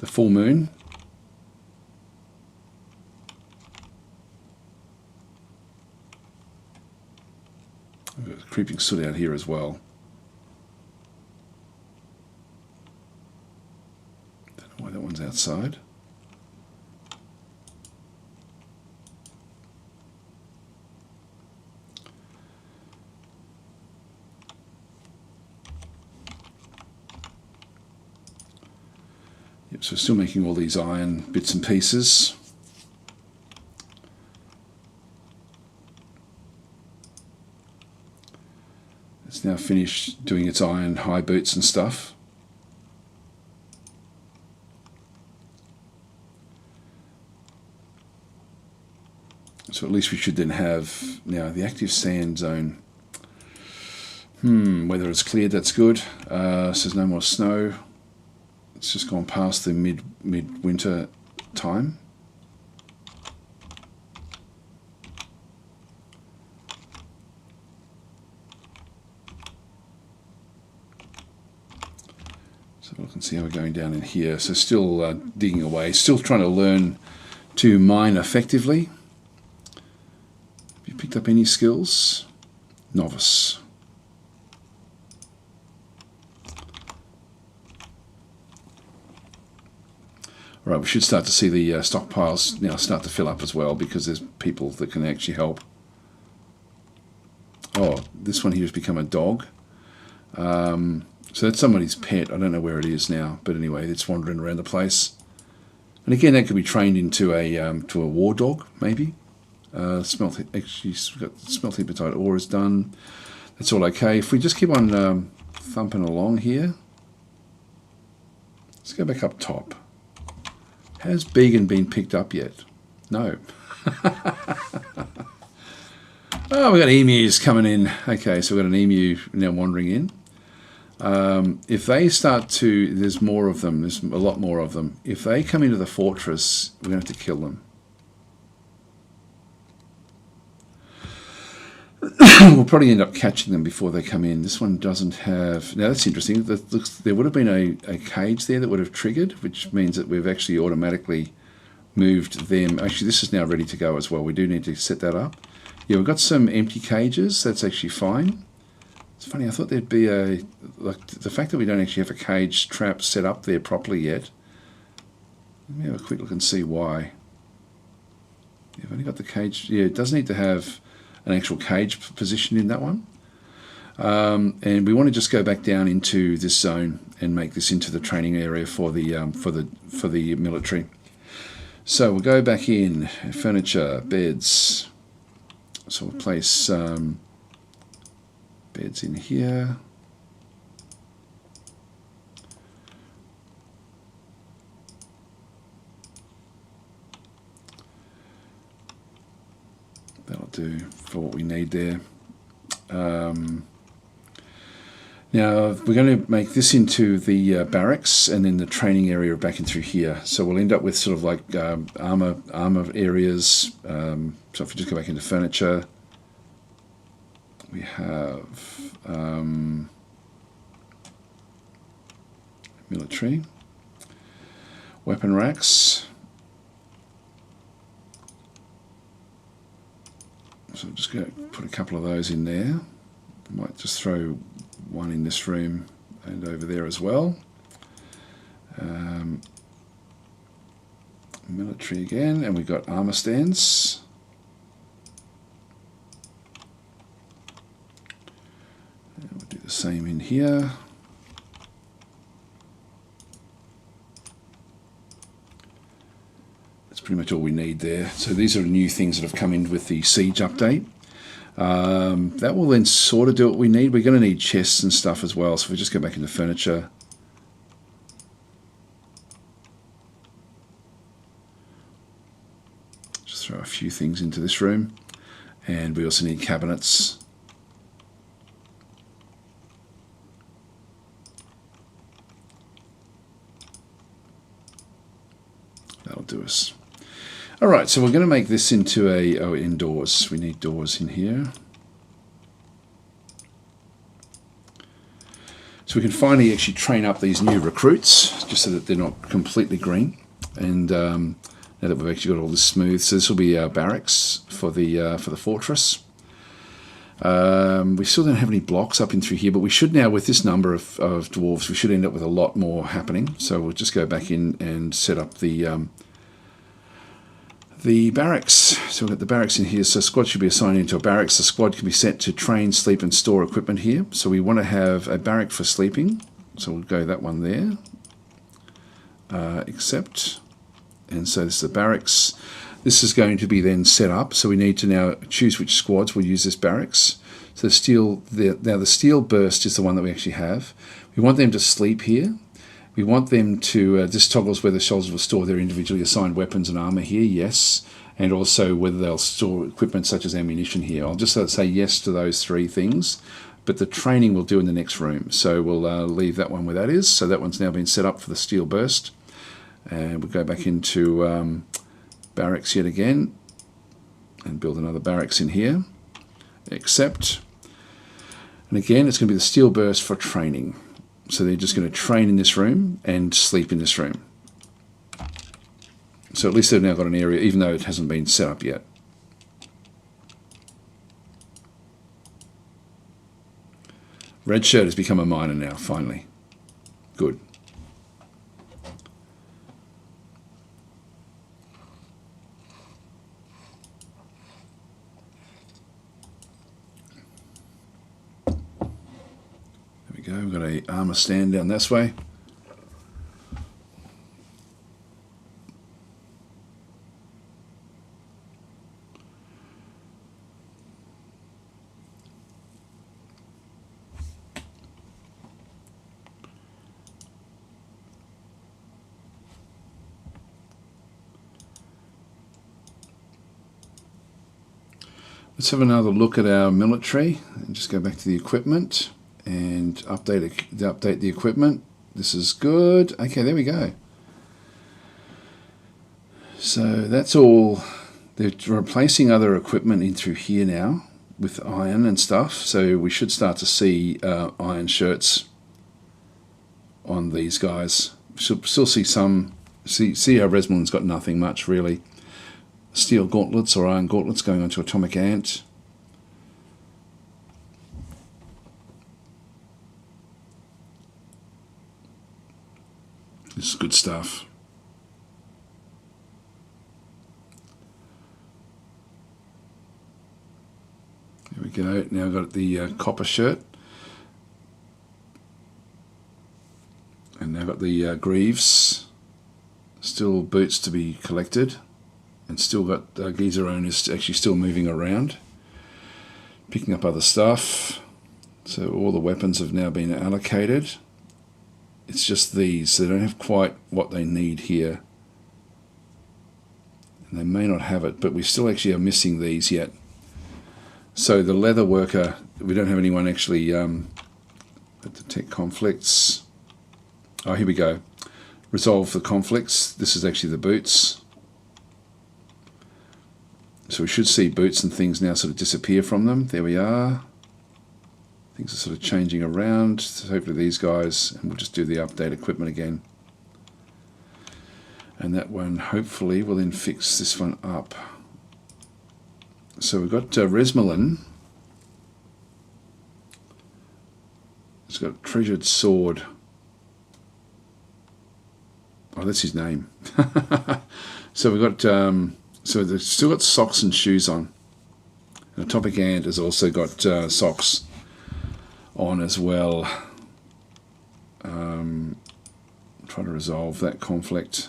full moon. We've got creeping soot out here as well. Don't know why that one's outside. Yep, so still making all these iron bits and pieces. It's now finished doing its iron high boots and stuff. So at least we should then have now the active sand zone. Whether it's cleared, that's good. So there's no more snow. It's just gone past the midwinter time. So look and see how we're going down in here. So still digging away, still trying to learn to mine effectively. Have you picked up any skills? Novice. Right, we should start to see the stockpiles now start to fill up as well, because there's people that can actually help. Oh, this one here has become a dog. So that's somebody's pet. I don't know where it is now, but anyway, it's wandering around the place. And again, that could be trained into a war dog, maybe. Smelt hematite ore is done. That's all okay. If we just keep on thumping along here, let's go back up top. Has Began been picked up yet? No. Oh, we've got emus coming in. Okay, so we've got an emu now wandering in. If they start to, there's more of them, there's a lot more of them. If they come into the fortress, we're going to have to kill them. We'll probably end up catching them before they come in. This one doesn't have... Now that's interesting. There would have been a cage there that would have triggered, which means that we've actually automatically moved them. Actually, this is now ready to go as well. We do need to set that up. Yeah, we've got some empty cages. That's actually fine. It's funny, I thought there'd be a... Like, the fact that we don't actually have a cage trap set up there properly yet. Let me have a quick look and see why. Yeah, I've only got the cage... Yeah, it does need to have an actual cage position in that one. And we want to just go back down into this zone and make this into the training area for the military. So we'll go back in, furniture, beds. So we'll place beds in here. That'll do for what we need there. Now we're going to make this into the barracks, and then the training area back in through here. So we'll end up with sort of like armor areas. So if we just go back into furniture, we have military, weapon racks. So I'm just going to put a couple of those in there. Might just throw one in this room and over there as well. Military again, and we've got armor stands. And we'll do the same in here. That's pretty much all we need there. So these are new things that have come in with the siege update. That will then sort of do what we need. We're going to need chests and stuff as well. So if we just go back into furniture. Just throw a few things into this room, and we also need cabinets. That'll do us. All right, so we're going to make this into a indoors. We need doors in here. So we can finally actually train up these new recruits, just so that they're not completely green. And now that we've actually got all this smooth, so this will be our barracks for the fortress. We still don't have any blocks up in through here, but we should now, with this number of dwarves, we should end up with a lot more happening. So we'll just go back in and set up the barracks. So we've got the barracks in here. So squad should be assigned into a barracks. The squad can be set to train, sleep, and store equipment here. So we want to have a barrack for sleeping. So we'll go that one there. Accept. And so this is the barracks. This is going to be then set up. So we need to now choose which squads will use this barracks. So the steel burst is the one that we actually have. We want them to sleep here. We want them to, this toggles whether soldiers will store their individually assigned weapons and armor here, yes. And also whether they'll store equipment such as ammunition here. I'll just say yes to those three things, but the training we'll do in the next room. So we'll leave that one where that is. So that one's now been set up for the steel burst. And we'll go back into barracks yet again and build another barracks in here. Accept. And again, it's going to be the steel burst for training. So they're just going to train in this room and sleep in this room. So at least they've now got an area, even though it hasn't been set up yet. Red shirt has become a miner now, finally. Good. We've got a armor stand down this way. Let's have another look at our military and just go back to the equipment. And update the equipment. This is good. Okay, there we go. So that's all. They're replacing other equipment in through here now with iron and stuff. So we should start to see iron shirts on these guys. Should still see some. See how Resmalin's got nothing much really. Steel gauntlets or iron gauntlets going onto atomic ant. This is good stuff. There we go. Now I've got the copper shirt. And now I've got the greaves. Still boots to be collected. And still got geezer owners actually still moving around. Picking up other stuff. So all the weapons have now been allocated. It's just these, so they don't have quite what they need here. And they may not have it, but we still actually are missing these yet. So the leather worker, we don't have anyone actually detect conflicts. Oh, here we go. Resolve the conflicts. This is actually the boots. So we should see boots and things now sort of disappear from them. There we are. Things are sort of changing around. So hopefully these guys, and we'll just do the update equipment again. And that one hopefully will then fix this one up. So we've got Resmalin. It's got treasured sword. Oh, that's his name. So we've got, so they've still got socks and shoes on. And Atomic Ant has also got socks on as well. Try to resolve that conflict.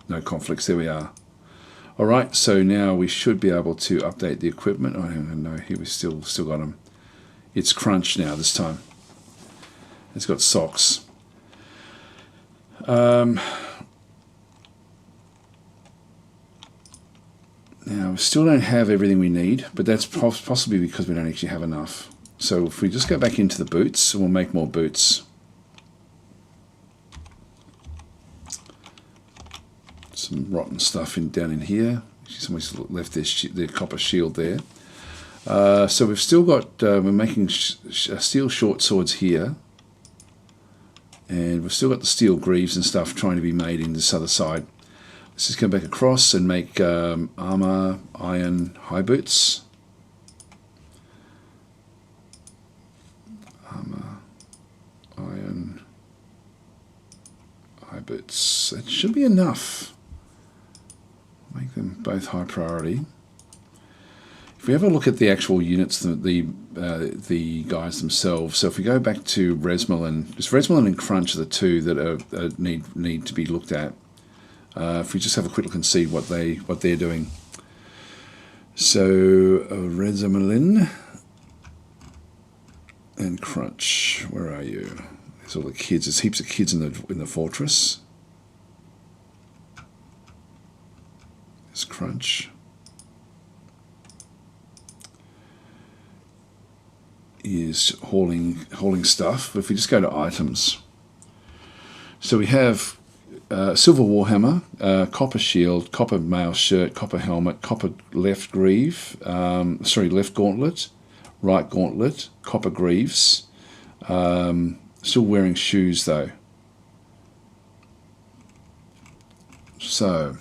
No conflicts, there we are. Alright, so now we should be able to update the equipment. Oh no, here we still got them. It's crunch now this time. It's got socks. Now, we still don't have everything we need, but that's possibly because we don't actually have enough. So if we just go back into the boots, and we'll make more boots. Some rotten stuff down in here. Somebody's left their copper shield there. So we've still got, we're making steel short swords here. And we've still got the steel greaves and stuff trying to be made in this other side. Let's just go back across and make armor, iron, high boots. Armor, iron, high boots. That should be enough. Make them both high priority. If we have a look at the actual units, the guys themselves. So if we go back to Resmelin, just Resmelin and Crunch are the two that need to be looked at. If we just have a quick look and see what they're doing. So Resmelin and Crunch, where are you? There's all the kids. There's heaps of kids in the fortress. There's Crunch. Is hauling stuff. If we just go to items, so we have silver warhammer, copper shield, copper mail shirt, copper helmet, copper left greave, left gauntlet, right gauntlet, copper greaves. Still wearing shoes though. So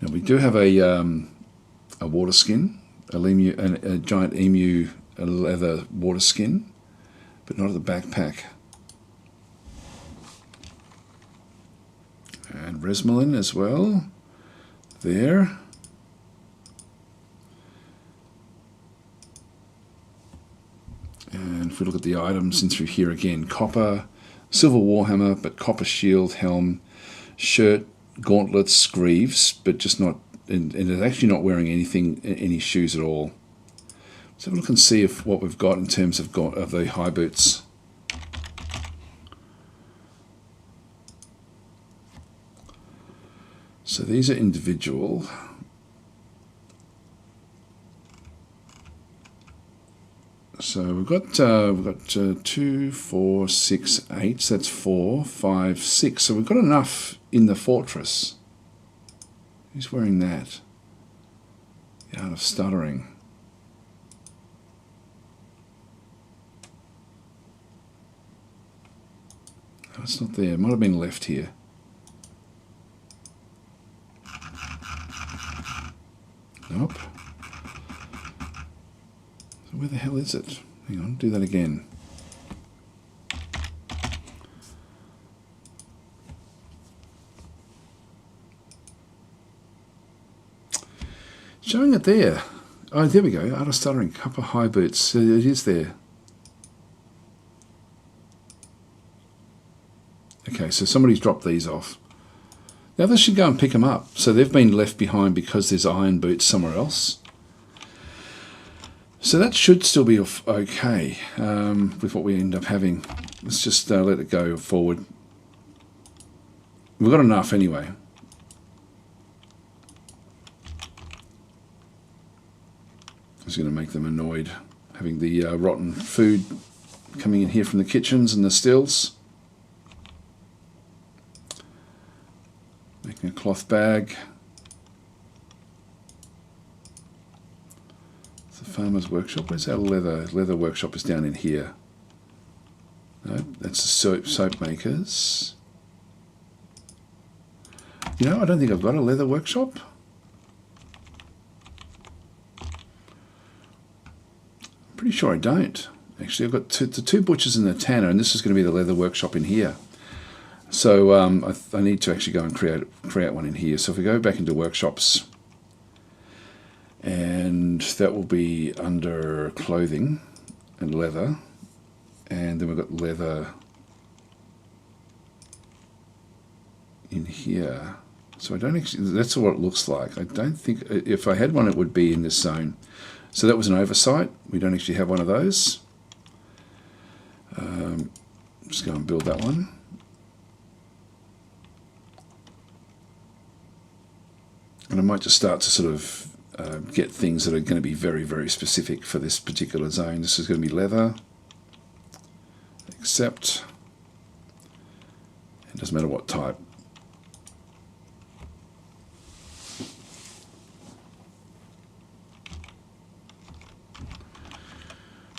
now we do have a water skin, a giant emu. A leather water skin, but not at the backpack. And Resmelin as well, there. And if we look at the items in through here again, copper, silver warhammer, but copper shield, helm, shirt, gauntlets, greaves, but just not, and it's actually not wearing any shoes at all. Let's have a look and see what we've got in terms of the high boots. So these are individual. So we've got 2, 4, 6, 8. So that's 4, 5, 6. So we've got enough in the fortress. Who's wearing that? The Art of Stuttering. Oh, it's not there. It might have been left here. Nope. So where the hell is it? Hang on, do that again. Showing it there. Oh, there we go. Art of Stuttering, copper high boots. It is there. Okay, so somebody's dropped these off. The others should go and pick them up. So they've been left behind because there's iron boots somewhere else. So that should still be okay with what we end up having. Let's just let it go forward. We've got enough anyway. It's going to make them annoyed having the rotten food coming in here from the kitchens and the stills. Making a cloth bag. It's the farmer's workshop. Where's our leather? Leather workshop is down in here. No, that's the soap makers. You know, I don't think I've got a leather workshop. I'm pretty sure I don't. Actually, I've got the two butchers and the tanner, and this is going to be the leather workshop in here. So I need to actually go and create one in here. So if we go back into workshops, and that will be under clothing and leather, and then we've got leather in here. So I don't actually, that's what it looks like. I don't think, if I had one it would be in this zone. So that was an oversight. We don't actually have one of those. Just go and build that one. And I might just start to sort of get things that are going to be very, very specific for this particular zone. This is going to be leather. Accept. It doesn't matter what type.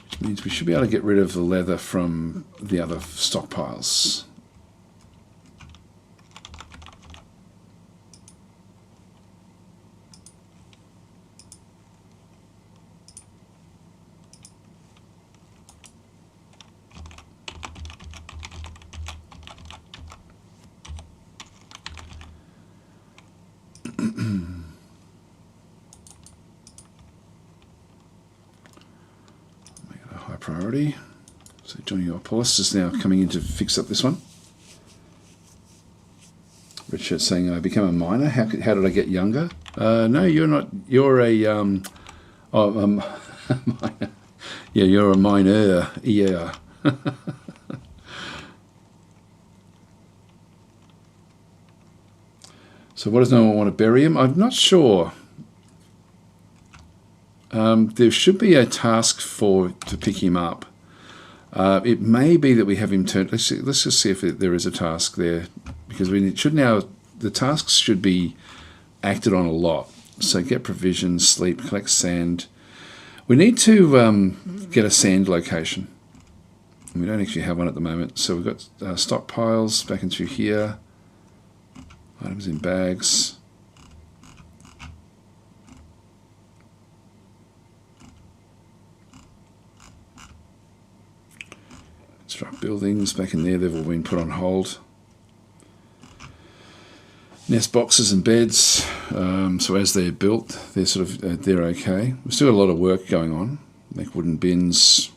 Which means we should be able to get rid of the leather from the other stockpiles. Priority. So Johnny Opolis is now coming in to fix up this one. Richard saying, I become a miner. How did I get younger? No, you're not. You're a yeah, you're a miner. Yeah. So what does no one want to bury him? I'm not sure. There should be a task to pick him up. It may be that we have him turned. Let's just see if there is a task there, because the tasks should be acted on a lot. So get provisions, sleep, collect sand. We need to get a sand location. We don't actually have one at the moment. So we've got stockpiles back into here. Items in bags. Construct buildings back in there. They've all been put on hold. Nest boxes and beds. So as they're built, they're okay. We've still got a lot of work going on. Make wooden bins.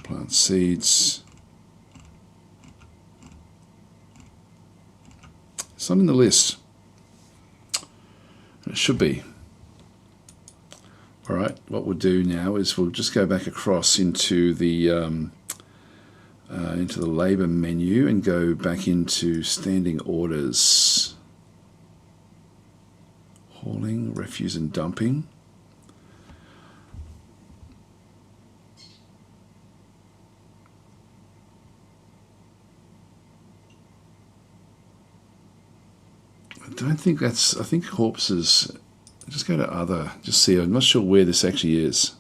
Plant seeds. It's not in the list. It should be. All right, what we'll do now is we'll just go back across into the labour menu and go back into standing orders. Hauling, refuse and dumping. I think corpses. Just go to other, just see. I'm not sure where this actually is.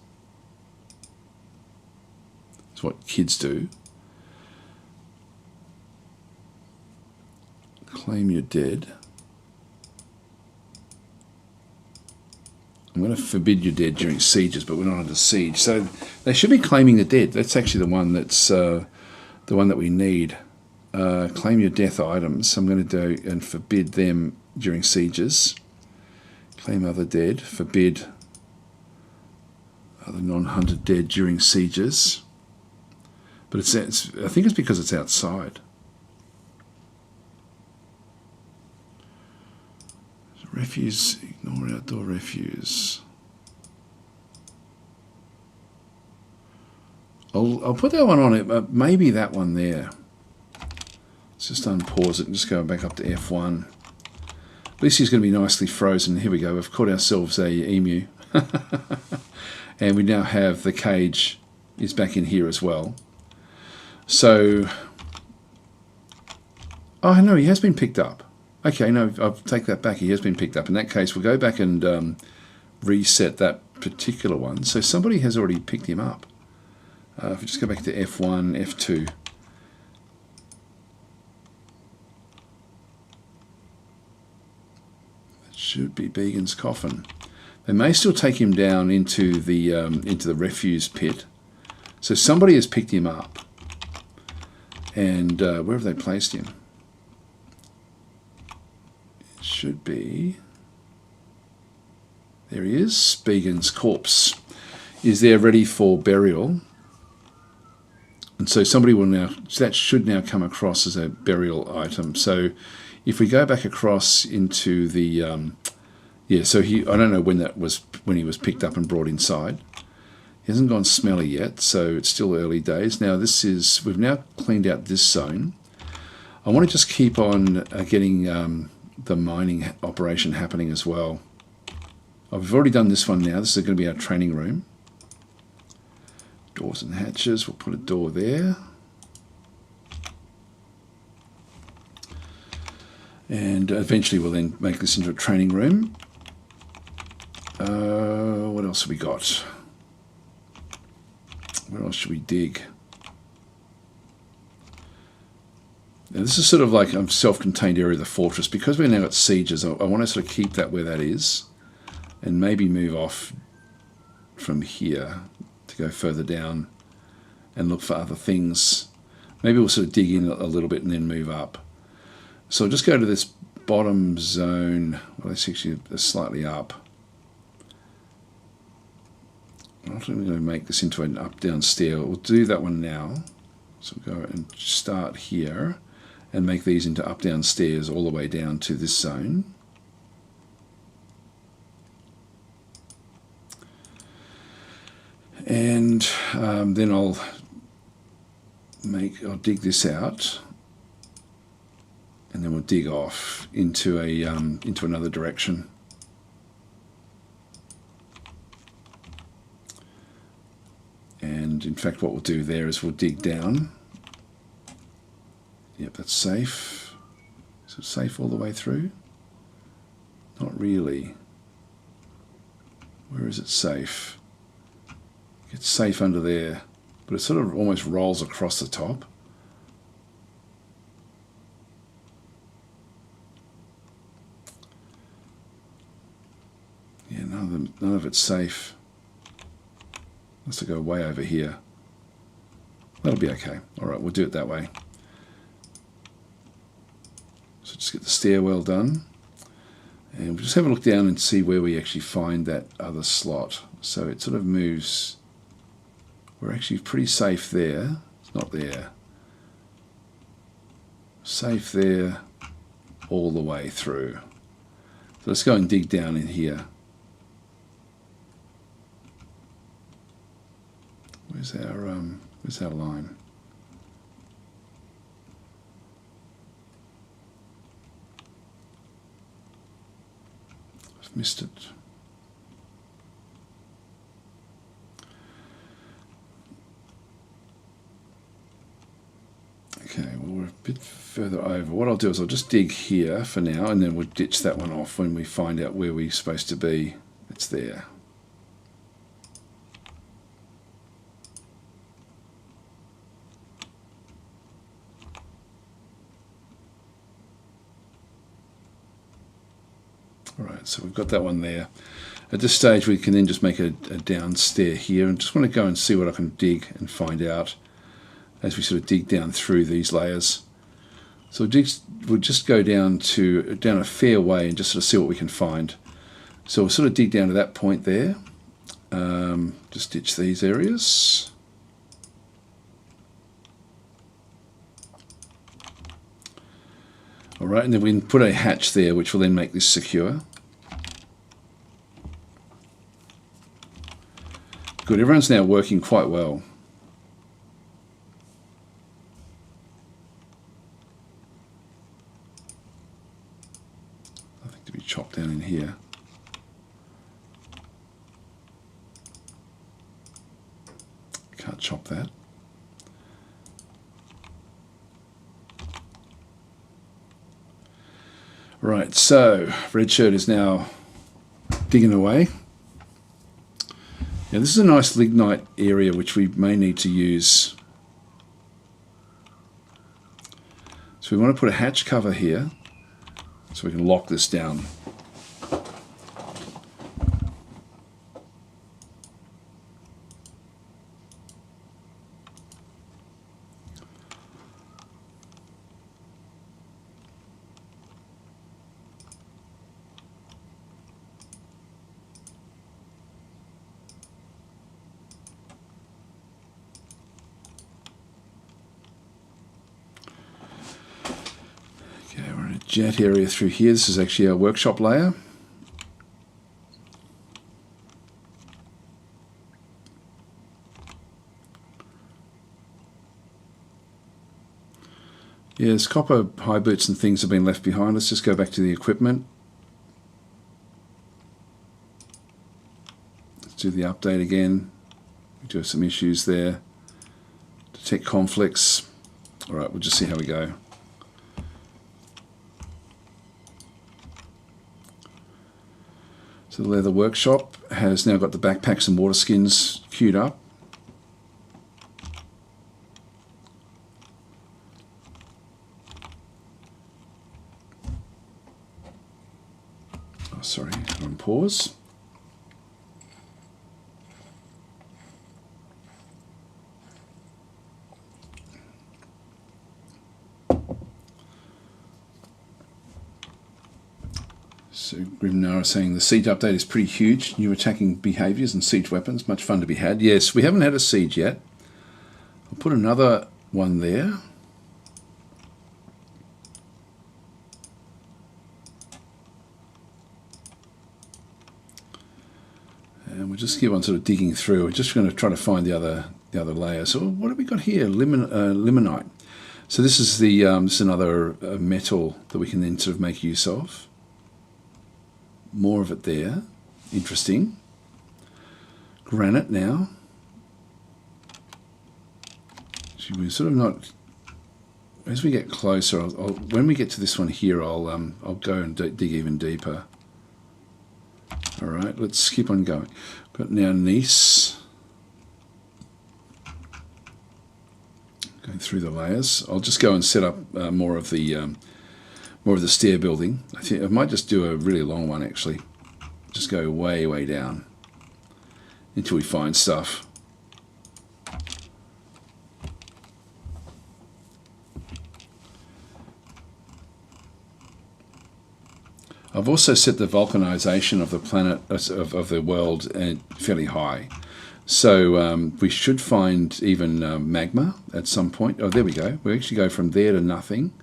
It's what kids do. Claim you're dead. I'm going to forbid you're dead during sieges, but we're not under siege. So they should be claiming the dead. That's actually the one that's the one that we need. Claim your death items. I'm going to do and forbid them during sieges. Claim other dead. Forbid other non-hunted dead during sieges. But I think it's because it's outside. Refuse, ignore outdoor refuse. I'll put that one on it, maybe that one there. Let's just unpause it and just go back up to F1. At least he's going to be nicely frozen. Here we go. We've caught ourselves a emu. And we now have the cage is back in here as well. So, oh no, he has been picked up. Okay, no, I'll take that back. He has been picked up. In that case, we'll go back and reset that particular one. So somebody has already picked him up. If we just go back to F1, F2. Should be Began's coffin. They may still take him down into the refuse pit. So somebody has picked him up, and where have they placed him? It should be. There he is. Began's corpse is there, ready for burial, and so somebody will now. That should now come across as a burial item. So. If we go back across into the, so I don't know when he was picked up and brought inside. He hasn't gone smelly yet, so it's still early days. Now we've now cleaned out this zone. I want to just keep on getting the mining operation happening as well. I've already done this one now. This is going to be our training room. Doors and hatches. We'll put a door there. And eventually we'll then make this into a training room. What else have we got? Where else should we dig? Now this is sort of like a self-contained area of the fortress. Because we're now at sieges, I want to sort of keep that where that is. And maybe move off from here to go further down and look for other things. Maybe we'll sort of dig in a little bit and then move up. So I'll just go to this bottom zone. Well, it's actually slightly up. I think we're going to make this into an up-down stair. We'll do that one now. So we'll go and start here and make these into up-down stairs all the way down to this zone. And then I'll dig this out, and then we'll dig off into another direction. And in fact, what we'll do there is we'll dig down. Yep, that's safe. Is it safe all the way through? Not really. Where is it safe? It's safe under there, but it sort of almost rolls across the top. Yeah, none of it's safe. Let's go way over here. That'll be okay. All right, we'll do it that way. So just get the stairwell done. And we'll just have a look down and see where we actually find that other slot. So it sort of moves. We're actually pretty safe there. It's not there. Safe there all the way through. So let's go and dig down in here. Where's our line? I've missed it. Okay, well, we're a bit further over. What I'll do is I'll just dig here for now, and then we'll ditch that one off when we find out where we're supposed to be. It's there. Alright, so we've got that one there. At this stage we can then just make a down stair here, and just want to go and see what I can dig and find out as we sort of dig down through these layers. So we'll just go down a fair way and just sort of see what we can find. So we'll sort of dig down to that point there. Just ditch these areas. Alright, and then we can put a hatch there which will then make this secure. Good, everyone's now working quite well. I think to be chopped down in here. Can't chop that. Right, so red shirt is now digging away. Now this is a nice lignite area which we may need to use. So we want to put a hatch cover here so we can lock this down. Jet area through here. This is actually our workshop layer. Yes, copper high boots and things have been left behind. Let's just go back to the equipment. Let's do the update again. We do have some issues there. Detect conflicts. All right, we'll just see how we go. So the leather workshop has now got the backpacks and water skins queued up. Oh, sorry, on pause. So Grimnar is saying the siege update is pretty huge. New attacking behaviours and siege weapons. Much fun to be had. Yes, we haven't had a siege yet. I'll put another one there. And we'll just keep on sort of digging through. We're just going to try to find the other layer. So what have we got here? Limonite. So this is this is another metal that we can then sort of make use of. More of it there. Interesting. Granite now. So we're sort of not. As we get closer, when we get to this one here, I'll go and dig even deeper. All right, let's keep on going. Got now Nice. Going through the layers. I'll just go and set up more of the stair building. I think I might just do a really long one actually. Just go way down until we find stuff. I've also set the vulcanization of the planet, of the world, fairly high. So we should find even magma at some point. Oh, there we go. We actually go from there to nothing,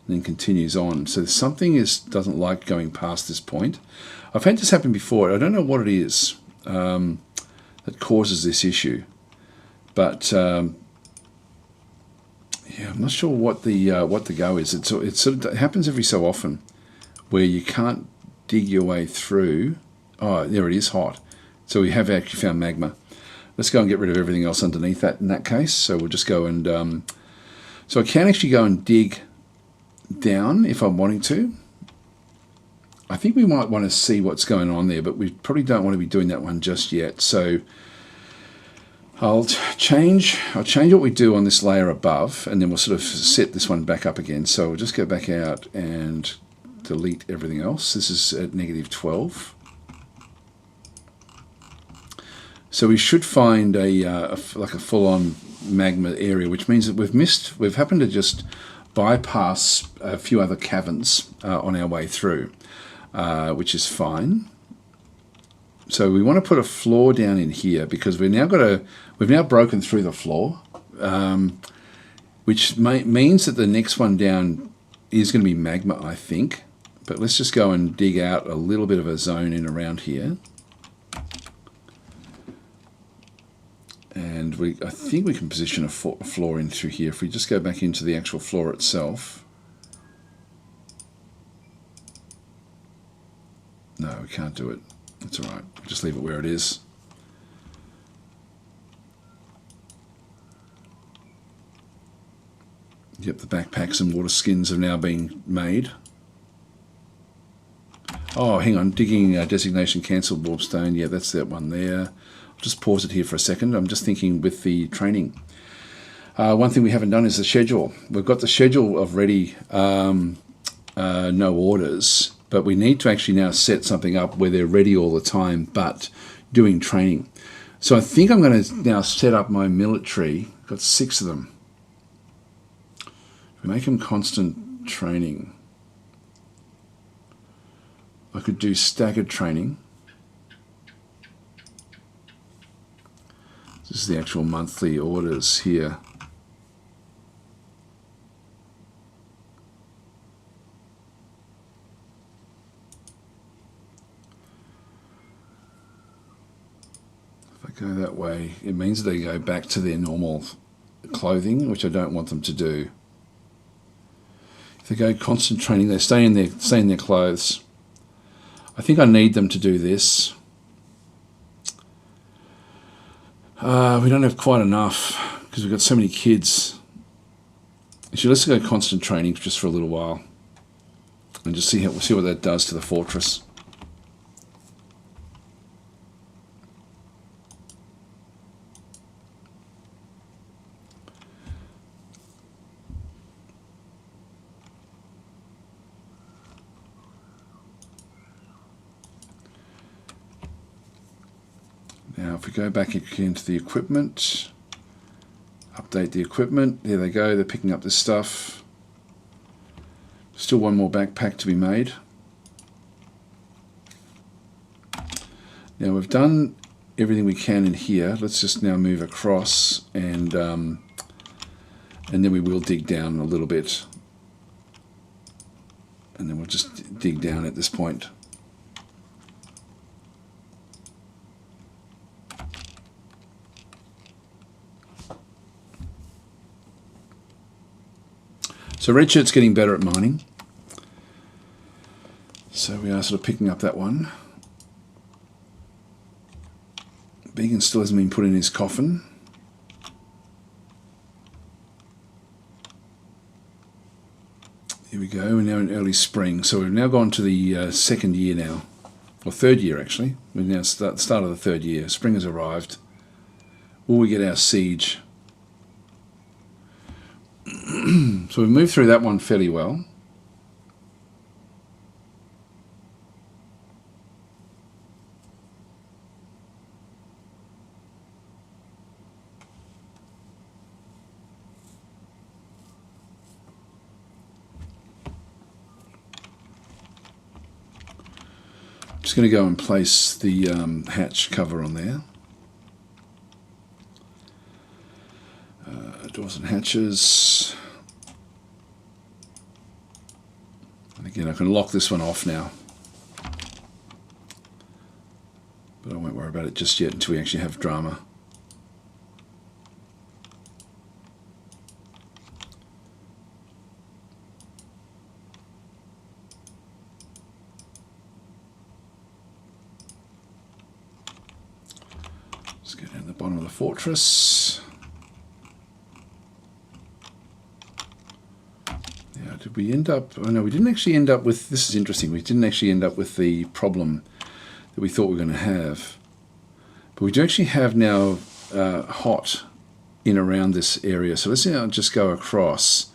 and then continues on. So something doesn't like going past this point. I've had this happen before. I don't know what it is that causes this issue, but yeah, I'm not sure what the go is. It sort of happens every so often, where you can't dig your way through. Oh, there it is, hot. So we have actually found magma. Let's go and get rid of everything else underneath that in that case. So we'll just go and... so I can actually go and dig down if I'm wanting to. I think we might want to see what's going on there, but we probably don't want to be doing that one just yet. So I'll change what we do on this layer above, and then we'll sort of set this one back up again. So we'll just go back out and delete everything else. This is at -12. So we should find like a full-on magma area, which means that we've happened to just bypass a few other caverns on our way through, which is fine. So we want to put a floor down in here because we've now broken through the floor, which means that the next one down is going to be magma, I think. But let's just go and dig out a little bit of a zone in around here. And I think we can position a floor in through here. If we just go back into the actual floor itself. No, we can't do it. That's all right. Just leave it where it is. Yep, the backpacks and water skins have now been made. Oh, hang on. Digging designation cancelled warpstone. Yeah, that's that one there. Just pause it here for a second. I'm just thinking with the training. One thing we haven't done is the schedule. We've got the schedule of ready, no orders, but we need to actually now set something up where they're ready all the time, but doing training. So I think I'm going to now set up my military. I've got 6 of them. If we make them constant training, I could do staggered training. This is the actual monthly orders here. If I go that way, it means they go back to their normal clothing, which I don't want them to do. If they go constant training, they stay in their clothes. I think I need them to do this. We don't have quite enough because we've got so many kids. Actually, let's go constant training just for a little while and just see what that does to the fortress. Now, if we go back into the equipment, update the equipment, there they go, they're picking up this stuff. Still one more backpack to be made. Now, we've done everything we can in here. Let's just now move across and then we will dig down a little bit. And then we'll just dig down at this point. So Redshirt's getting better at mining. So we are sort of picking up that one. Beacon still hasn't been put in his coffin. Here we go, we're now in early spring. So we've now gone to the second year now. Or third year actually. We're now at the start of the third year. Spring has arrived. Will we get our siege? So we've moved through that one fairly well. Just going to go and place the hatch cover on there. Doors and hatches. And again, I can lock this one off now. But I won't worry about it just yet until we actually have drama. Let's go down the bottom of the fortress. Did we end up... Oh no, we didn't actually end up with... This is interesting. We didn't actually end up with the problem that we thought we were going to have. But we do actually have now hot in around this area. So let's now just go across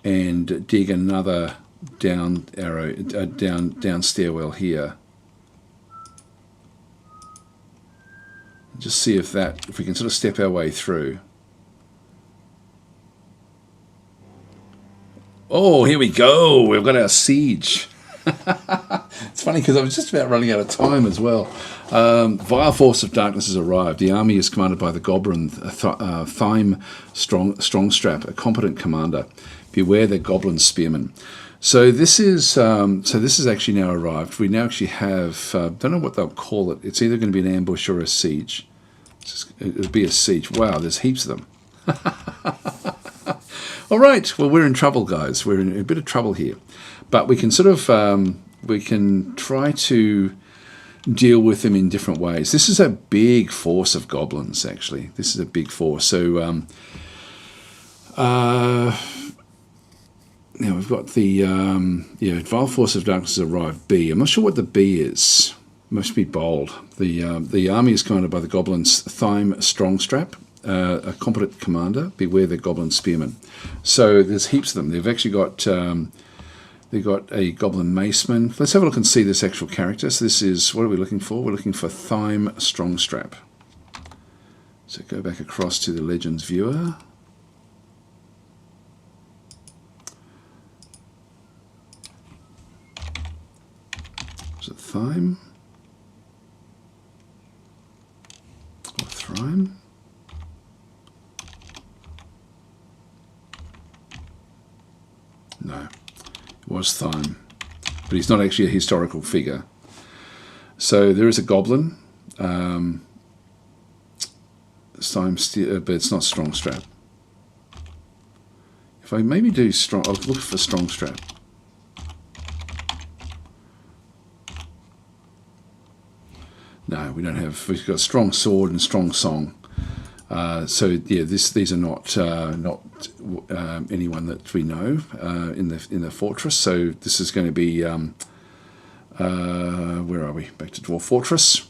and dig another down arrow, down stairwell here. Just see if we can sort of step our way through. Oh, here we go. We've got our siege. It's funny because I was just about running out of time as well. Vile force of darkness has arrived. The army is commanded by the goblin Thyme Strongstrap, a competent commander. Beware the goblin spearmen. So this is actually now arrived. We now actually have don't know what they'll call it. It's either going to be an ambush or a siege. It'll be a siege. Wow, there's heaps of them. All right, well, we're in trouble, guys. We're in a bit of trouble here. But we can sort of, we can try to deal with them in different ways. This is a big force of goblins, actually. This is a big force. So, now we've got the, Vile Force of Darkness has arrived, B. I'm not sure what the B is. Must be bold. The army is commanded by the goblins Thyme Strongstrap. A competent commander. Beware the goblin spearmen. So there's heaps of them. They've actually got they've got a goblin maceman. Let's have a look and see this actual character. So this is, what are we looking for? We're looking for Thyme Strongstrap. So go back across to the Legends viewer. Is it Thyme? Or Thyme? No, it was Thyme, but he's not actually a historical figure. So there is a goblin, Thyme, but it's not Strongstrap. If I maybe do strong, I'll look for strong strap. No, we don't have. We've got strong sword and strong song. So yeah, these are not anyone that we know in the fortress. So this is going to be where are we? Back to Dwarf Fortress.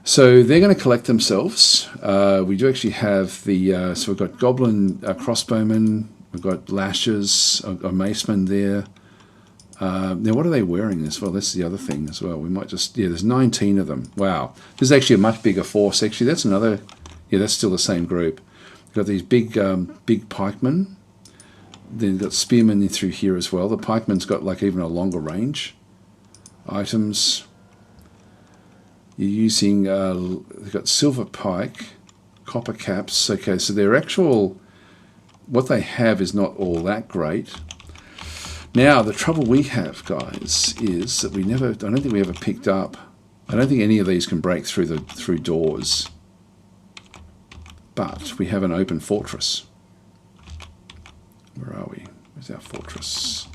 So they're going to collect themselves. We do actually have the so we've got goblin crossbowmen. We've got lashes, a maceman there. Now, what are they wearing as well? That's the other thing as well. We might just, yeah, there's 19 of them. Wow. This is actually a much bigger force. Actually, that's another, yeah, that's still the same group. We've got these big pikemen. Then you've got spearmen in through here as well. The pikeman's got like even a longer range. Items. You're using, they've got silver pike, copper caps. Okay, so their actual, what they have is not all that great. Now, the trouble we have, guys, is that I don't think we ever picked up, I don't think any of these can break through doors. But we have an open fortress. Where are we? Where's our fortress?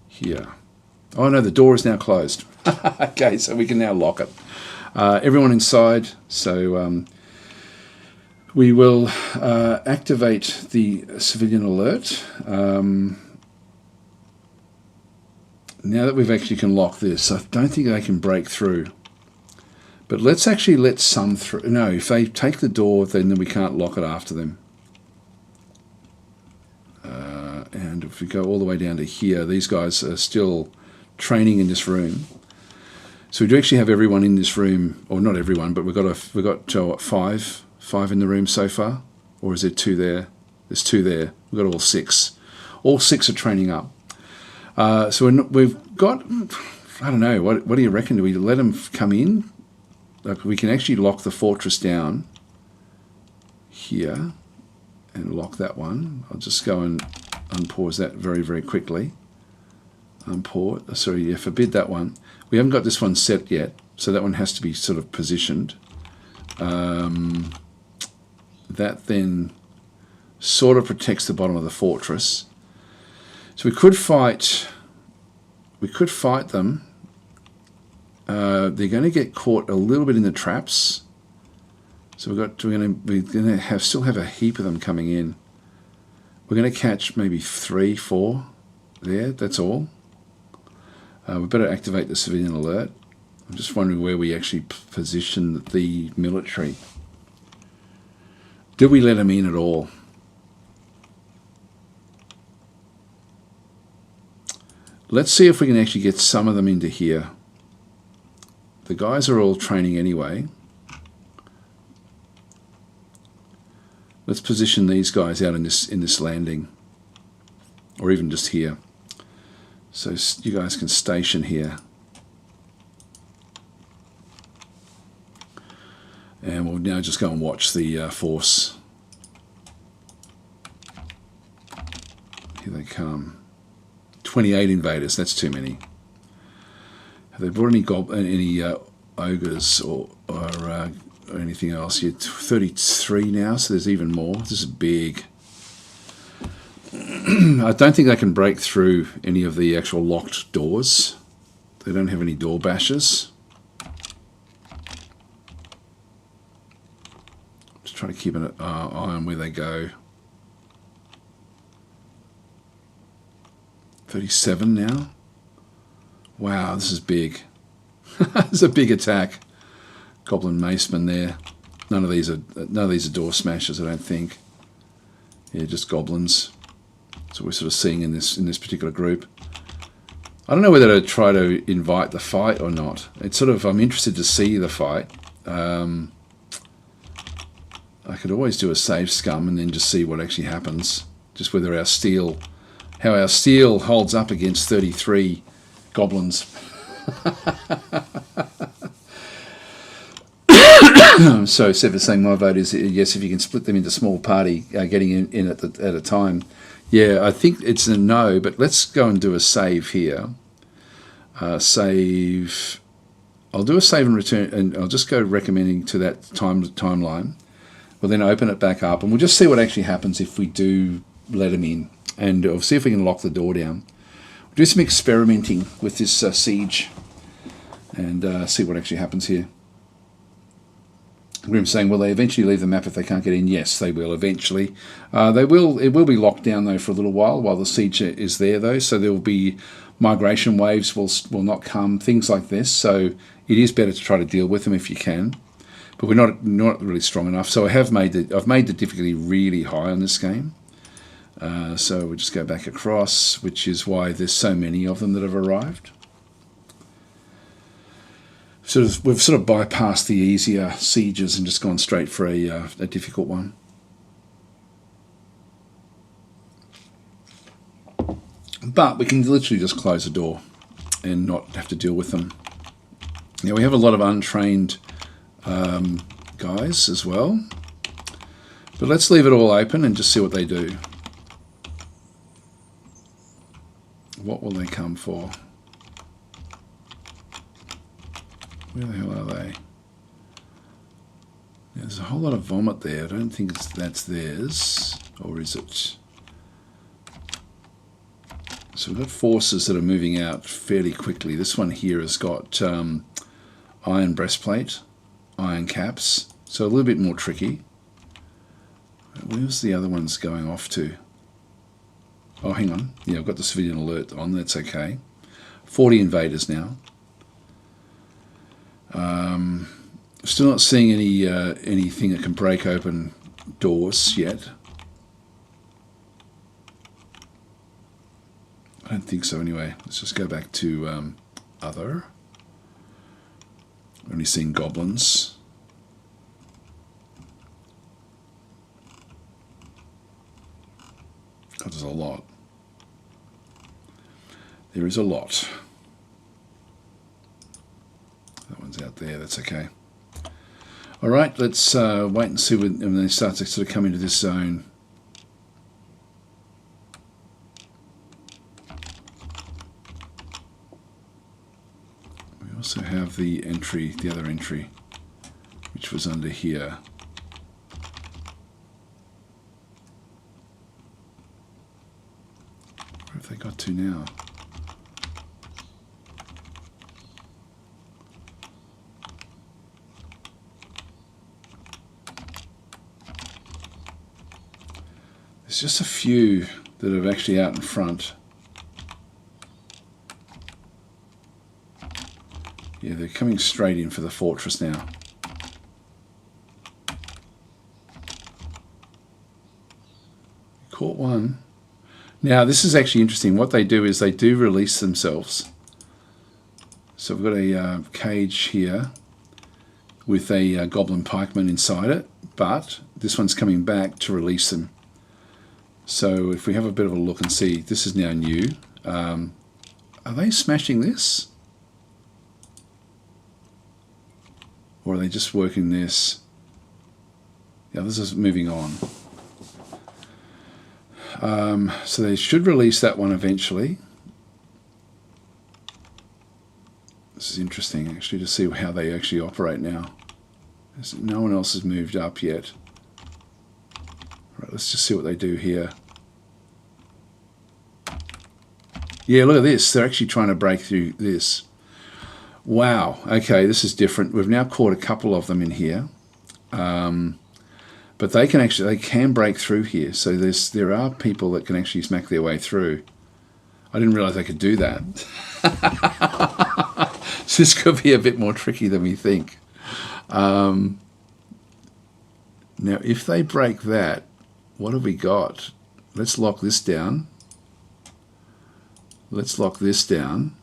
Here. Oh no, the door is now closed. Okay, so we can now lock it. Everyone inside, so we will activate the civilian alert. Now that we've actually can lock this, I don't think they can break through. But let's actually let some through. No, if they take the door, then we can't lock it after them. And if we go all the way down to here, these guys are still training in this room. So we do actually have everyone in this room, or not everyone, but we've got what, five in the room so far, or is there 2 there? There's 2 there. We've got all 6. All 6 are training up. So we've got, I don't know, what do you reckon? Do we let them come in? Like we can actually lock the fortress down here and lock that one. I'll just go and unpause that very, very quickly. Sorry, yeah, forbid that one. We haven't got this one set yet, so that one has to be sort of positioned. That then sort of protects the bottom of the fortress. So we could fight them. They're going to get caught a little bit in the traps. So we're going to still have a heap of them coming in. We're going to catch maybe 3, 4 there. That's all. We better activate the civilian alert. I'm just wondering where we actually position the military. Did we let them in at all? Let's see if we can actually get some of them into here. The guys are all training anyway. Let's position these guys out in this landing, or even just here. So you guys can station here. And we'll now just go and watch the force. Here they come. 28 invaders, that's too many. Have they brought any ogres or anything else? You're 33 now, so there's even more. This is big. I don't think they can break through any of the actual locked doors. They don't have any door bashers. Just trying to keep an eye on where they go. 37 now. Wow, this is big. This is a big attack. Goblin maceman there. None of these are door smashers, I don't think. Yeah, just goblins. That's what we're sort of seeing in this particular group. I don't know whether to try to invite the fight or not. It's sort of, I'm interested to see the fight. I could always do a save scum and then just see what actually happens. Just whether how our steel holds up against 33 goblins. So Sever's saying my vote is yes, if you can split them into small party, getting in at a time. Yeah, I think it's a no, but let's go and do a save here. Save. I'll do a save and return, and I'll just go recommending to that timeline. We'll then open it back up, and we'll just see what actually happens if we do let them in, and we'll see if we can lock the door down. We'll do some experimenting with this siege, and see what actually happens here. Grim's saying, will they eventually leave the map if they can't get in? Yes, they will eventually. They will. It will be locked down though for a little while the siege is there though. So there will be migration waves will not come, things like this. So it is better to try to deal with them if you can. But we're not really strong enough. So I've made the difficulty really high on this game. So we'll just go back across, which is why there's so many of them that have arrived. So we've sort of bypassed the easier sieges and just gone straight for a difficult one. But we can literally just close the door and not have to deal with them. Now we have a lot of untrained guys as well. But let's leave it all open and just see what they do. What will they come for? Where the hell are they? There's a whole lot of vomit there. I don't think that's theirs. Or is it? So we've got forces that are moving out fairly quickly. This one here has got iron breastplate, iron caps. So a little bit more tricky. Where's the other ones going off to? Oh, hang on. Yeah, I've got the civilian alert on. That's okay. 40 invaders now. Still not seeing anything that can break open doors yet. I don't think so anyway. Let's just go back to other. Only seeing goblins. God, there's a lot. There is a lot. That one's out there, that's okay. Alright, let's wait and see when they start to sort of come into this zone. We also have the other entry, which was under here. Where have they got to now? There's just a few that are actually out in front. Yeah, they're coming straight in for the fortress now. Caught one. Now, this is actually interesting. What they do is they do release themselves. So we've got a cage here with a goblin pikeman inside it, but this one's coming back to release them. So if we have a bit of a look and see, this is now new. Are they smashing this? Or are they just working this? Yeah, this is moving on. So they should release that one eventually. This is interesting actually to see how they actually operate now. No one else has moved up yet. Right, let's just see what they do here. Yeah, look at this. They're actually trying to break through this. Wow. Okay, this is different. We've now caught a couple of them in here. But they can break through here. So there are people that can actually smack their way through. I didn't realize they could do that. So this could be a bit more tricky than we think. Now, if they break that, what have we got? Let's lock this down. Let's lock this down.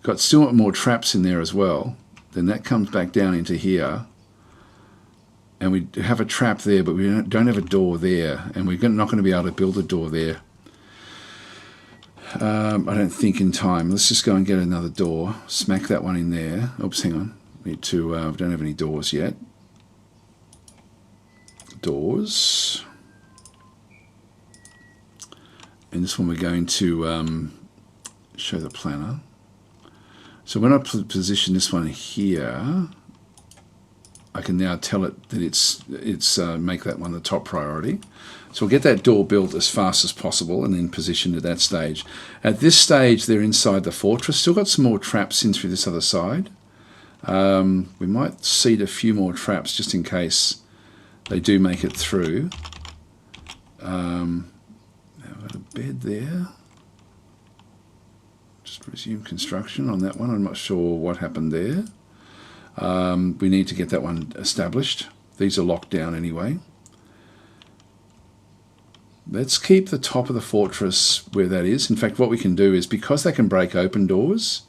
Got still more traps in there as well. Then that comes back down into here. And we have a trap there, but we don't have a door there. And we're not going to be able to build a door there. I don't think in time. Let's just go and get another door. Smack that one in there. Oops, hang on. We need to, we don't have any doors yet. Doors. And this one we're going to show the planner. So when I position this one here, I can now tell it that it's make that one the top priority. So we'll get that door built as fast as possible and then positioned at that stage. At this stage, they're inside the fortress. Still got some more traps in through this other side. We might seed a few more traps just in case they do make it through. Now I've got a bed there. Just resume construction on that one. I'm not sure what happened there. We need to get that one established. These are locked down anyway. Let's keep the top of the fortress where that is. In fact, what we can do is, because they can break open doors,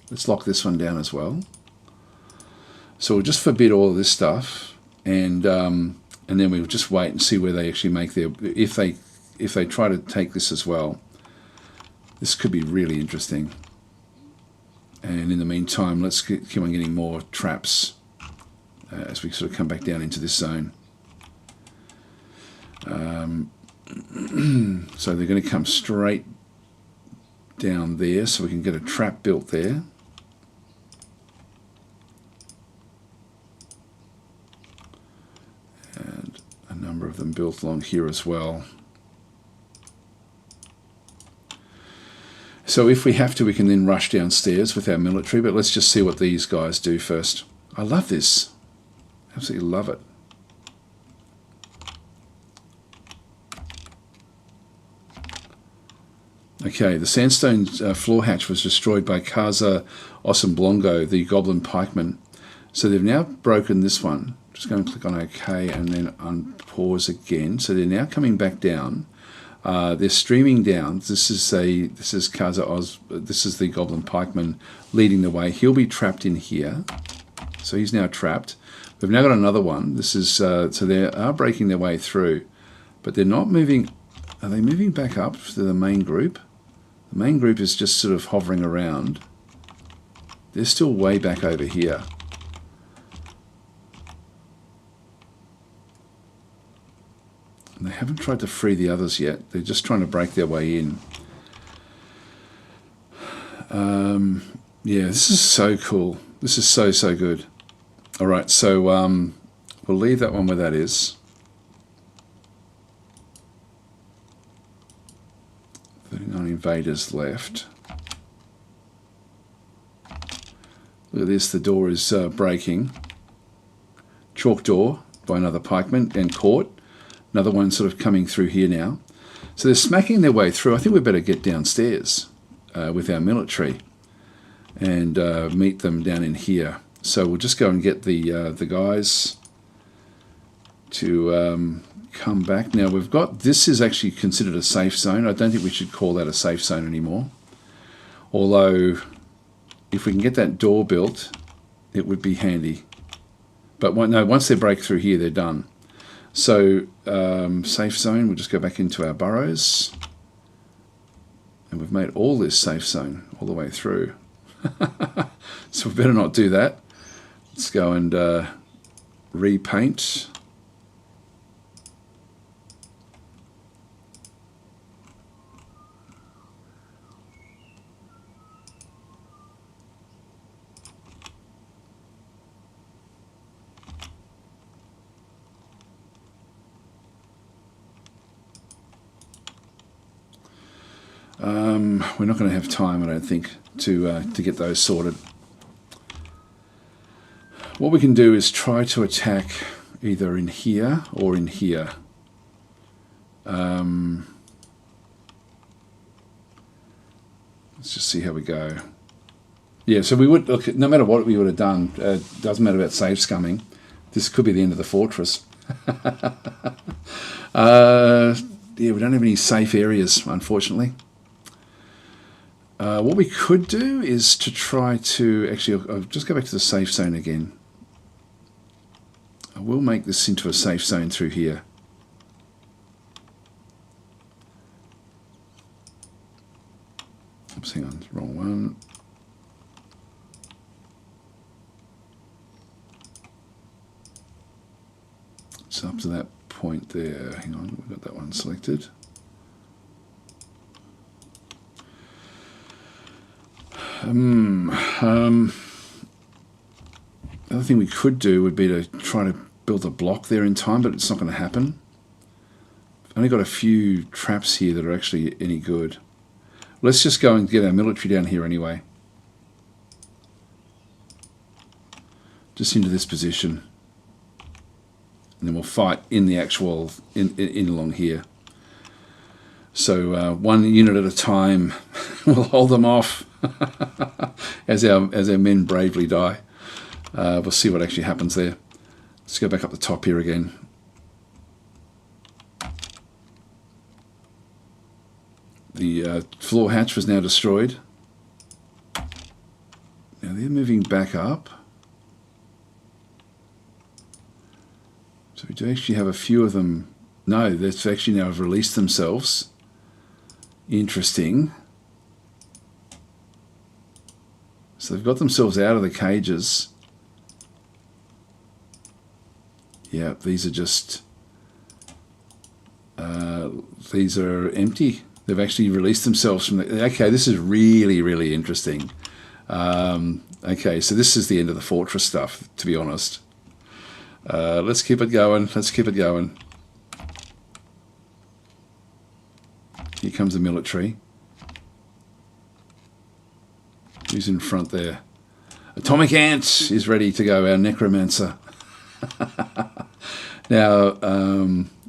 let's lock this one down as well. So we'll just forbid all of this stuff, and then we'll just wait and see where they actually make their. If they try to take this as well, this could be really interesting. And in the meantime, let's keep on getting more traps as we sort of come back down into this zone. So they're going to come straight down there, so we can get a trap built there. And a number of them built along here as well. So if we have to, we can then rush downstairs with our military, but let's just see what these guys do first. I love this. Absolutely love it. Okay, the sandstone floor hatch was destroyed by Kaza Osamblongo, the goblin pikeman. So they've now broken this one. Just going to click on OK and then unpause again. So they're now coming back down. They're streaming down. This is the goblin pikeman leading the way. He'll be trapped in here. So he's now trapped. We've now got another one. This is so they are breaking their way through, but they're not moving. Are they moving back up to the main group? The main group is just sort of hovering around. They're still way back over here. And they haven't tried to free the others yet. They're just trying to break their way in. Yeah, this is so cool. This is so good. All right, so we'll leave that one where that is. 39 invaders left. Look at this, the door is breaking. Chalk door by another pikeman and caught. Another one sort of coming through here now. So they're smacking their way through. I think we better get downstairs with our military and meet them down in here. So we'll just go and get the guys to come back. Now we've got, this is actually considered a safe zone. I don't think we should call that a safe zone anymore. Although, if we can get that door built, it would be handy. But no, once they break through here, they're done. So, safe zone, we'll just go back into our burrows. And we've made all this safe zone all the way through. So we better not do that. Let's go and repaint. We're not going to have time, I don't think, to get those sorted. What we can do is try to attack either in here or in here. Let's just see how we go. Yeah, so we would look. No matter what we would have done, doesn't matter about save scumming. This could be the end of the fortress. Yeah, we don't have any safe areas, unfortunately. What we could do is to try to actually, I'll just go back to the safe zone again. I will make this into a safe zone through here. Oops, hang on, wrong one. It's up to that point there. Hang on, we've got that one selected. The other thing we could do would be to try to build a block there in time, but it's not going to happen. I've only got a few traps here that are actually any good. Let's just go and get our military down here anyway. Just into this position. And then we'll fight in the actual, in along here. So one unit at a time, we'll hold them off as our men bravely die. We'll see what actually happens there. Let's go back up the top here again. The floor hatch was now destroyed. Now they're moving back up. So we do actually have a few of them. No, they've actually now released themselves. Interesting. So they've got themselves out of the cages. Yeah, these are just... these are empty. They've actually released themselves from the... Okay, this is really, really interesting. Okay, so this is the end of the fortress stuff, to be honest. Let's keep it going. Let's keep it going. Here comes the military. Who's in front there? Atomic Ant is ready to go, our necromancer. Now,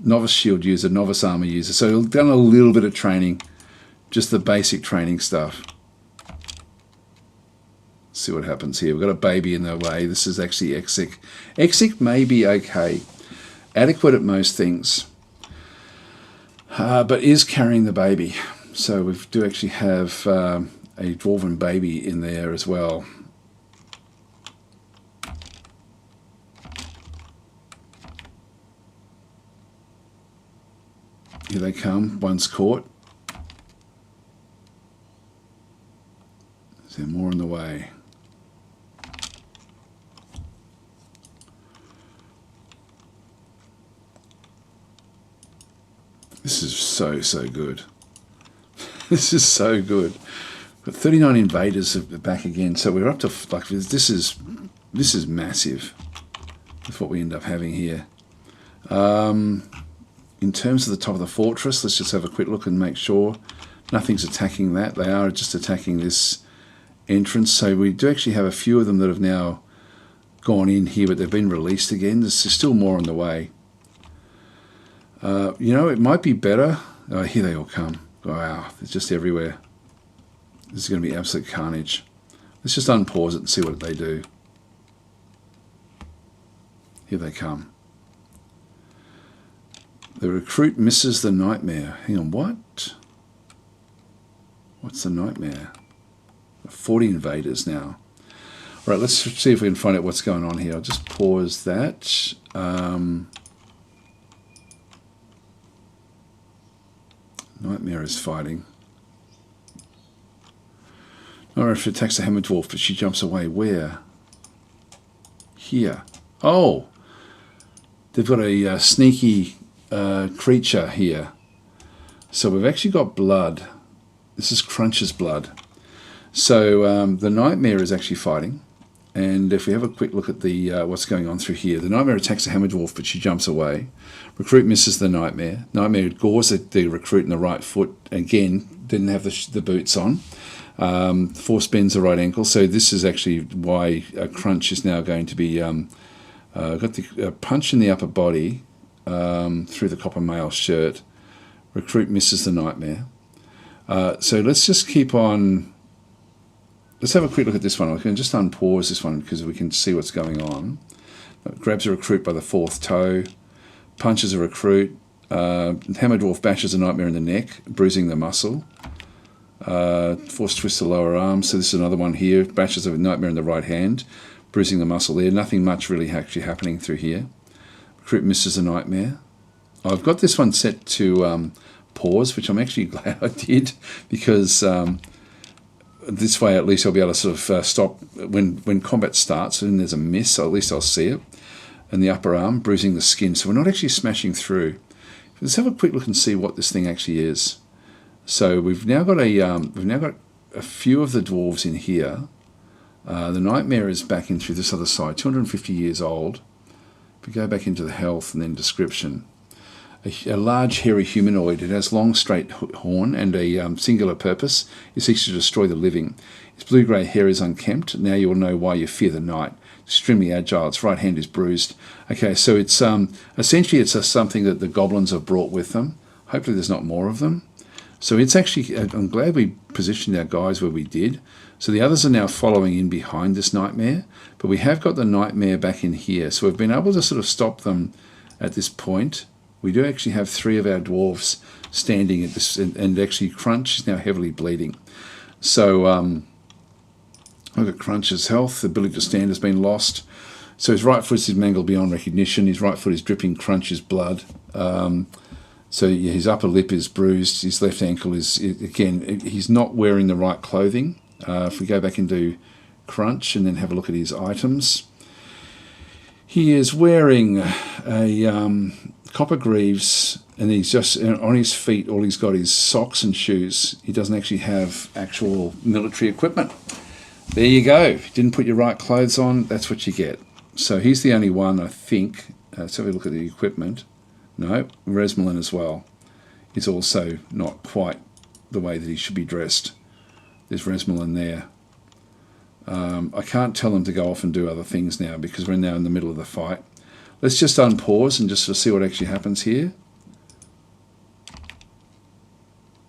novice shield user, novice armor user. So we've done a little bit of training, just the basic training stuff. See what happens here. We've got a baby in the way. This is actually Exik. Exik may be okay. Adequate at most things. But is carrying the baby. So we do actually have a dwarven baby in there as well. Here they come. One's caught. Is there more on the way? This is so good. This is so good. But 39 invaders are back again, so we're up to like this is massive. With what we end up having here. In terms of the top of the fortress, let's just have a quick look and make sure nothing's attacking that. They are just attacking this entrance. So we do actually have a few of them that have now gone in here, but they've been released again. There's still more on the way. You know, it might be better. Oh, here they all come. Wow, they're just everywhere. This is going to be absolute carnage. Let's just unpause it and see what they do. Here they come. The recruit misses the nightmare. Hang on, what? What's the nightmare? 40 invaders now. All right, let's see if we can find out what's going on here. I'll just pause that. Nightmare is fighting. Or if it attacks the hammer dwarf, but she jumps away. Where? Here. Oh! They've got a sneaky creature here. So we've actually got blood. This is Crunch's blood. So the Nightmare is actually fighting. And if we have a quick look at the what's going on through here, the Nightmare attacks the hammer dwarf, but she jumps away. Recruit misses the Nightmare. Nightmare gores the recruit in the right foot. Again, didn't have the boots on. Force bends the right ankle. So this is actually why Crunch is now going to be got the punch in the upper body through the copper mail shirt. Recruit misses the Nightmare. So let's just keep on. Let's have a quick look at this one. I can just unpause this one because we can see what's going on. Grabs a recruit by the fourth toe, punches a recruit. Hammer dwarf bashes a Nightmare in the neck, bruising the muscle. Force twists the lower arm. So this is another one here. Bashes a Nightmare in the right hand, bruising the muscle there. Nothing much really actually happening through here. Recruit misses a Nightmare. I've got this one set to pause, which I'm actually glad I did, because this way at least I'll be able to sort of stop when combat starts and there's a miss, at least I'll see it. And the upper arm, bruising the skin. So we're not actually smashing through. Let's have a quick look and see what this thing actually is. So we've now got a few of the dwarves in here. The Nightmare is back in through this other side, 250 years old. If we go back into the health and then description, a large hairy humanoid. It has long straight horn and a singular purpose. It seeks to destroy the living. Its blue-grey hair is unkempt. Now you will know why you fear the night. Extremely agile. Its right hand is bruised. Okay, so it's essentially it's something that the goblins have brought with them. Hopefully there's not more of them. So it's actually, I'm glad we positioned our guys where we did. So the others are now following in behind this Nightmare, but we have got the Nightmare back in here. So we've been able to sort of stop them at this point. We do actually have 3 of our dwarves standing at this, and actually Crunch is now heavily bleeding. So look at Crunch's health. The ability to stand has been lost. So his right foot is mangled beyond recognition. His right foot is dripping Crunch's blood. So yeah, his upper lip is bruised. His left ankle is, again, he's not wearing the right clothing. If we go back into Crunch and then have a look at his items, he is wearing a copper greaves, and he's just on his feet. All he's got is socks and shoes. He doesn't actually have actual military equipment. There you go. Didn't put your right clothes on. That's what you get. So he's the only one, I think. Let's have a look at the equipment. No, Resmelin as well is also not quite the way that he should be dressed. There's Resmelin there. I can't tell him to go off and do other things now because we're now in the middle of the fight. Let's just unpause and just sort of see what actually happens here.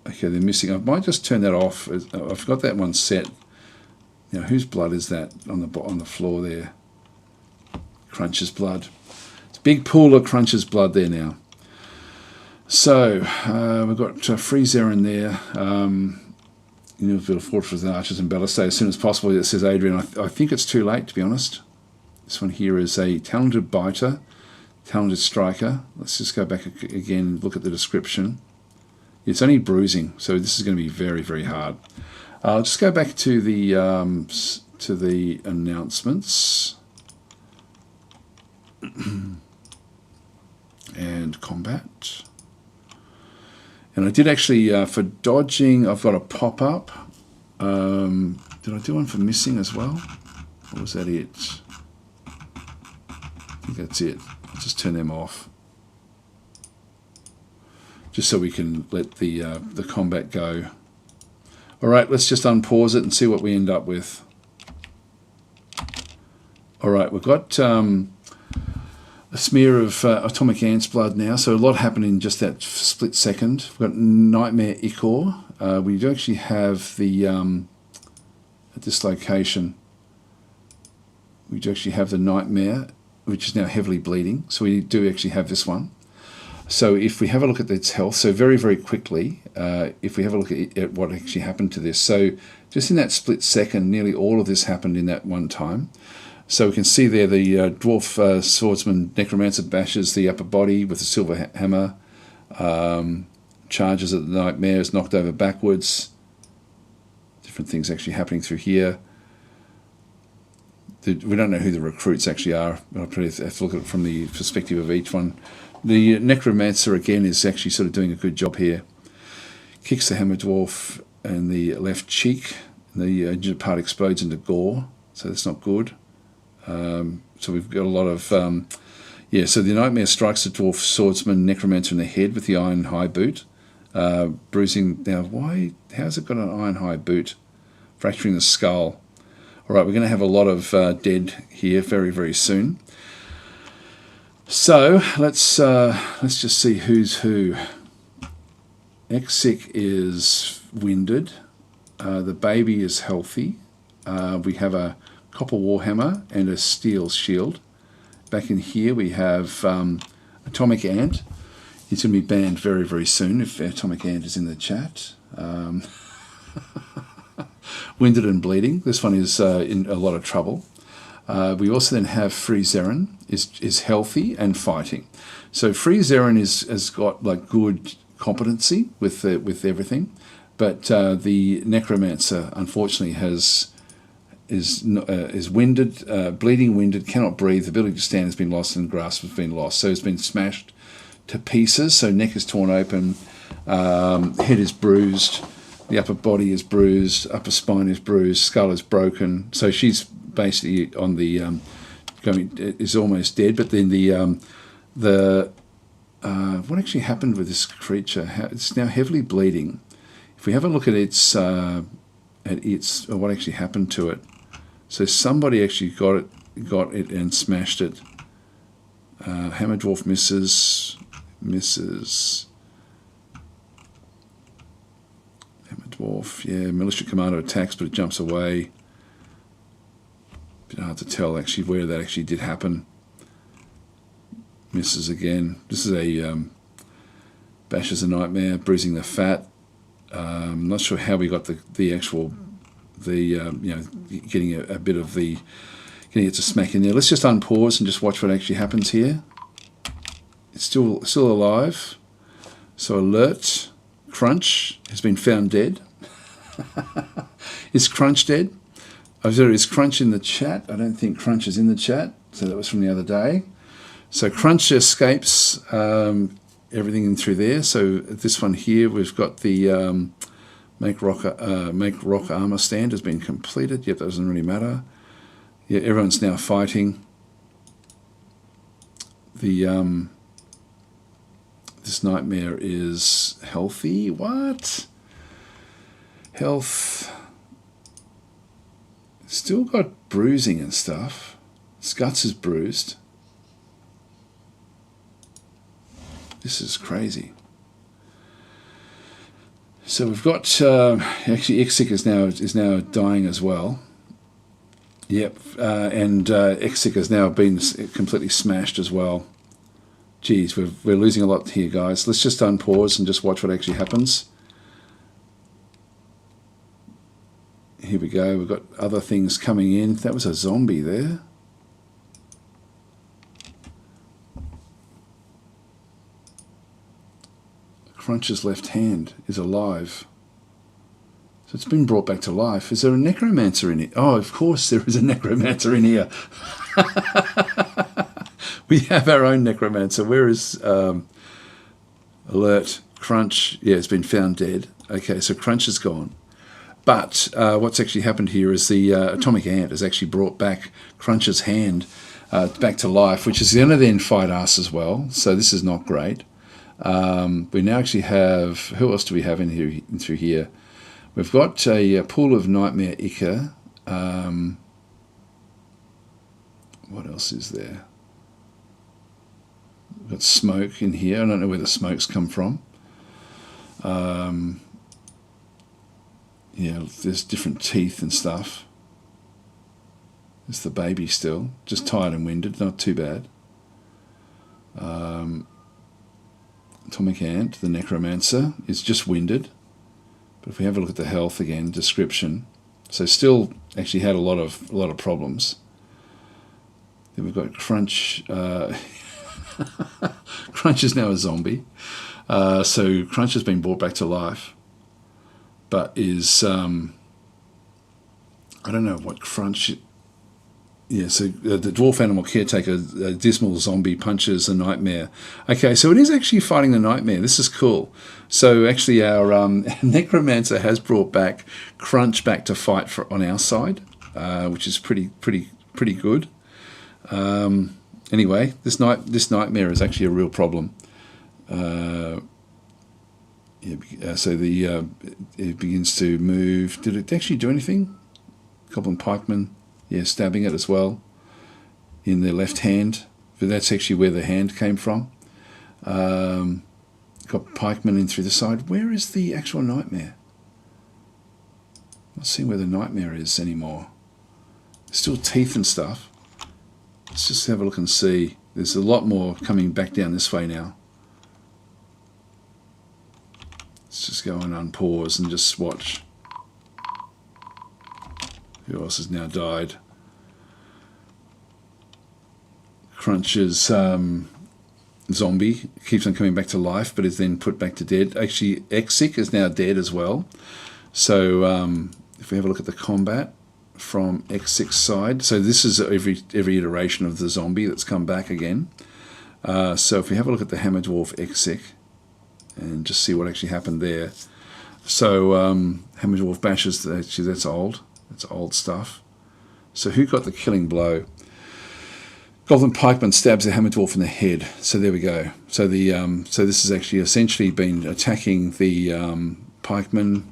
Okay, they're missing. I might just turn that off. I've got that one set. Now, whose blood is that on the floor there? Crunch's blood. It's a big pool of Crunch's blood there now. So we've got Freezer in there. You know, build a fortress with archers and ballistae as soon as possible. It says Adrian. I think it's too late, to be honest. This one here is a talented biter, talented striker. Let's just go back again and look at the description. It's only bruising, so this is going to be very, very hard. I'll just go back to the announcements and combat. And I did actually, for dodging, I've got a pop-up. Did I do one for missing as well? Or was that it? I think that's it. I'll just turn them off. Just so we can let the combat go. All right, let's just unpause it and see what we end up with. All right, we've got a smear of atomic ant's blood now, so a lot happened in just that split second. We've got Nightmare Ichor. We do actually have the, at this location, we do actually have the Nightmare, which is now heavily bleeding, so we do actually have this one. So if we have a look at its health, so very, very quickly, if we have a look at what actually happened to this. So just in that split second, nearly all of this happened in that one time. So we can see there the dwarf swordsman necromancer bashes the upper body with a silver hammer, charges at the Nightmare, is knocked over backwards. Different things actually happening through here. We don't know who the recruits actually are. I'll probably have to look at it from the perspective of each one. The necromancer again is actually sort of doing a good job here. Kicks the hammer dwarf in the left cheek. The injured part explodes into gore, so that's not good. So we've got a lot of so the Nightmare strikes the dwarf swordsman necromancer in the head with the iron high boot, bruising. Now, how's it got an iron high boot? Fracturing the skull. All right, we're going to have a lot of dead here very, very soon. So let's just see who's who. Exik is winded. The baby is healthy. We have a copper warhammer and a steel shield. Back in here we have Atomic Ant. He's going to be banned very, very soon if Atomic Ant is in the chat. Winded and bleeding. This one is in a lot of trouble. We also then have Freezerin is healthy and fighting. So Freezerin has got like good competency with everything, but the Necromancer unfortunately is winded, bleeding winded, cannot breathe. The ability to stand has been lost and grasp has been lost. So it's been smashed to pieces. So neck is torn open, head is bruised. The upper body is bruised, upper spine is bruised, skull is broken. So she's basically on the is almost dead. But then what actually happened with this creature? It's now heavily bleeding. If we have a look at its what actually happened to it, so somebody actually got it and smashed it. Hammer Dwarf misses. Hammer Dwarf, yeah. Militia Commander attacks, but it jumps away. Bit hard to tell actually where that actually did happen. Misses again. This is a bashes a nightmare, bruising the fat. I'm not sure how we got the actual getting a bit of the getting it to smack in there. Let's just unpause and just watch what actually happens here. It's still alive. So alert. Crunch has been found dead. Is Crunch dead? Is Crunch in the chat? I don't think Crunch is in the chat. So that was from the other day. So Crunch escapes everything in through there. So this one here, we've got the make rock armor stand has been completed. Yep, that doesn't really matter. Yeah, everyone's now fighting. The this nightmare is healthy. What? Health. Still got bruising and stuff. Its guts is bruised. This is crazy. So we've got actually Exik is now dying as well. Yep, and Exik has now been completely smashed as well. Geez, we're losing a lot here, guys. Let's just unpause and just watch what actually happens. Here we go. We've got other things coming in. That was a zombie there. Crunch's left hand is alive. So it's been brought back to life. Is there a necromancer in it? Oh, of course there is a necromancer in here. We have our own necromancer. Where is alert? Crunch. Yeah, it's been found dead. Okay, so Crunch is gone. But what's actually happened here is the atomic ant has actually brought back Crunch's hand back to life, which is going to then fight us as well. So this is not great. We now actually have, who else do we have in here? Through here, we've got a pool of Nightmare Ica. What else is there? We've got smoke in here. I don't know where the smoke's come from. Yeah, there's different teeth and stuff. There's the baby still, just tired and winded, not too bad. Atomic Ant, the necromancer, is just winded. But if we have a look at the health again, description, so still actually had a lot of problems. Then we've got Crunch. Crunch is now a zombie. So Crunch has been brought back to life, but is I don't know what Crunch. Yeah, so the dwarf animal caretaker, dismal zombie, punches a nightmare. Okay, so it is actually fighting the nightmare. This is cool. So actually our necromancer has brought back Crunch back to fight on our side, which is pretty good. Anyway, this nightmare is actually a real problem. So it begins to move. Did it actually do anything? Goblin pikeman. Yeah, stabbing it as well in the left hand. But that's actually where the hand came from. Got pikeman in through the side. Where is the actual nightmare? Not seeing where the nightmare is anymore. Still teeth and stuff. Let's just have a look and see. There's a lot more coming back down this way now. Let's just go and unpause and just watch. Who else has now died? Crunch's zombie keeps on coming back to life, but is then put back to dead. Actually, Exik is now dead as well. So if we have a look at the combat from Exik's side, so this is every iteration of the zombie that's come back again. So if we have a look at the Hammer Dwarf Exik and just see what actually happened there. So Hammer Dwarf bashes, actually that's old. That's old stuff. So who got the killing blow? Goblin Pikeman stabs the Hammer Dwarf in the head. So there we go. So the so this has actually essentially been attacking the pikeman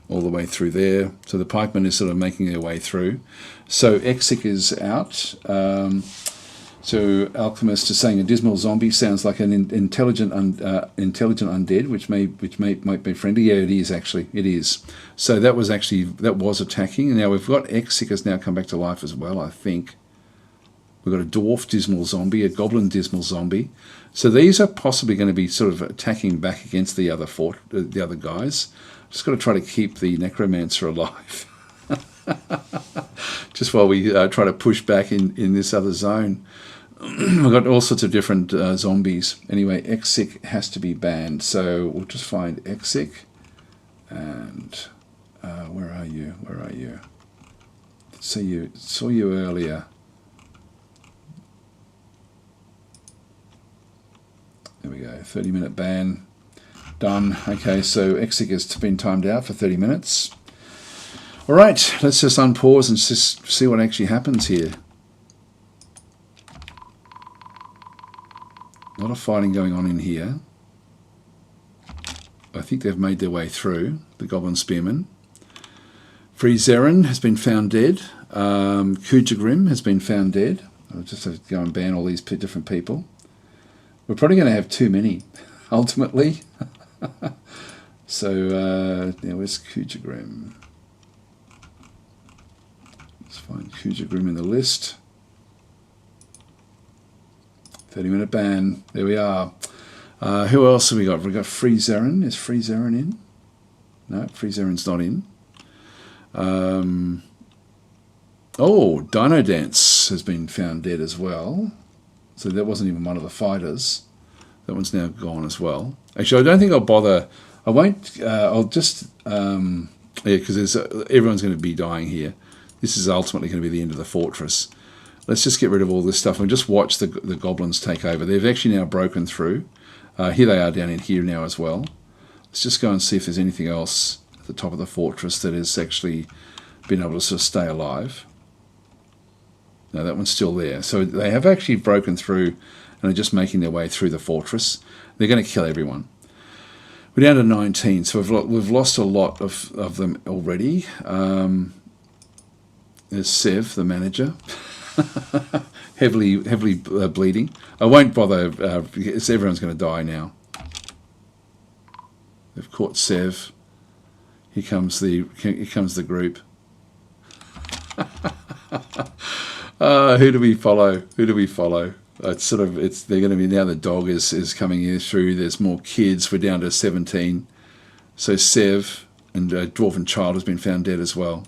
all the way through there. So the pikeman is sort of making their way through. So Exik is out. So Alchemist is saying a dismal zombie sounds like an intelligent undead, which might be friendly. Yeah, it is actually. It is. So that was attacking. And now we've got Exik has now come back to life as well, I think. We've got a dwarf dismal zombie, a goblin dismal zombie. So these are possibly going to be sort of attacking back against the other guys. Just got to try to keep the necromancer alive. Just while we try to push back in this other zone. We've got all sorts of different zombies. Anyway, Exik has to be banned. So we'll just find Exik. And where are you? Where are you? Saw you earlier. There we go. 30-minute ban. Done. Okay, so Exik has been timed out for 30 minutes. All right, let's just unpause and just see what actually happens here. A lot of fighting going on in here. I think they've made their way through, the Goblin Spearmen. Frizerin has been found dead. Kujagrim has been found dead. I'll just have to go and ban all these different people. We're probably going to have too many, ultimately. So, now where's Kujagrim? Let's find Kujagrim in the list. 30-minute ban. There we are. Who else have we got? We've got Frizerin. Is Frizerin in? No, Frizerin's not in. Oh, Dino Dance has been found dead as well. So that wasn't even one of the fighters. That one's now gone as well. Actually, I don't think I'll bother. I won't. I'll just yeah, because everyone's going to be dying here. This is ultimately going to be the end of the fortress. Let's just get rid of all this stuff and just watch the goblins take over. They've actually now broken through. Here they are down in here now as well. Let's just go and see if there's anything else at the top of the fortress that has actually been able to sort of stay alive. No, that one's still there. So they have actually broken through and are just making their way through the fortress. They're going to kill everyone. We're down to 19, so we've lost a lot of them already. There's Sev, the manager, heavily bleeding. I won't bother. Everyone's going to die now. They've caught Sev. Here comes the group. Who do we follow? Who do we follow? They're going to be now. The dog is coming here through. There's more kids. We're down to 17. So Sev and Dwarven Child has been found dead as well.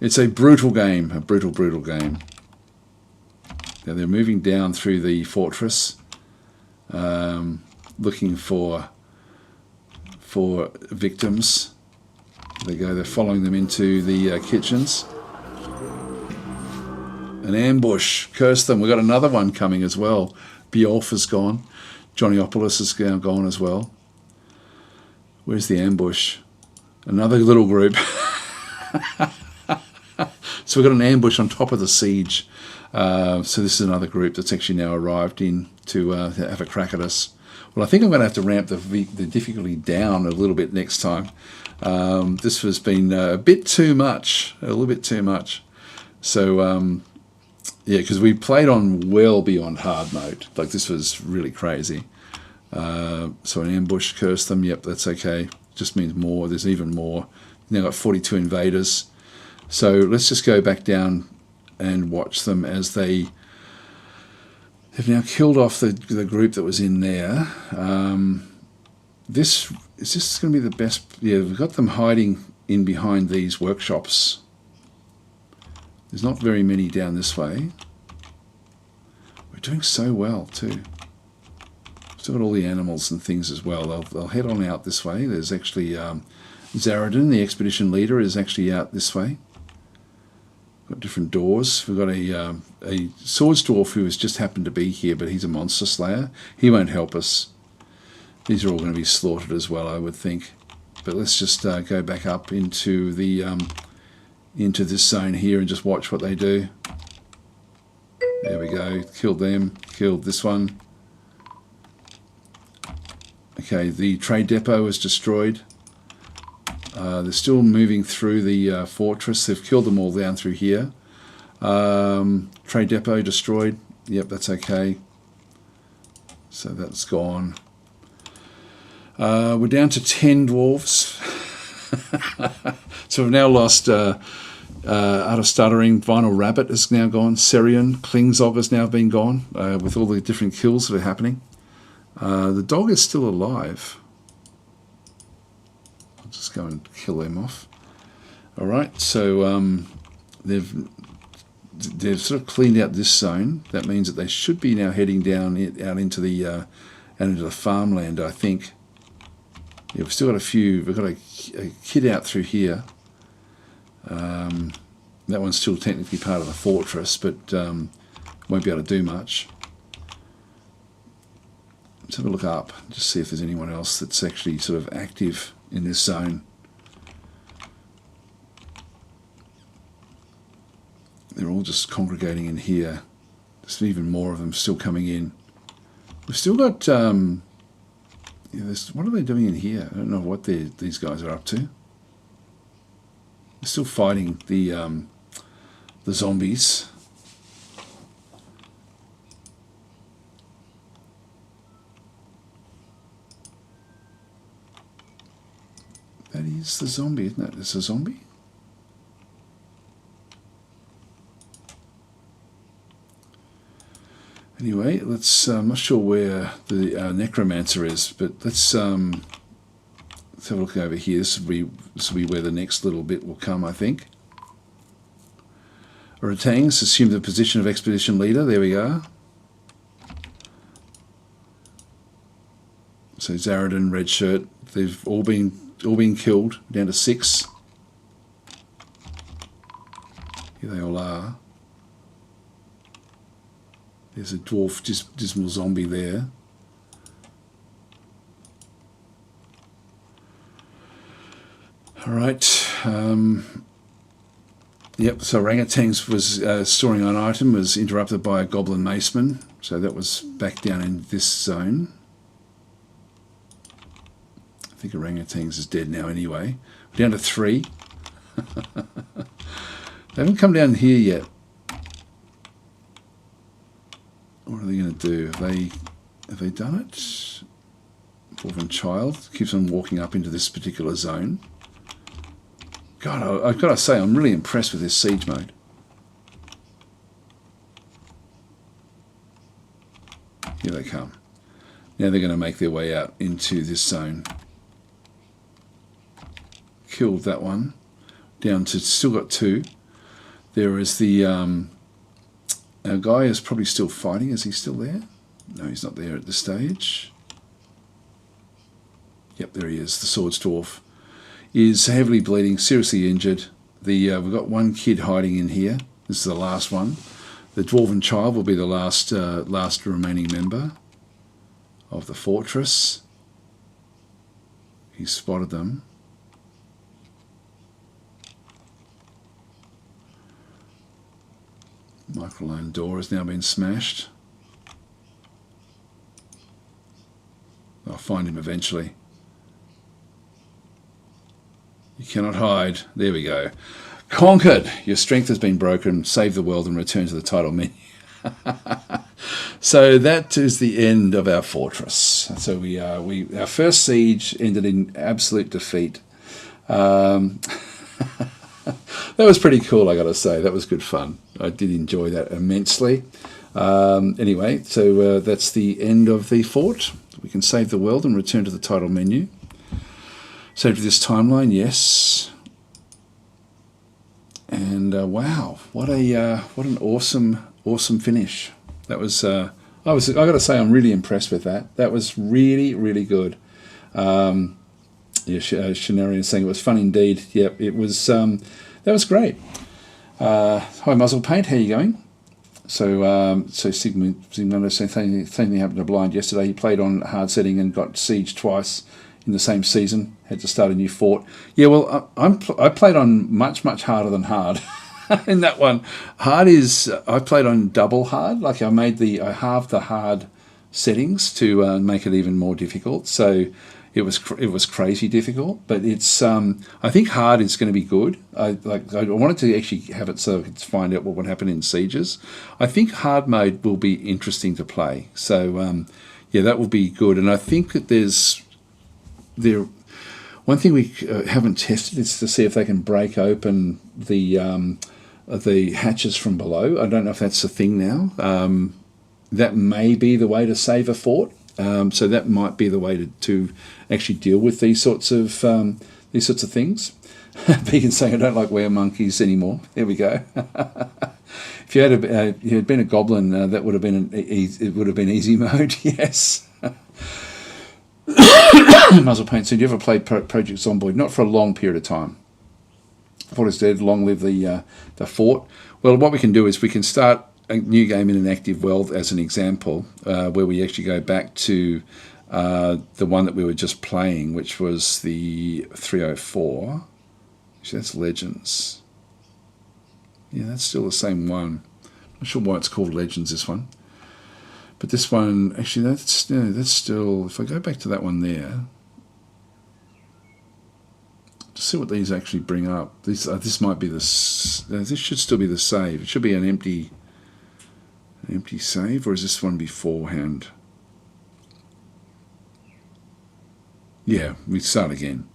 It's a brutal game, a brutal game. Now they're moving down through the fortress, looking for victims. There they go. They're following them into the kitchens. An ambush. Curse them. We've got another one coming as well. Bjorf is gone. Johnnyopoulos is now gone as well. Where's the ambush? Another little group. So we've got an ambush on top of the siege. So this is another group that's actually now arrived in to have a crack at us. Well, I think I'm going to have to ramp the difficulty down a little bit next time. This has been a bit too much. A little bit too much. So... yeah, because we played on well beyond hard mode. Like, this was really crazy. So an ambush, curse them. Yep, that's okay. Just means more. There's even more. Now got 42 invaders. So let's just go back down and watch them as they've now killed off the group that was in there. This going to be the best? Yeah, we've got them hiding in behind these workshops. There's not very many down this way. We're doing so well too. Still got all the animals and things as well. They'll head on out this way. There's actually Zaradin, the expedition leader, is actually out this way. Got different doors. We've got a swords dwarf who has just happened to be here, but he's a monster slayer. He won't help us. These are all going to be slaughtered as well, I would think. But let's just go back up into the into this zone here and just watch what they do. There we go. Killed them. Killed this one. Okay, the trade depot was destroyed. They're still moving through the fortress. They've killed them all down through here. Trade depot destroyed. Yep, that's okay. So that's gone. We're down to 10 dwarves. So we've now lost Art of Stuttering. Vinyl Rabbit is now gone. Serion. Klingzog has now been gone with all the different kills that are happening. The dog is still alive. I'll just go and kill them off. Alright, so they've sort of cleaned out this zone. That means that they should be now heading down out into the farmland, I think. Yeah, we've still got a few. We've got a kid out through here. That one's still technically part of the fortress, but won't be able to do much. Let's have a look up, just see if there's anyone else that's actually sort of active in this zone. They're all just congregating in here. There's even more of them still coming in. We've still got... what are they doing in here? I don't know what these guys are up to. They're still fighting the zombies. That is the zombie, isn't it? It's a zombie? Anyway, let's. I'm not sure where the necromancer is, but let's have a look over here. This will be where the next little bit will come, I think. Orangutangs assume the position of expedition leader. There we go. So Zaradin, Red Shirt, they've all been killed, down to 6. Here they all are. There's a dwarf dismal zombie there. Alright. Yep, so Orangutans was storing an item, was interrupted by a goblin maceman. So that was back down in this zone. I think Orangutans is dead now anyway. We're down to 3. They haven't come down here yet. What are they going to do? Have they done it? Dwarven child keeps on walking up into this particular zone. God, I've got to say, I'm really impressed with this siege mode. Here they come. Now they're going to make their way out into this zone. Killed that one. Down to, still got 2. There is the, our guy is probably still fighting. Is he still there? No, he's not there at this stage. Yep, there he is. The Swords Dwarf is heavily bleeding, seriously injured. We've got one kid hiding in here. This is the last one. The Dwarven child will be the last remaining member of the fortress. He spotted them. Microlone door has now been smashed. I'll find him eventually. You cannot hide. There we go. Conquered. Your strength has been broken. Save the world and return to the title menu. So that is the end of our fortress. So our first siege ended in absolute defeat. That was pretty cool, I got to say. That was good fun. I did enjoy that immensely. Anyway, so that's the end of the fort. We can save the world and return to the title menu. Save to this timeline, yes. And wow, what an awesome finish. That was I got to say, I'm really impressed with that. That was really good. Yeah, Shenarian saying it was fun indeed. Yep, it was. That was great. Hi, Muzzle Paint. How are you going? So Sigmund saying same thing happened to Blind yesterday. He played on hard setting and got sieged twice in the same season. Had to start a new fort. Yeah, well, I played on much harder than hard. In that one, hard is I played on double hard. Like I halved the hard settings to make it even more difficult. So it was crazy difficult. But it's I think hard is going to be good. I wanted to actually have it so I could find out what would happen in sieges. I think hard mode will be interesting to play. So yeah, that will be good. And I think that one thing we haven't tested is to see if they can break open the hatches from below. I don't know if that's a thing now. That may be the way to save a fort. So that might be the way to actually deal with these sorts of things. Vegan saying I don't like weremonkeys anymore. There we go. If you had been a goblin, that would have been it would have been easy mode. Yes. Muzzle paint. So, do you ever play Project Zomboid? Not for a long period of time. Fort is dead. Long live the fort. Well, what we can do is we can start a new game in an active world, as an example, where we actually go back to the one that we were just playing, which was the 304. Actually, that's Legends. Yeah, that's still the same one. Not sure why it's called Legends, this one. But this one, actually, that's still. If I go back to that one there, to see what these actually bring up. This might be this should still be the save. It should be an empty save, or is this one beforehand? Yeah, we start again.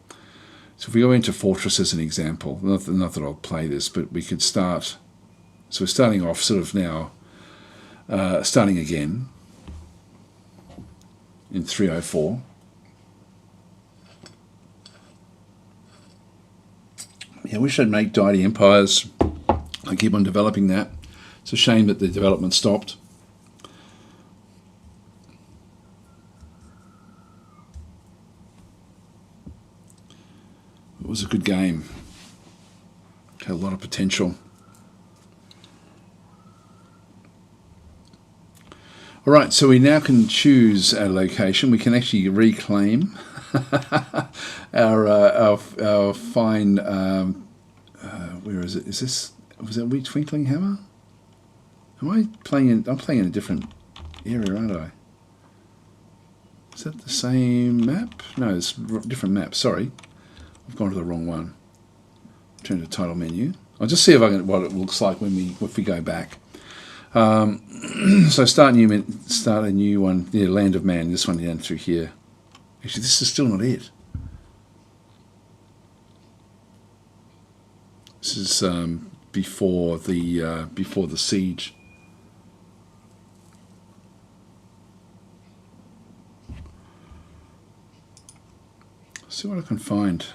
So if we go into Fortress as an example, not that I'll play this, but we could start. So we're starting off sort of now, starting again in 304. Yeah, I wish I'd make Mighty Empires. I keep on developing that. It's a shame that the development stopped. It was a good game. Had a lot of potential. All right, so we now can choose our location. We can actually reclaim our fine. Where is it? Was that Wee Twinkling Hammer? I'm playing in a different area, aren't I? Is that the same map? No, it's a different map. Sorry, I've gone to the wrong one. Turn to title menu. I'll just see what it looks like if we go back. So start a new one. Yeah, Land of Man. This one down through here. Actually, this is still not it. This is before the siege. See what I can find.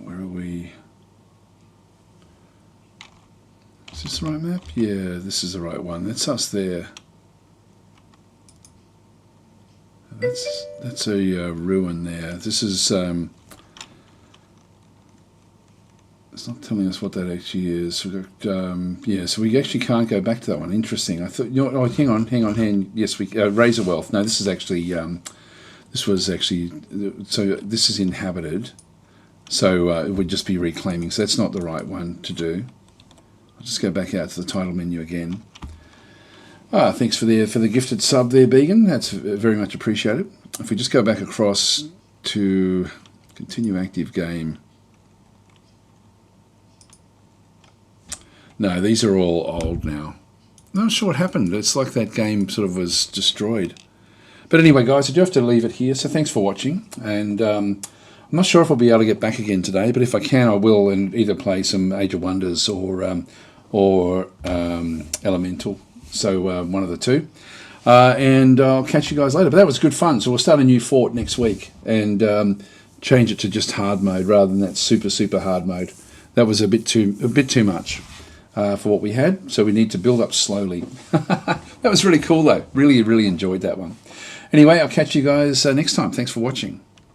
Where are we? Is this the right map? Yeah, this is the right one. That's us there. That's a ruin there. This is it's not telling us what that actually is. We've got yeah, so we actually can't go back to that one. Interesting. I thought, oh, hang on. Yes, we Razor Wealth. No, this is actually this was actually, so this is inhabited. So it would just be reclaiming. So that's not the right one to do. I'll just go back out to the title menu again. Thanks for the gifted sub there, Began. That's very much appreciated. If we just go back across to continue active game. No, these are all old now. I'm not sure what happened. It's like that game sort of was destroyed. But anyway, guys, I do have to leave it here. So thanks for watching. And I'm not sure if I'll be able to get back again today, but if I can, I will, and either play some Age of Wonders or Elemental. So one of the two. And I'll catch you guys later. But that was good fun. So we'll start a new fort next week and change it to just hard mode rather than that super hard mode. That was a bit too much for what we had. So we need to build up slowly. That was really cool though. Really enjoyed that one. Anyway, I'll catch you guys next time. Thanks for watching.